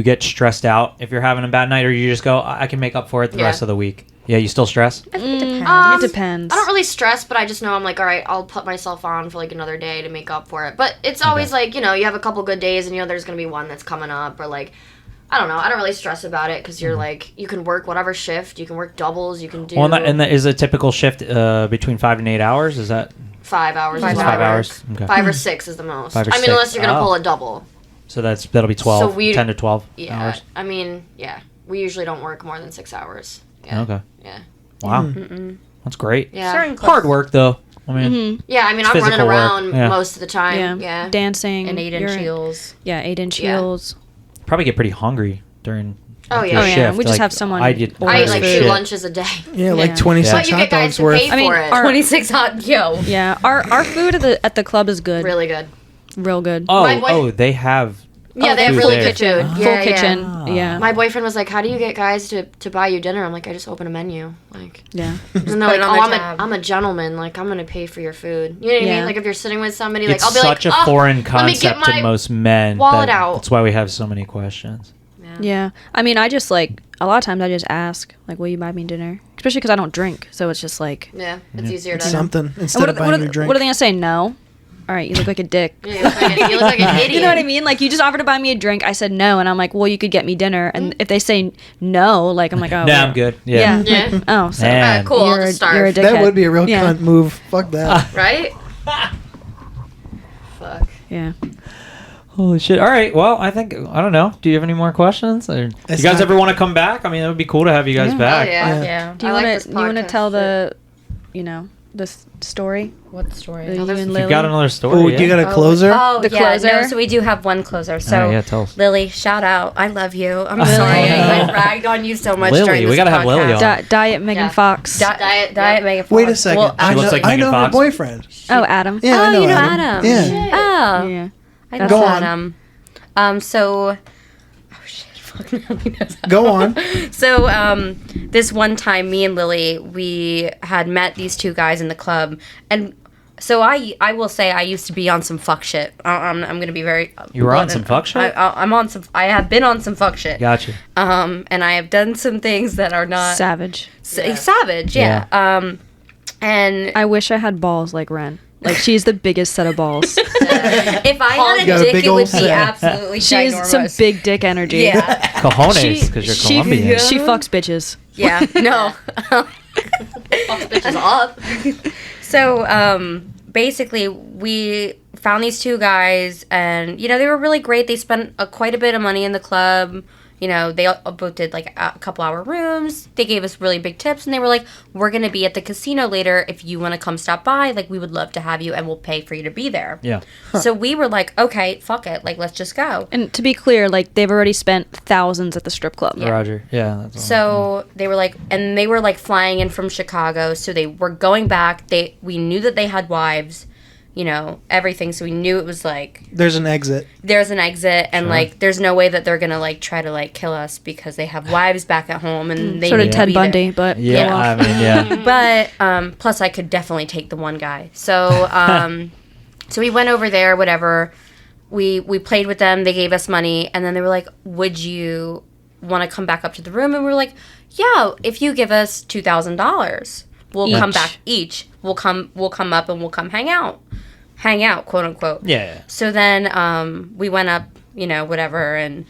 get stressed out if you're having a bad night, or you just go, I can make up for it the rest of the week? Yeah, you still stress? It depends. I don't really stress, but I just know I'm like, all right, I'll put myself on for like another day to make up for it. But it's always like, you know, you have a couple good days and you know there's going to be one that's coming up, or like, I don't know. I don't really stress about it because you're like, you can work whatever shift, you can work doubles, you can do. Well, is a typical shift between 5 and 8 hours? Is that 5 hours? 5 hours? Okay. 5 or 6 is the most. 5 or I mean, 6. unless you're going to pull a double. So that'll be 12, So 10 to 12 Yeah, hours? I mean, yeah. We usually don't work more than 6 hours. Yeah. Okay. Yeah. Wow. That's great. Yeah. Certain Hard work, though. I mean, Yeah, I mean, I'm Physical running work, around yeah. most of the time. Yeah. Yeah. Dancing. and 8-inch you're- heels. Yeah, 8-inch Yeah. heels. probably get pretty hungry during Oh, your yeah. Oh, yeah. shift. We just Like, have someone I get order I eat hungry like as 2 shit. lunches a day. Yeah, like Yeah. 26 But you hot get guys dogs to worth. pay I mean, for it. our- 26 hot, yo. Yeah, our food at the club is good. Really good. Real good. My boy- Oh, they have. Yeah, they have food really there. good food. Full Yeah, kitchen. Ah. Yeah. My boyfriend was like, "How do you get guys to buy you dinner?" I'm like, "I just open a menu." Like, Yeah. and they're put like, it on "Oh, their tab." I'm a gentleman. Like, I'm gonna pay for your food." You know what I Yeah. mean? Like, if you're sitting with somebody, It's like, I'll be like, such a "Oh, foreign let me get concept to my most men. wallet out." That's why we have so many questions. Yeah. I mean, I just like a lot of times I just ask like, "Will you buy me dinner?" Especially because I don't drink, so it's just like. Yeah, it's easier to. Something And instead of buying you a drink. what are they gonna say? No. All right, you look like a dick. Yeah, you look like an idiot. You know what I mean? Like you just offered to buy me a drink. I said no, and I'm like, well, you could get me dinner. And if they say no, like I'm like, oh, Nah, well. I'm good. Yeah. Yeah. Yeah. Oh, so Man. Cool. I'll You're, just starve. you're a dickhead. That would be a real Yeah. cunt move. Fuck that. Right? Fuck. Yeah. Holy shit. All right. Well, I don't know. Do you have any more questions? Or, you It's guys not- ever want to come back? I mean, it would be cool to have you guys Yeah. back. Oh, yeah. Yeah. Do you I like want this to podcast tell shit. this story? What story? You and If Lily? you got another story. Oh, yeah. you got a closer? Oh, The yeah. closer? No, so we do have one closer. So, yeah, tell us. Lily, shout out. I love you. I'm Lily. sorry I ragged on you so much Lily, during this we gotta have Lily podcast. on. Diet Megan Yeah. Fox. Diet Megan Fox. Wait a second. Well, I looks know, like I Megan know her Fox. boyfriend. Oh, Adam. Yeah, I Oh, know you know Adam. Adam. Yeah. Oh. Yeah. I That's know Go on. Adam. So. Oh shit! Fuck, nobody knows how. Go on. So, this one time, me and Lily, we had met these two guys in the club, and so I will say I used to be on some fuck shit. I'm gonna be very. You were on blunt. some fuck shit? I'm on some. I have been on some fuck shit. Gotcha. And I have done some things that are not Savage. savage. Yeah. And I wish I had balls like Ren. Like she's the biggest set of balls. if I had a got a dick, big it would old be set. absolutely She's ginormous. some big dick energy. Yeah. Cojones, because you're Colombian. She fucks bitches. Yeah. No. Fuck bitches up. So, basically, we found these two guys, and they were really great. They spent quite a bit of money in the club. They both did like a couple hour rooms. They gave us really big tips, and they were like, "We're gonna be at the casino later. If you want to come stop by, like we would love to have you, and we'll pay for you to be there." Yeah. So we were like, "Okay, fuck it. Like let's just go." And to be clear, like they've already spent thousands at the strip club. Roger. Yeah. That's all. So they were like, and they were like flying in from Chicago, so they were going back. We knew that they had wives, everything. So we knew it was like There's an exit. there's an exit, and Sure. like there's no way that they're gonna like try to like kill us because they have wives back at home and they Sort of need to Ted be there. Bundy, but Yeah. go off. I mean, yeah. But plus I could definitely take the one guy. So so we went over there, whatever. We played with them, they gave us money, and then they were like, "Would you want to come back up to the room?" And we were like, "Yeah, if you give us $2,000, we'll come Each. back each. We'll come up and we'll come hang out, quote unquote." Yeah. So then we went up, whatever, and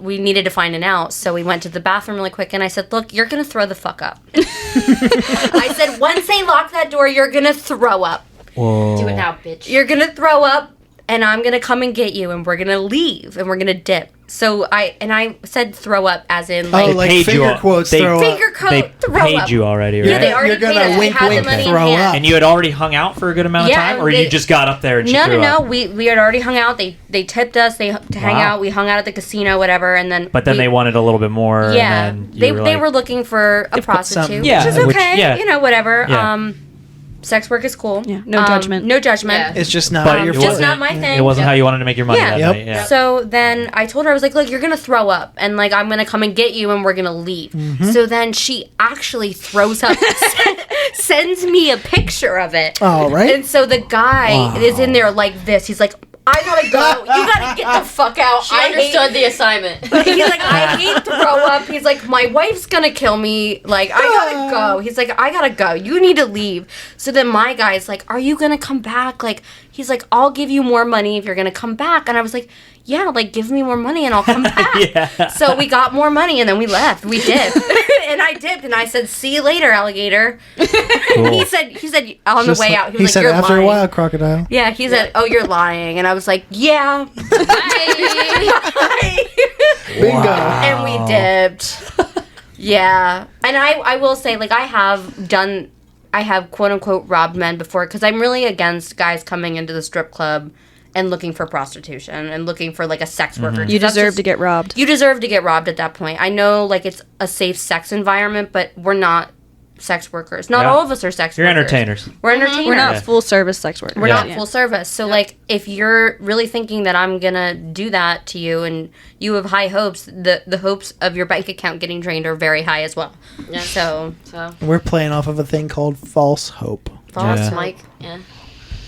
we needed to find an out, so we went to the bathroom really quick, and I said, "Look, you're gonna throw the fuck up." I said, "Once they lock that door, you're gonna throw up. Whoa. Do it now, bitch. You're gonna throw up, and I'm gonna come and get you, and we're gonna leave, and we're gonna dip." So I said throw up as in like Oh, like paid you finger all- quotes, they- throw finger up. quote, They throw paid up. you already, right? Yeah, they already You're gonna paid us. wink, We had wink, the money in throw hand. up. And you had already hung out for a good amount of Yeah, time, or they- you just got up there and she threw No. up? We had already hung out. They tipped us. To hang Wow. out. We hung out at the casino, whatever, and then. But then they wanted a little bit more. Yeah, And then they you were they like, were looking for a put prostitute, something- Yeah, which is which- okay. yeah. Whatever. Yeah. sex work is cool. Yeah, no judgment. No judgment. Yeah. It's just not But your it Just fault. not my thing. It wasn't how you wanted to make your money Yeah. that Yep. night. Yeah. So then I told her, I was like, look, you're going to throw up and like I'm going to come and get you and we're going to leave. Mm-hmm. So then she actually throws up, sends me a picture of it. All right. And so the guy is in there like this. He's like, I gotta go. You gotta get the fuck out. She understood the assignment. He's like, I hate throw up. He's like, my wife's gonna kill me. Like, I gotta go. He's like, I gotta go. You need to leave. So then my guy's like, are you gonna come back? Like, he's like, I'll give you more money if you're gonna come back. And I was like, yeah, like, give me more money and I'll come back. Yeah. So we got more money and then we left. We dipped. And I dipped and I said, see you later, alligator. Cool. He said on Just the way like- out, he he was said like, you're after lying. a while, crocodile. Yeah, he said, oh, you're lying. And I was like, yeah. Bye. Bingo. And we dipped. Yeah. And I will say, like, I have quote unquote robbed men before because I'm really against guys coming into the strip club and looking for prostitution and looking for like a sex worker. You deserve to get robbed. You deserve to get robbed at that point. I know like it's a safe sex environment, but we're not sex workers. Not Yeah. all of us are sex You're workers. entertainers. We're entertainers. We're not Yeah. full service sex workers. We're Yeah. not full service. So, like, if you're really thinking that I'm going to do that to you and you have high hopes, the hopes of your bank account getting drained are very high as well. Yeah. So, We're playing off of a thing called false hope. false, Yeah. Mike. Yeah.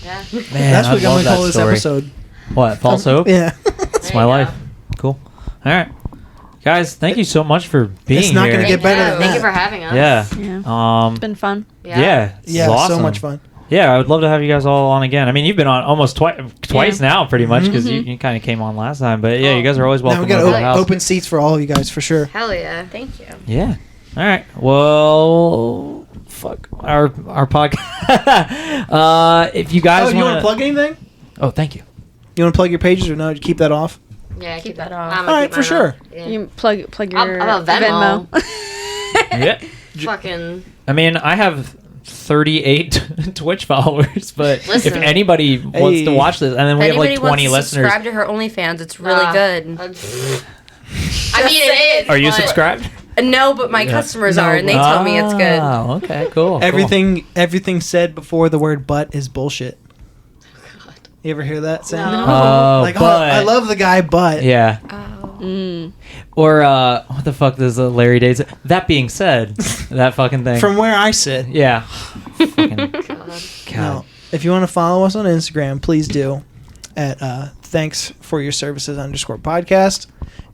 Yeah. Man, That's I what I'm love gonna that call this story. episode. What? False hope? Yeah. It's my life. Cool. All right. Guys, thank you so much for being It's not here. gonna get better than Thank that. you for having us. Yeah. Yeah. It's been fun. Yeah. It's Yeah, awesome. so much fun. Yeah, I would love to have you guys all on again. I mean, you've been on almost twice now, pretty much, because Mm-hmm. you kind of came on last time. But yeah, you guys are always Now welcome we got over to the house. open seats for all of you guys for sure. Hell yeah. Thank you. Yeah. All right. Well, fuck our podcast. If you guys Oh, you want want to plug anything? Oh, thank you. You want to plug your pages or no? Keep that off. Yeah, keep that that on. on. All right, for sure. Yeah. You can plug your I'm a Venmo. Yeah. Fucking. I mean, I have 38 Twitch followers, but Listen. if anybody wants to Hey. watch this, and then we If have like anybody 20 wants to listeners. subscribe to her OnlyFans, it's really good. I mean, it is. Are you but- subscribed? No, but my customers are, and they tell me it's good. Oh, okay, cool. Everything said before the word "but" is bullshit. You ever hear that saying? No. Oh, Like, but I love the guy, but yeah. Mm. Or what the fuck does Larry David say? That being said, that fucking thing. from where I sit. Yeah. Fucking God. No. If you want to follow us on Instagram, please do at ThankYouForUrServices _podcast.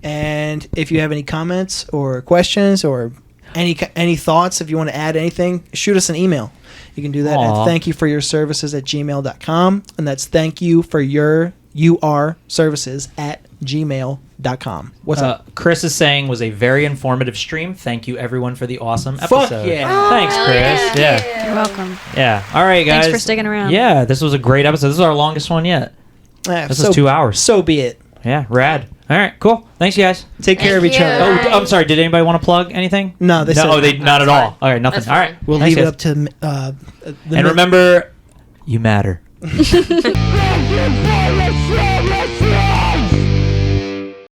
And if you have any comments or questions or any thoughts, if you want to add anything, shoot us an email. You can do that Aw. at thankYouForYourServices@gmail.com, and that's thankYouForYourServices@gmail.com. What's up? Chris is saying was a very informative stream. Thank you everyone for the awesome Fuck episode. yeah. Thanks, hell Chris. yeah. Yeah. You're welcome. Yeah. All right, guys. Thanks for sticking around. Yeah, this was a great episode. This is our longest one yet. This is 2 hours. So be it. Yeah, rad. All right, cool. Thanks, you guys. Take care of Thank each you. other. Oh, Bye. I'm sorry. Did anybody want to plug anything? No, they said Oh, they not at That's all. fine. All right, nothing. That's All right. fine. We'll Thanks, leave it guys. up to And remember, you matter. Ren and Danielle.